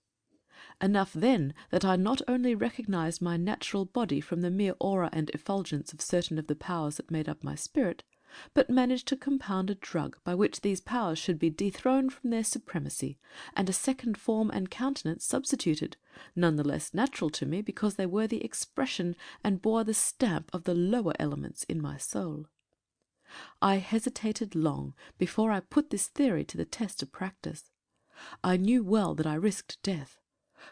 Enough, then, that I not only recognised my natural body from the mere aura and effulgence of certain of the powers that made up my spirit, but managed to compound a drug by which these powers should be dethroned from their supremacy, and a second form and countenance substituted, none the less natural to me because they were the expression and bore the stamp of the lower elements in my soul. I hesitated long before I put this theory to the test of practice. I knew well that I risked death.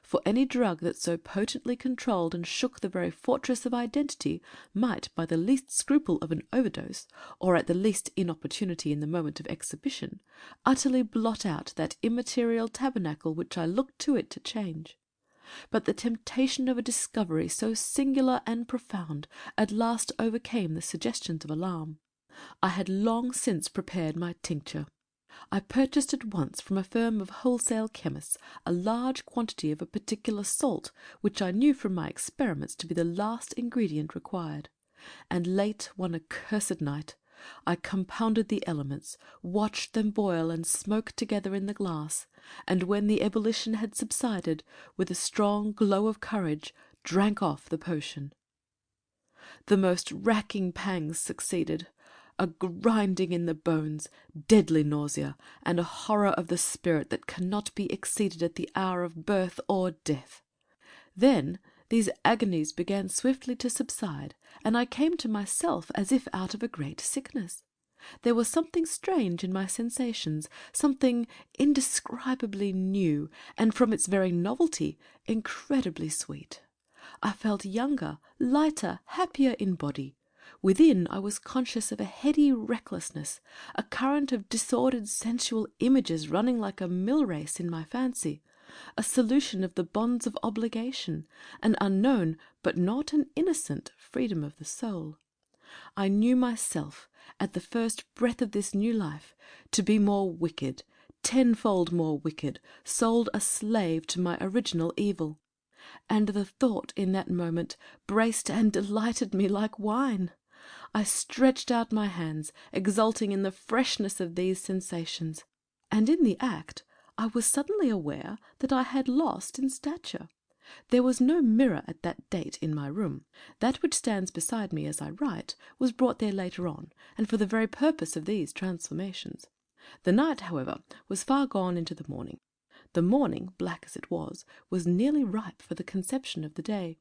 For any drug that so potently controlled and shook the very fortress of identity might, by the least scruple of an overdose, or at the least inopportunity in the moment of exhibition, utterly blot out that immaterial tabernacle which I looked to it to change. But the temptation of a discovery so singular and profound at last overcame the suggestions of alarm. I had long since prepared my tincture. I purchased at once from a firm of wholesale chemists a large quantity of a particular salt which I knew from my experiments to be the last ingredient required, and late one accursed night I compounded the elements, watched them boil and smoke together in the glass, and when the ebullition had subsided, with a strong glow of courage, drank off the potion. The most racking pangs succeeded. A grinding in the bones, deadly nausea, and a horror of the spirit that cannot be exceeded at the hour of birth or death. Then these agonies began swiftly to subside, and I came to myself as if out of a great sickness. There was something strange in my sensations, something indescribably new, and from its very novelty, incredibly sweet. I felt younger, lighter, happier in body. Within I was conscious of a heady recklessness, a current of disordered sensual images running like a mill race in my fancy, a solution of the bonds of obligation, an unknown, but not an innocent, freedom of the soul. I knew myself, at the first breath of this new life, to be more wicked, tenfold more wicked, sold a slave to my original evil. And the thought in that moment braced and delighted me like wine. I stretched out my hands, exulting in the freshness of these sensations, and in the act I was suddenly aware that I had lost in stature. There was no mirror at that date in my room. That which stands beside me as I write was brought there later on, and for the very purpose of these transformations. The night, however, was far gone into the morning. The morning, black as it was nearly ripe for the conception of the day.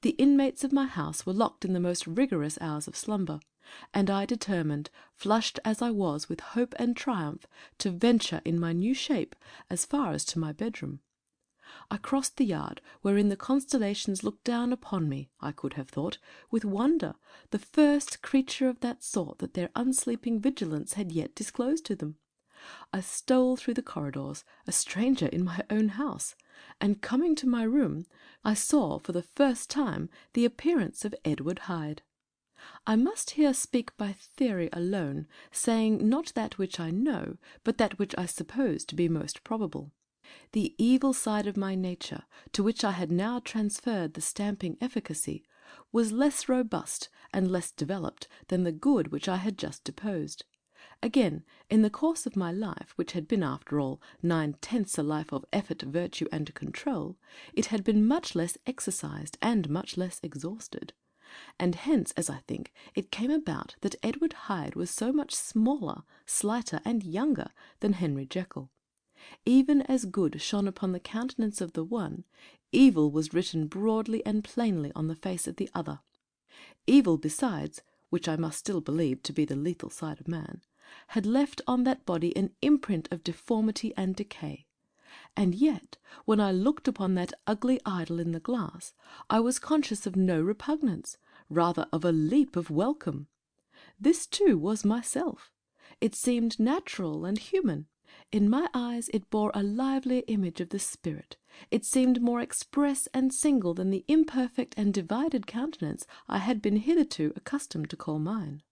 The inmates of my house were locked in the most rigorous hours of slumber, and I determined, flushed as I was with hope and triumph, to venture in my new shape as far as to my bedroom. I crossed the yard, wherein the constellations looked down upon me, I could have thought, with wonder, the first creature of that sort that their unsleeping vigilance had yet disclosed to them. I stole through the corridors, a stranger in my own house, and coming to my room, I saw for the first time the appearance of Edward Hyde. I must here speak by theory alone, saying not that which I know, but that which I suppose to be most probable. The evil side of my nature, to which I had now transferred the stamping efficacy, was less robust and less developed than the good which I had just deposed. Again, in the course of my life, which had been, after all, 9/10 a life of effort, virtue, and control, it had been much less exercised and much less exhausted, and hence, as I think, it came about that Edward Hyde was so much smaller, slighter, and younger than Henry Jekyll. Even as good shone upon the countenance of the one, evil was written broadly and plainly on the face of the other. Evil besides, which I must still believe to be the lethal side of man, had left on that body an imprint of deformity and decay. And yet, when I looked upon that ugly idol in the glass, I was conscious of no repugnance, rather of a leap of welcome. This too was myself. It seemed natural and human. In my eyes it bore a livelier image of the spirit. It seemed more express and single than the imperfect and divided countenance I had been hitherto accustomed to call mine.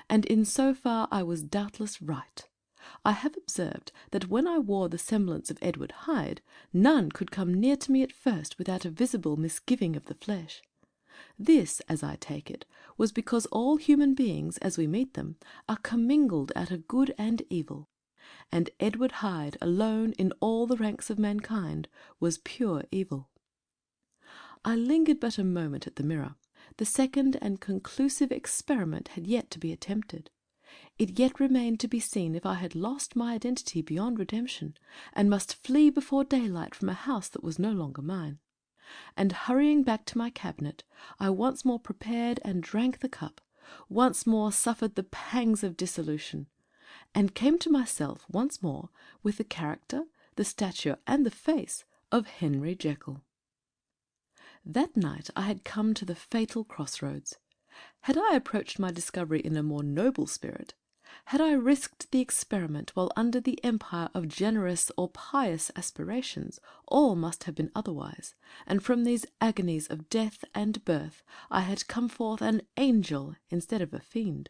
And in so far I was doubtless right. I have observed that when I wore the semblance of Edward Hyde, none could come near to me at first without a visible misgiving of the flesh. This, as I take it, was because all human beings, as we meet them, are commingled out of good and evil, and Edward Hyde alone in all the ranks of mankind was pure evil. I lingered but a moment at the mirror. The second and conclusive experiment had yet to be attempted. It yet remained to be seen if I had lost my identity beyond redemption, and must flee before daylight from a house that was no longer mine. And hurrying back to my cabinet, I once more prepared and drank the cup, once more suffered the pangs of dissolution, and came to myself once more with the character, the stature, and the face of Henry Jekyll. That night I had come to the fatal crossroads. Had I approached my discovery in a more noble spirit, had I risked the experiment while under the empire of generous or pious aspirations, all must have been otherwise, and from these agonies of death and birth I had come forth an angel instead of a fiend.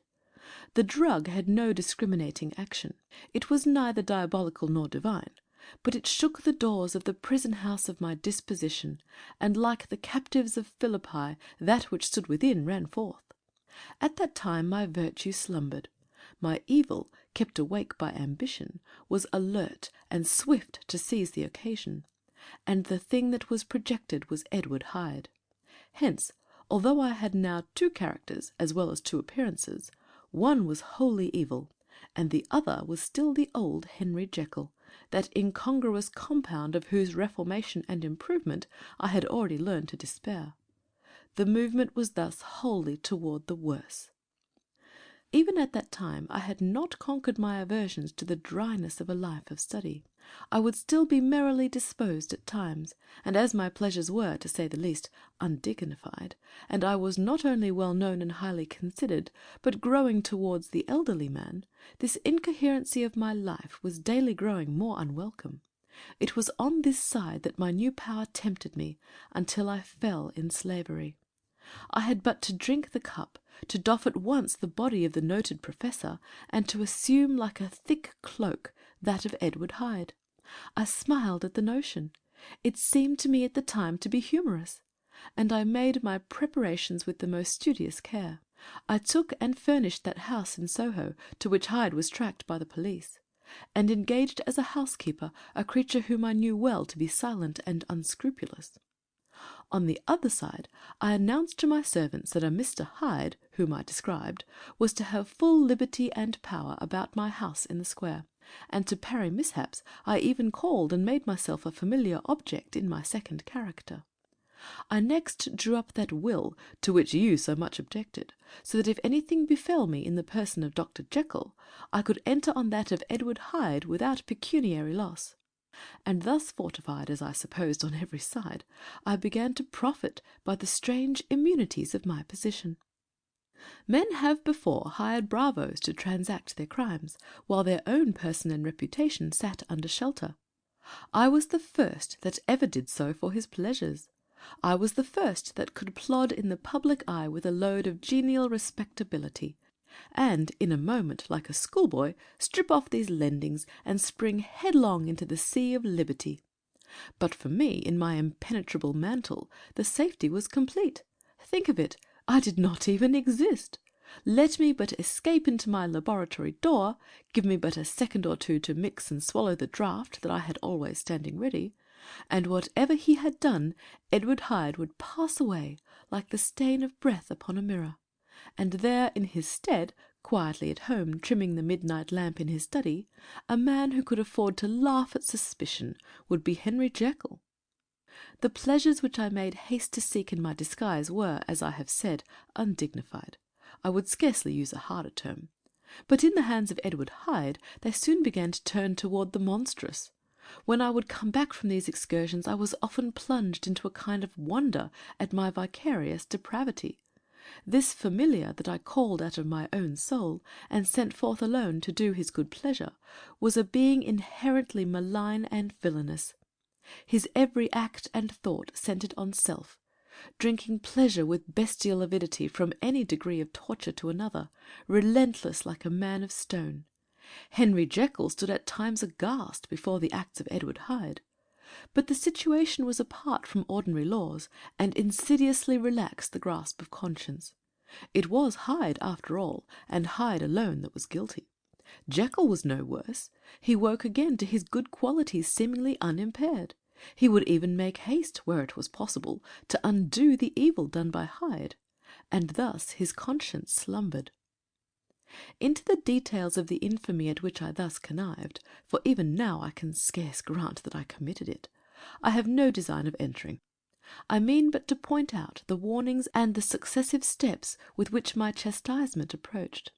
The drug had no discriminating action. It was neither diabolical nor divine, but it shook the doors of the prison house of my disposition, and like the captives of Philippi, that which stood within ran forth. At that time my virtue slumbered. My evil, kept awake by ambition, was alert and swift to seize the occasion, and the thing that was projected was Edward Hyde. Hence, although I had now two characters as well as two appearances, one was wholly evil, and the other was still the old Henry Jekyll, that incongruous compound of whose reformation and improvement I had already learned to despair. The movement was thus wholly toward the worse. Even at that time I had not conquered my aversions to the dryness of a life of study. I would still be merrily disposed at times, and as my pleasures were, to say the least, undignified, and I was not only well known and highly considered, but growing towards the elderly man, this incoherency of my life was daily growing more unwelcome. It was on this side that my new power tempted me, until I fell in slavery. I had but to drink the cup, to doff at once the body of the noted professor, and to assume like a thick cloak that of Edward Hyde. I smiled at the notion. It seemed to me at the time to be humorous, and I made my preparations with the most studious care. I took and furnished that house in Soho to which Hyde was tracked by the police, and engaged as a housekeeper a creature whom I knew well to be silent and unscrupulous. On the other side, I announced to my servants that a Mr. Hyde, whom I described, was to have full liberty and power about my house in the square, and to parry mishaps I even called and made myself a familiar object in my second character. I next drew up that will to which you so much objected, so that if anything befell me in the person of Dr. Jekyll, I could enter on that of Edward Hyde without pecuniary loss. And thus fortified, as I supposed, on every side, I began to profit by the strange immunities of my position. Men have before hired bravos to transact their crimes, while their own person and reputation sat under shelter. I was the first that ever did so for his pleasures. I was the first that could plod in the public eye with a load of genial respectability, and in a moment, like a schoolboy, strip off these lendings and spring headlong into the sea of liberty. But for me, in my impenetrable mantle, the safety was complete. Think of it, I did not even exist. Let me but escape into my laboratory door, give me but a second or two to mix and swallow the draught that I had always standing ready, and whatever he had done, Edward Hyde would pass away like the stain of breath upon a mirror, and there in his stead, quietly at home trimming the midnight lamp in his study, a man who could afford to laugh at suspicion would be Henry Jekyll. The pleasures which I made haste to seek in my disguise were, as I have said, undignified. I would scarcely use a harder term. But in the hands of Edward Hyde they soon began to turn toward the monstrous. When I would come back from these excursions I was often plunged into a kind of wonder at my vicarious depravity. This familiar that I called out of my own soul, and sent forth alone to do his good pleasure, was a being inherently malign and villainous. His every act and thought centred on self, drinking pleasure with bestial avidity from any degree of torture to another, relentless like a man of stone. Henry Jekyll stood at times aghast before the acts of Edward Hyde. But the situation was apart from ordinary laws, and insidiously relaxed the grasp of conscience. It was Hyde, after all, and Hyde alone, that was guilty. Jekyll was no worse. He woke again to his good qualities seemingly unimpaired. He would even make haste, where it was possible, to undo the evil done by Hyde, and thus his conscience slumbered. Into the details of the infamy at which I thus connived, for even now I can scarce grant that I committed it, I have no design of entering. I mean but to point out the warnings and the successive steps with which my chastisement approached.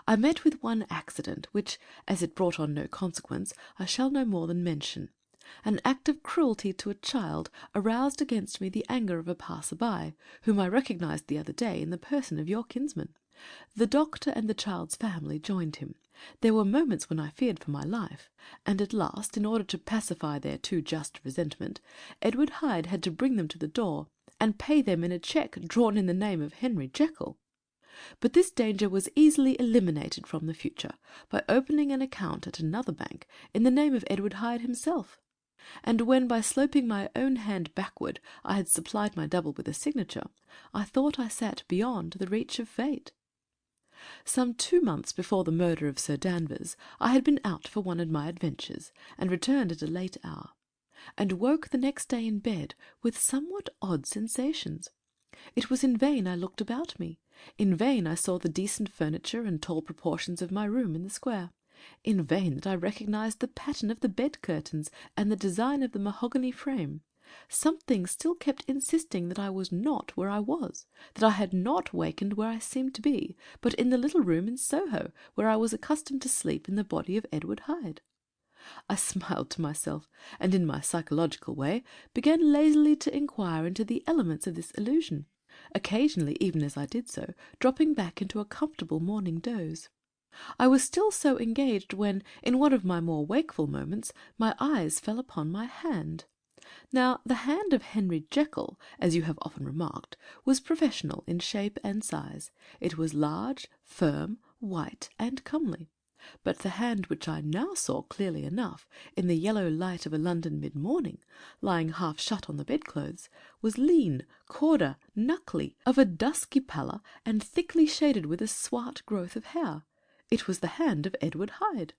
I met with one accident, which, as it brought on no consequence, I shall no more than mention. An act of cruelty to a child aroused against me the anger of a passer-by, whom I recognised the other day in the person of your kinsman. The doctor and the child's family joined him. There were moments when I feared for my life, and at last, in order to pacify their too just resentment, Edward Hyde had to bring them to the door, and pay them in a cheque drawn in the name of Henry Jekyll. But this danger was easily eliminated from the future, by opening an account at another bank in the name of Edward Hyde himself. And when by sloping my own hand backward I had supplied my double with a signature, I thought I sat beyond the reach of fate. Some 2 months before the murder of Sir Danvers, I had been out for one of my adventures, and returned at a late hour, and woke the next day in bed with somewhat odd sensations. It was in vain I looked about me. In vain I saw the decent furniture and tall proportions of my room in the square. In vain that I recognised the pattern of the bed curtains and the design of the mahogany frame. Something still kept insisting that I was not where I was, that I had not wakened where I seemed to be, but in the little room in Soho, where I was accustomed to sleep in the body of Edward Hyde. I smiled to myself, and in my psychological way began lazily to inquire into the elements of this illusion, occasionally, even as I did so, dropping back into a comfortable morning doze. I was still so engaged when, in one of my more wakeful moments, my eyes fell upon my hand. Now, the hand of Henry Jekyll, as you have often remarked, was professional in shape and size. It was large, firm, white, and comely. But the hand which I now saw clearly enough, in the yellow light of a London mid-morning, lying half shut on the bedclothes, was lean, corder, knuckly, of a dusky pallor, and thickly shaded with a swart growth of hair. It was the hand of Edward Hyde.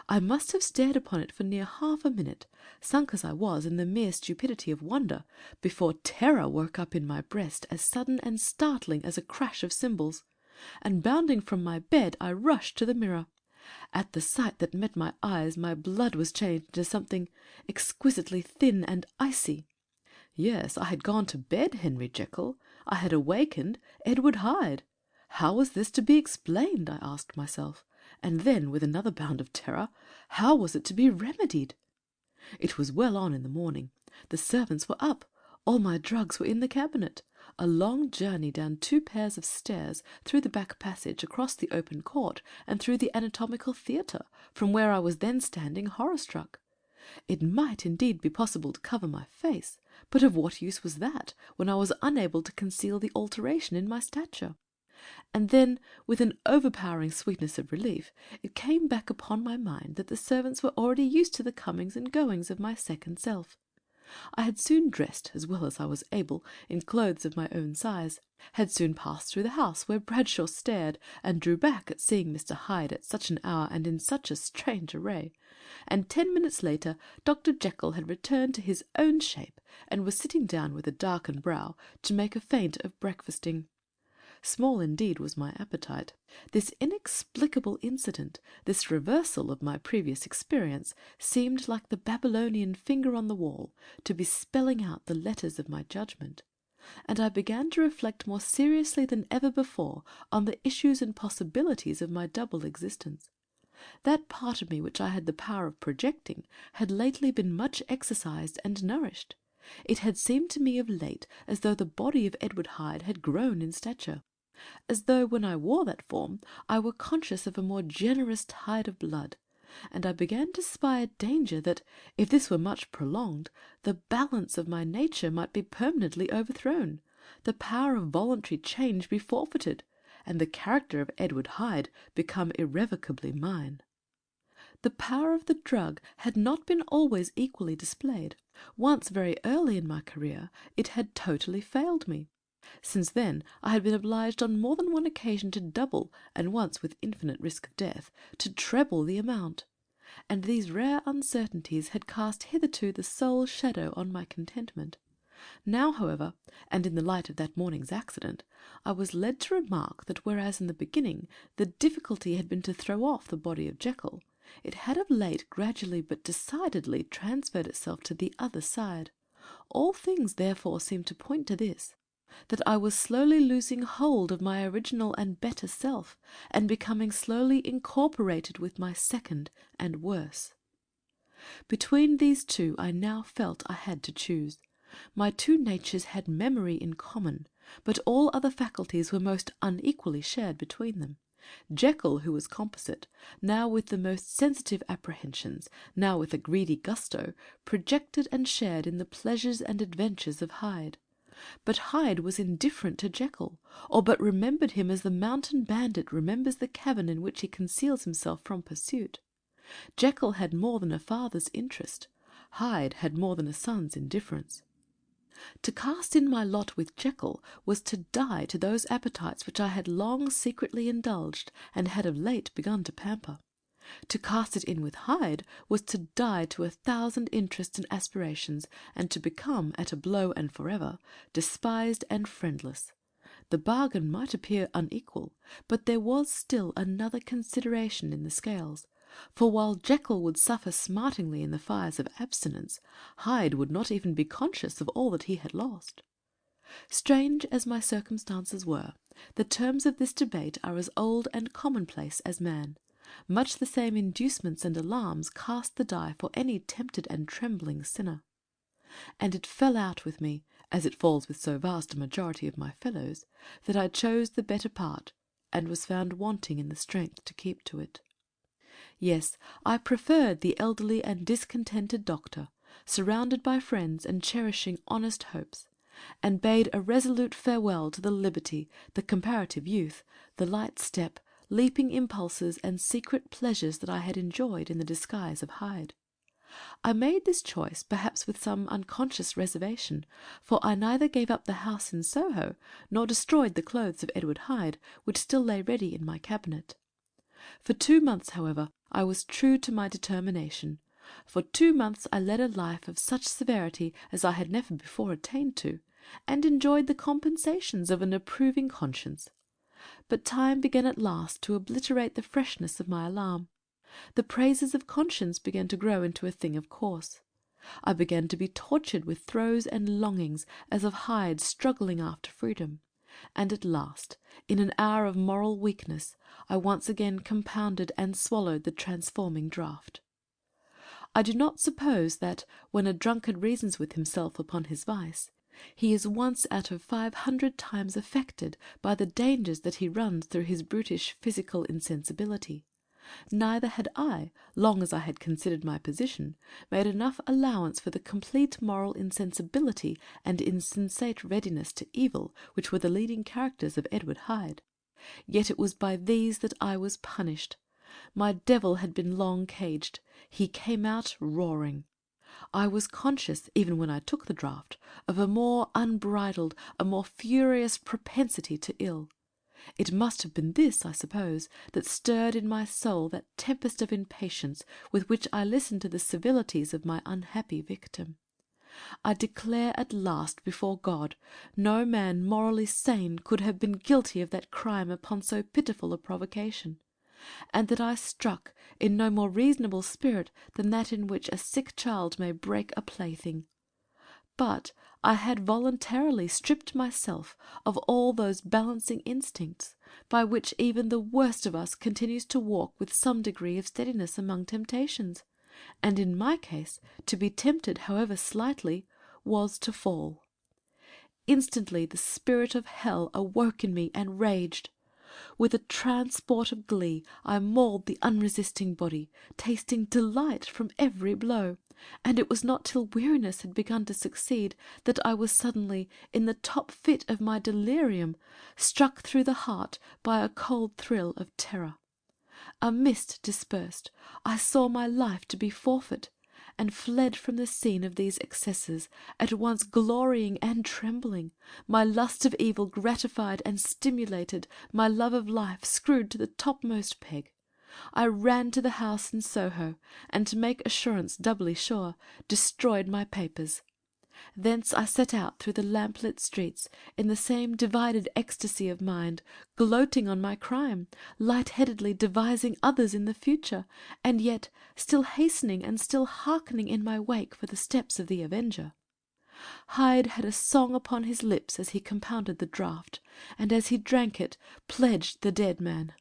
I must have stared upon it for near half a minute, sunk as I was in the mere stupidity of wonder, before terror woke up in my breast as sudden and startling as a crash of cymbals, and bounding from my bed I rushed to the mirror. At the sight that met my eyes my blood was changed into something exquisitely thin and icy. Yes, I had gone to bed Henry Jekyll. I had awakened Edward Hyde. How was this to be explained, I asked myself, and then, with another bound of terror, how was it to be remedied? It was well on in the morning. The servants were up. All my drugs were in the cabinet. A long journey down 2 pairs of stairs, through the back passage, across the open court, and through the anatomical theatre, from where I was then standing horror-struck. It might indeed be possible to cover my face, but of what use was that, when I was unable to conceal the alteration in my stature? And then, with an overpowering sweetness of relief, it came back upon my mind that the servants were already used to the comings and goings of my second self. I had soon dressed, as well as I was able, in clothes of my own size, had soon passed through the house where Bradshaw stared and drew back at seeing Mr. Hyde at such an hour and in such a strange array, and 10 minutes later Dr. Jekyll had returned to his own shape and was sitting down with a darkened brow to make a feint of breakfasting. Small indeed was my appetite. This inexplicable incident, this reversal of my previous experience, seemed like the Babylonian finger on the wall to be spelling out the letters of my judgment, and I began to reflect more seriously than ever before on the issues and possibilities of my double existence. That part of me which I had the power of projecting had lately been much exercised and nourished. It had seemed to me of late as though the body of Edward Hyde had grown in stature, as though when I wore that form I were conscious of a more generous tide of blood, and I began to spy a danger that, if this were much prolonged, the balance of my nature might be permanently overthrown, the power of voluntary change be forfeited, and the character of Edward Hyde become irrevocably mine. The power of the drug had not been always equally displayed. Once, very early in my career, it had totally failed me. Since then I had been obliged on more than one occasion to double, and once, with infinite risk of death, to treble the amount, and these rare uncertainties had cast hitherto the sole shadow on my contentment. Now, however, and in the light of that morning's accident, I was led to remark that whereas in the beginning the difficulty had been to throw off the body of Jekyll, it had of late gradually but decidedly transferred itself to the other side. All things therefore seemed to point to this, that I was slowly losing hold of my original and better self, and becoming slowly incorporated with my second and worse. Between these two I now felt I had to choose. My two natures had memory in common, but all other faculties were most unequally shared between them. Jekyll, who was composite, now with the most sensitive apprehensions, now with a greedy gusto, projected and shared in the pleasures and adventures of Hyde. But Hyde was indifferent to Jekyll, or but remembered him as the mountain bandit remembers the cavern in which he conceals himself from pursuit. Jekyll had more than a father's interest. Hyde had more than a son's indifference. To cast in my lot with Jekyll was to die to those appetites which I had long secretly indulged and had of late begun to pamper. To cast it in with Hyde was to die to 1,000 interests and aspirations, and to become, at a blow and forever, despised and friendless. The bargain might appear unequal, but there was still another consideration in the scales, for while Jekyll would suffer smartingly in the fires of abstinence, Hyde would not even be conscious of all that he had lost. Strange as my circumstances were, the terms of this debate are as old and commonplace as man. Much the same inducements and alarms cast the die for any tempted and trembling sinner. And it fell out with me, as it falls with so vast a majority of my fellows, that I chose the better part, and was found wanting in the strength to keep to it. Yes, I preferred the elderly and discontented doctor, surrounded by friends and cherishing honest hopes, and bade a resolute farewell to the liberty, the comparative youth, the light step, leaping impulses and secret pleasures that I had enjoyed in the disguise of Hyde. I made this choice perhaps with some unconscious reservation, for I neither gave up the house in Soho nor destroyed the clothes of Edward Hyde, which still lay ready in my cabinet. For 2 months, however, I was true to my determination. For 2 months I led a life of such severity as I had never before attained to, and enjoyed the compensations of an approving conscience. But time began at last to obliterate the freshness of my alarm. The praises of conscience began to grow into a thing of course. I began to be tortured with throes and longings as of Hyde struggling after freedom, and at last, in an hour of moral weakness, I once again compounded and swallowed the transforming draught. I do not suppose that, when a drunkard reasons with himself upon his vice, he is once out of 500 times affected by the dangers that he runs through his brutish physical insensibility. Neither had I, long as I had considered my position, made enough allowance for the complete moral insensibility and insensate readiness to evil which were the leading characters of Edward Hyde. Yet it was by these that I was punished. My devil had been long caged. He came out roaring. I was conscious, even when I took the draught, of a more unbridled, a more furious propensity to ill. It must have been this, I suppose, that stirred in my soul that tempest of impatience with which I listened to the civilities of my unhappy victim. I declare at last before God, no man morally sane could have been guilty of that crime upon so pitiful a provocation, and that I struck in no more reasonable spirit than that in which a sick child may break a plaything. But I had voluntarily stripped myself of all those balancing instincts by which even the worst of us continues to walk with some degree of steadiness among temptations, and in my case to be tempted, however slightly, was to fall. Instantly the spirit of hell awoke in me and raged. With a transport of glee I mauled the unresisting body, tasting delight from every blow, and it was not till weariness had begun to succeed that I was suddenly, in the top fit of my delirium, struck through the heart by a cold thrill of terror. A mist dispersed, I saw my life to be forfeit, and fled from the scene of these excesses, at once glorying and trembling, my lust of evil gratified and stimulated, my love of life screwed to the topmost peg. I ran to the house in Soho, and to make assurance doubly sure, destroyed my papers. Thence I set out through the lamplit streets, in the same divided ecstasy of mind, gloating on my crime, light-headedly devising others in the future, and yet still hastening and still hearkening in my wake for the steps of the avenger. Hyde had a song upon his lips as he compounded the draught, and as he drank it pledged the dead man.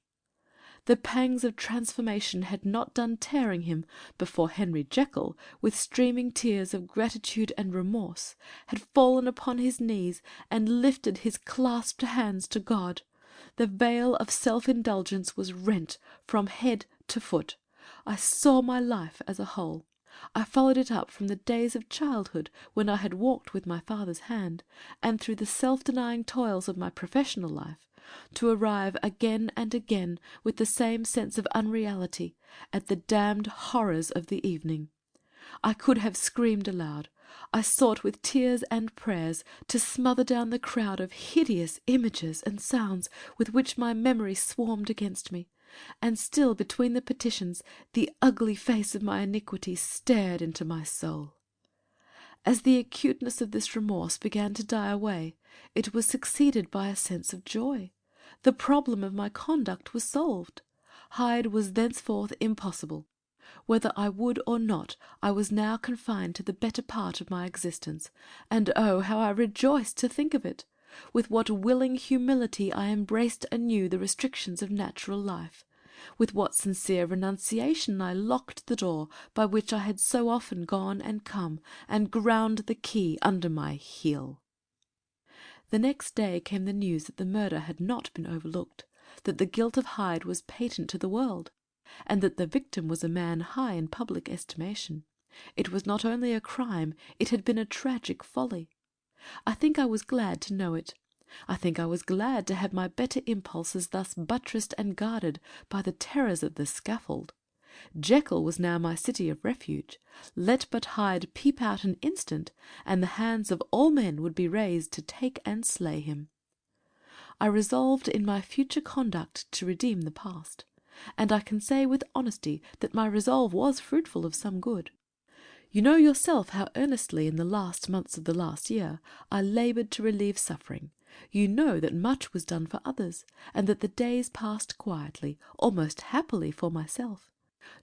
The pangs of transformation had not done tearing him before Henry Jekyll, with streaming tears of gratitude and remorse, had fallen upon his knees and lifted his clasped hands to God. The veil of self-indulgence was rent from head to foot. I saw my life as a whole. I followed it up from the days of childhood, when I had walked with my father's hand, and through the self-denying toils of my professional life, to arrive again and again, with the same sense of unreality, at the damned horrors of the evening. I could have screamed aloud. I sought with tears and prayers to smother down the crowd of hideous images and sounds with which my memory swarmed against me, and still between the petitions the ugly face of my iniquity stared into my soul. As the acuteness of this remorse began to die away, it was succeeded by a sense of joy. The problem of my conduct was solved. Hyde was thenceforth impossible. Whether I would or not, I was now confined to the better part of my existence, and oh, how I rejoiced to think of it! With what willing humility I embraced anew the restrictions of natural life! With what sincere renunciation I locked the door by which I had so often gone and come, and ground the key under my heel! The next day came the news that the murder had not been overlooked, that the guilt of Hyde was patent to the world, and that the victim was a man high in public estimation. It was not only a crime, it had been a tragic folly. I think I was glad to know it. I think I was glad to have my better impulses thus buttressed and guarded by the terrors of the scaffold. Jekyll was now my city of refuge. Let but Hyde peep out an instant, and the hands of all men would be raised to take and slay him. I resolved in my future conduct to redeem the past, and I can say with honesty that my resolve was fruitful of some good. You know yourself how earnestly in the last months of the last year I laboured to relieve suffering. You know that much was done for others, and that the days passed quietly, almost happily for myself.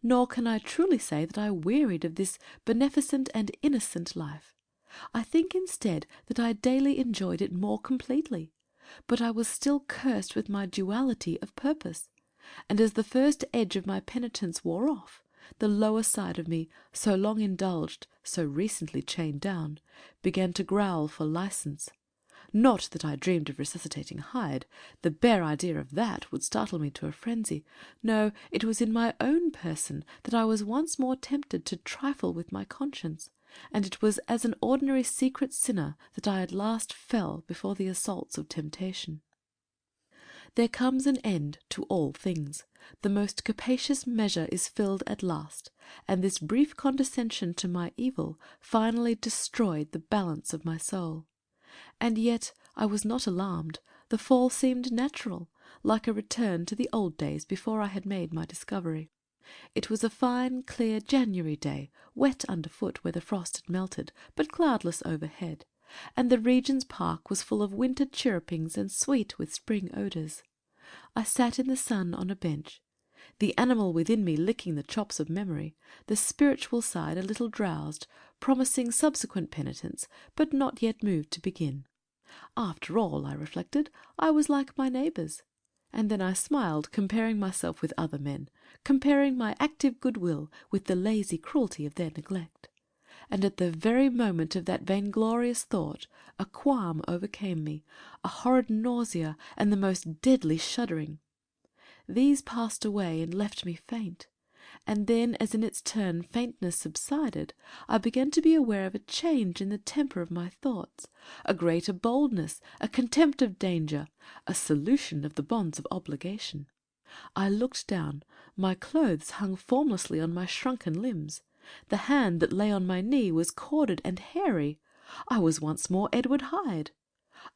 Nor can I truly say that I wearied of this beneficent and innocent life. I think instead that I daily enjoyed it more completely, but I was still cursed with my duality of purpose, and as the first edge of my penitence wore off, the lower side of me, so long indulged, so recently chained down, began to growl for license. Not that I dreamed of resuscitating Hyde. The bare idea of that would startle me to a frenzy. No, it was in my own person that I was once more tempted to trifle with my conscience, and it was as an ordinary secret sinner that I at last fell before the assaults of temptation. There comes an end to all things. The most capacious measure is filled at last, and this brief condescension to my evil finally destroyed the balance of my soul. And yet I was not alarmed. The fall seemed natural, like a return to the old days before I had made my discovery. It was a fine, clear January day, wet underfoot where the frost had melted, but cloudless overhead, and the Regent's Park was full of winter chirrupings and sweet with spring odours. I sat in the sun on a bench, the animal within me licking the chops of memory, the spiritual side a little drowsed, promising subsequent penitence, but not yet moved to begin. After all, I reflected, I was like my neighbours. And then I smiled, comparing myself with other men, comparing my active goodwill with the lazy cruelty of their neglect. And at the very moment of that vainglorious thought, a qualm overcame me, a horrid nausea, and the most deadly shuddering. These passed away and left me faint, and then, as in its turn faintness subsided, I began to be aware of a change in the temper of my thoughts, a greater boldness, a contempt of danger, a solution of the bonds of obligation. I looked down. My clothes hung formlessly on my shrunken limbs. The hand that lay on my knee was corded and hairy. I was once more Edward Hyde.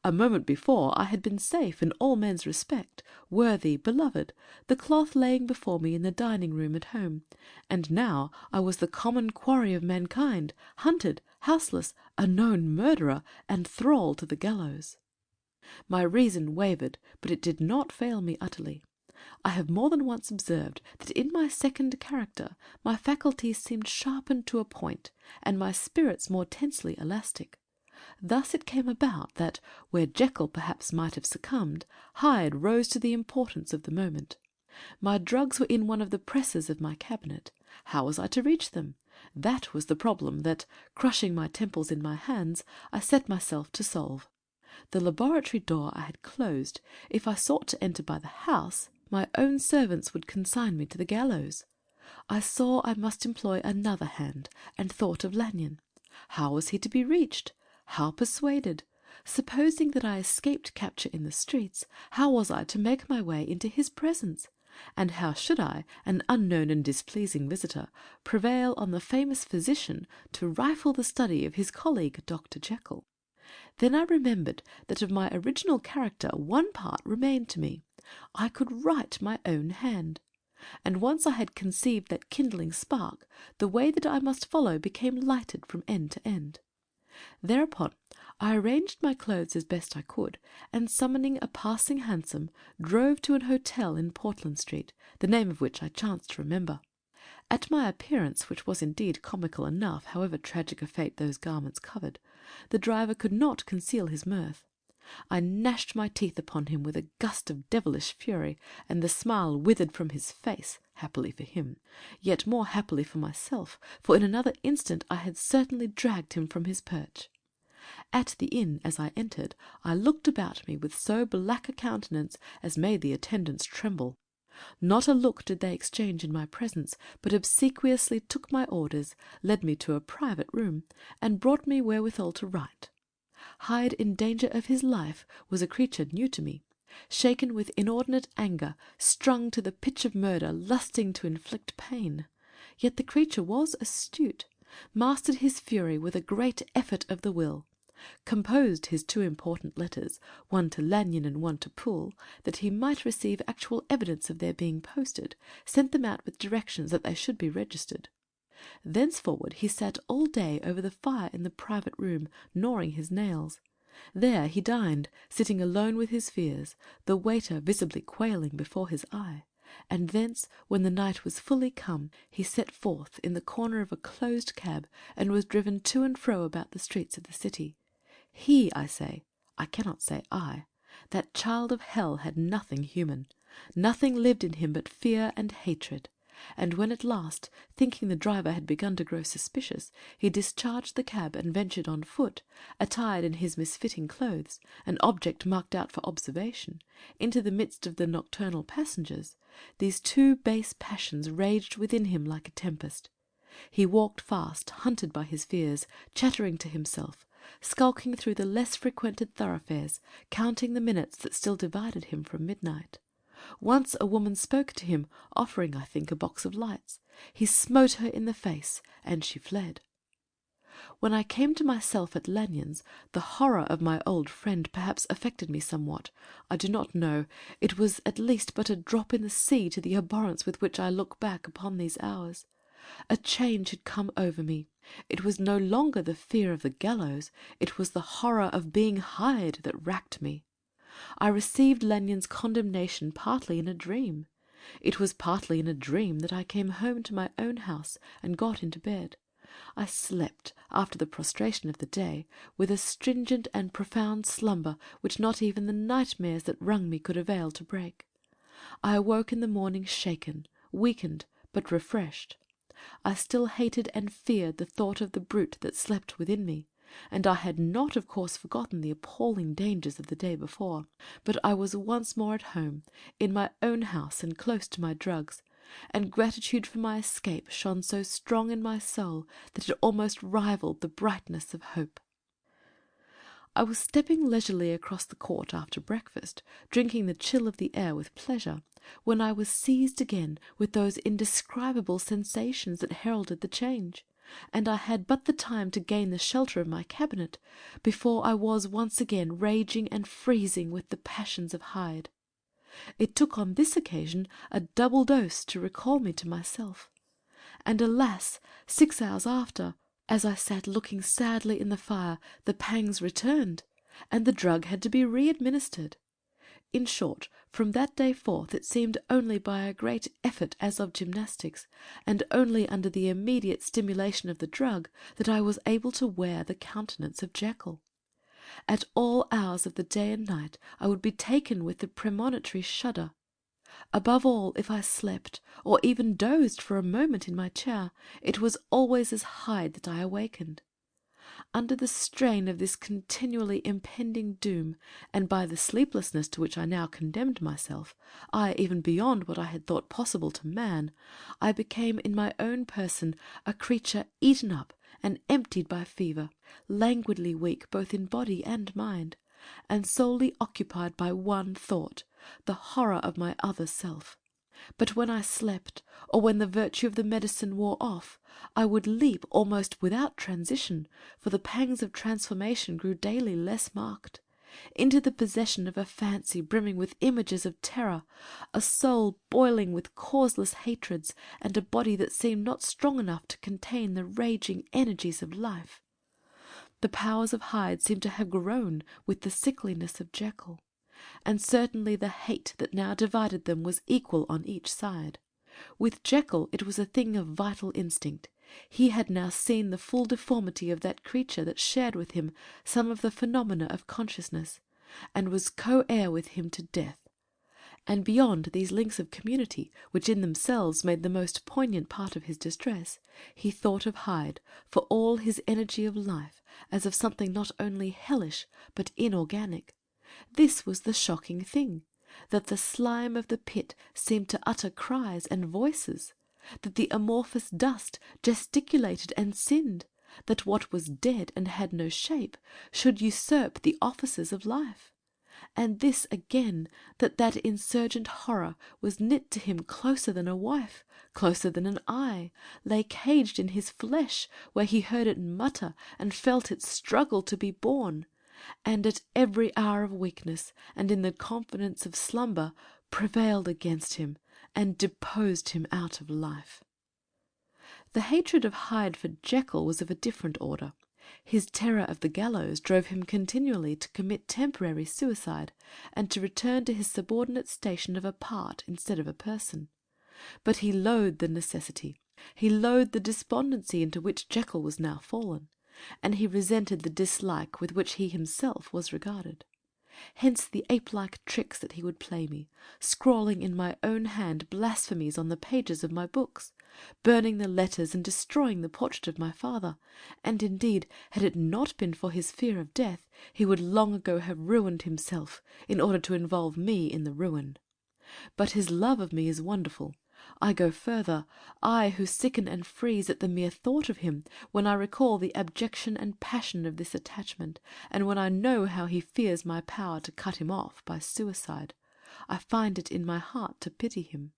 A moment before I had been safe in all men's respect, worthy, beloved, the cloth laying before me in the dining-room at home, and now I was the common quarry of mankind, hunted, houseless, a known murderer, and thrall to the gallows. My reason wavered, but it did not fail me utterly. I have more than once observed that in my second character my faculties seemed sharpened to a point, and my spirits more tensely elastic. Thus it came about that, where Jekyll perhaps might have succumbed, Hyde rose to the importance of the moment. My drugs were in one of the presses of my cabinet. How was I to reach them? That was the problem that, crushing my temples in my hands, I set myself to solve. The laboratory door I had closed. If I sought to enter by the house, my own servants would consign me to the gallows. I saw I must employ another hand, and thought of Lanyon. How was he to be reached? How persuaded? Supposing that I escaped capture in the streets, how was I to make my way into his presence? And how should I, an unknown and displeasing visitor, prevail on the famous physician to rifle the study of his colleague Dr. Jekyll? Then I remembered that of my original character one part remained to me. I could write my own hand. And once I had conceived that kindling spark, the way that I must follow became lighted from end to end. Thereupon I arranged my clothes as best I could, and summoning a passing hansom, drove to an hotel in Portland Street, the name of which I chanced to remember. At my appearance, which was indeed comical enough, however tragic a fate those garments covered, the driver could not conceal his mirth. I gnashed my teeth upon him with a gust of devilish fury, and the smile withered from his face, happily for him, yet more happily for myself, for in another instant I had certainly dragged him from his perch. At the inn, as I entered, I looked about me with so black a countenance as made the attendants tremble. Not a look did they exchange in my presence, but obsequiously took my orders, led me to a private room, and brought me wherewithal to write. Hyde in danger of his life was a creature new to me, shaken with inordinate anger, strung to the pitch of murder, lusting to inflict pain. Yet the creature was astute, mastered his fury with a great effort of the will, composed his 2 important letters, one to Lanyon and one to Poole, that he might receive actual evidence of their being posted, sent them out with directions that they should be registered. Thenceforward he sat all day over the fire in the private room, gnawing his nails. There he dined, sitting alone with his fears, the waiter visibly quailing before his eye, and thence, when the night was fully come, he set forth in the corner of a closed cab, and was driven to and fro about the streets of the city. He, I say, I cannot say I, that child of hell had nothing human. Nothing lived in him but fear and hatred. And when at last, thinking the driver had begun to grow suspicious, he discharged the cab and ventured on foot, attired in his misfitting clothes, an object marked out for observation, into the midst of the nocturnal passengers, these 2 base passions raged within him like a tempest. He walked fast, hunted by his fears, chattering to himself, skulking through the less frequented thoroughfares, counting the minutes that still divided him from midnight. Once a woman spoke to him, offering, I think, a box of lights. He smote her in the face, and she fled. When I came to myself at Lanyon's, the horror of my old friend perhaps affected me somewhat. I do not know. It was at least but a drop in the sea to the abhorrence with which I look back upon these hours. A change had come over me. It was no longer the fear of the gallows, it was the horror of being Hyde that racked me. I received Lanyon's condemnation partly in a dream. It was partly in a dream that I came home to my own house and got into bed. I slept, after the prostration of the day, with a stringent and profound slumber which not even the nightmares that wrung me could avail to break. I awoke in the morning shaken, weakened, but refreshed. I still hated and feared the thought of the brute that slept within me, and I had not, of course, forgotten the appalling dangers of the day before. But I was once more at home, in my own house and close to my drugs, and gratitude for my escape shone so strong in my soul that it almost rivalled the brightness of hope. I was stepping leisurely across the court after breakfast, drinking the chill of the air with pleasure, when I was seized again with those indescribable sensations that heralded the change, and I had but the time to gain the shelter of my cabinet before I was once again raging and freezing with the passions of Hyde. It took on this occasion a double dose to recall me to myself, and alas, 6 hours after, as I sat looking sadly in the fire, the pangs returned, and the drug had to be re-administered. In short, from that day forth it seemed only by a great effort as of gymnastics, and only under the immediate stimulation of the drug, that I was able to wear the countenance of Jekyll. At all hours of the day and night I would be taken with the premonitory shudder. Above all, if I slept, or even dozed for a moment in my chair, it was always as Hyde that I awakened. Under the strain of this continually impending doom, and by the sleeplessness to which I now condemned myself, even beyond what I had thought possible to man, I became in my own person a creature eaten up and emptied by fever, languidly weak both in body and mind, and solely occupied by one thought, the horror of my other self. But when I slept, or when the virtue of the medicine wore off, I would leap almost without transition, for the pangs of transformation grew daily less marked, into the possession of a fancy brimming with images of terror, a soul boiling with causeless hatreds, and a body that seemed not strong enough to contain the raging energies of life. The powers of Hyde seemed to have grown with the sickliness of Jekyll, and certainly the hate that now divided them was equal on each side. With Jekyll it was a thing of vital instinct. He had now seen the full deformity of that creature that shared with him some of the phenomena of consciousness, and was co-heir with him to death. And beyond these links of community, which in themselves made the most poignant part of his distress, he thought of Hyde, for all his energy of life, as of something not only hellish but inorganic. This was the shocking thing, that the slime of the pit seemed to utter cries and voices, that the amorphous dust gesticulated and sinned, that what was dead and had no shape should usurp the offices of life, and this again, that that insurgent horror was knit to him closer than a wife, closer than an eye, lay caged in his flesh, where he heard it mutter and felt it struggle to be born, and at every hour of weakness, and in the confidence of slumber, prevailed against him, and deposed him out of life. The hatred of Hyde for Jekyll was of a different order. His terror of the gallows drove him continually to commit temporary suicide, and to return to his subordinate station of a part instead of a person. But he loathed the necessity, he loathed the despondency into which Jekyll was now fallen, and he resented the dislike with which he himself was regarded. Hence the ape-like tricks that he would play me, scrawling in my own hand blasphemies on the pages of my books, burning the letters and destroying the portrait of my father, and indeed, had it not been for his fear of death, he would long ago have ruined himself, in order to involve me in the ruin. But his love of me is wonderful. I go further, I who sicken and freeze at the mere thought of him, when I recall the abjection and passion of this attachment, and when I know how he fears my power to cut him off by suicide, I find it in my heart to pity him.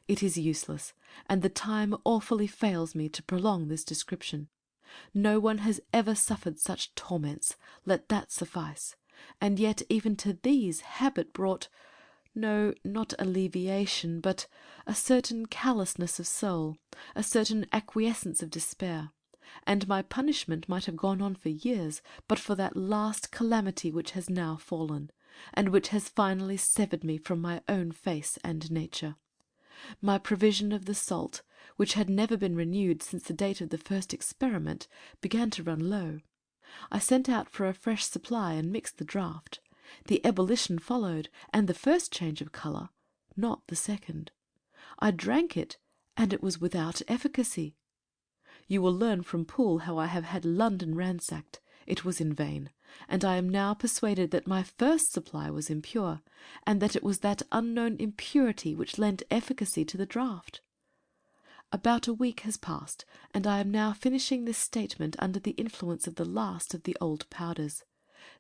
It is useless, and the time awfully fails me to prolong this description. No one has ever suffered such torments, let that suffice, and yet even to these habit brought, no, not alleviation, but a certain callousness of soul, a certain acquiescence of despair, and my punishment might have gone on for years, but for that last calamity which has now fallen, and which has finally severed me from my own face and nature. My provision of the salt, which had never been renewed since the date of the first experiment, began to run low. I sent out for a fresh supply and mixed the draught. The ebullition followed, and the first change of colour, not the second. I drank it, and it was without efficacy. You will learn from Poole how I have had London ransacked. It was in vain, and I am now persuaded that my first supply was impure, and that it was that unknown impurity which lent efficacy to the draught. About a week has passed, and I am now finishing this statement under the influence of the last of the old powders.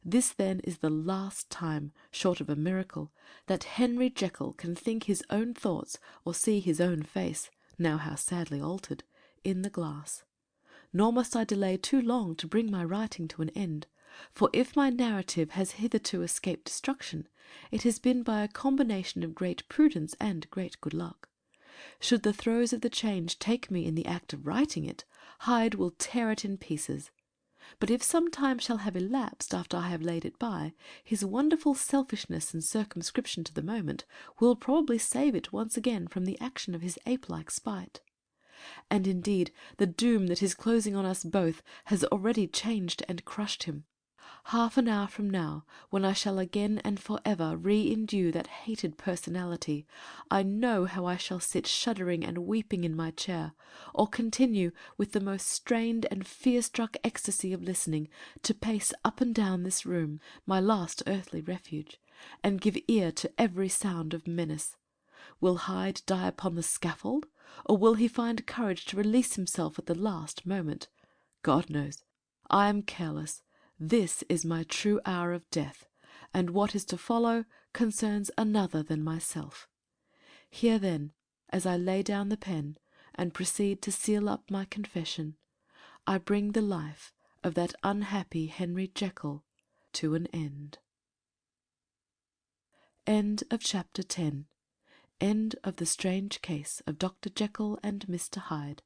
This, then, is the last time, short of a miracle, that Henry Jekyll can think his own thoughts or see his own face, now how sadly altered, in the glass. Nor must I delay too long to bring my writing to an end, for if my narrative has hitherto escaped destruction, it has been by a combination of great prudence and great good luck. Should the throes of the change take me in the act of writing it, Hyde will tear it in pieces. But if some time shall have elapsed after I have laid it by, his wonderful selfishness and circumscription to the moment will probably save it once again from the action of his ape-like spite. And indeed the doom that is closing on us both has already changed and crushed him. Half an hour from now, when I shall again and for ever re-indue that hated personality, I know how I shall sit shuddering and weeping in my chair, or continue, with the most strained and fear-struck ecstasy of listening, to pace up and down this room, my last earthly refuge, and give ear to every sound of menace. Will Hyde die upon the scaffold, or will he find courage to release himself at the last moment? God knows. I am careless. This is my true hour of death, and what is to follow concerns another than myself. Here, then, as I lay down the pen and proceed to seal up my confession, I bring the life of that unhappy Henry Jekyll to an end. End of chapter 10. End of the strange case of Dr. Jekyll and Mr. Hyde.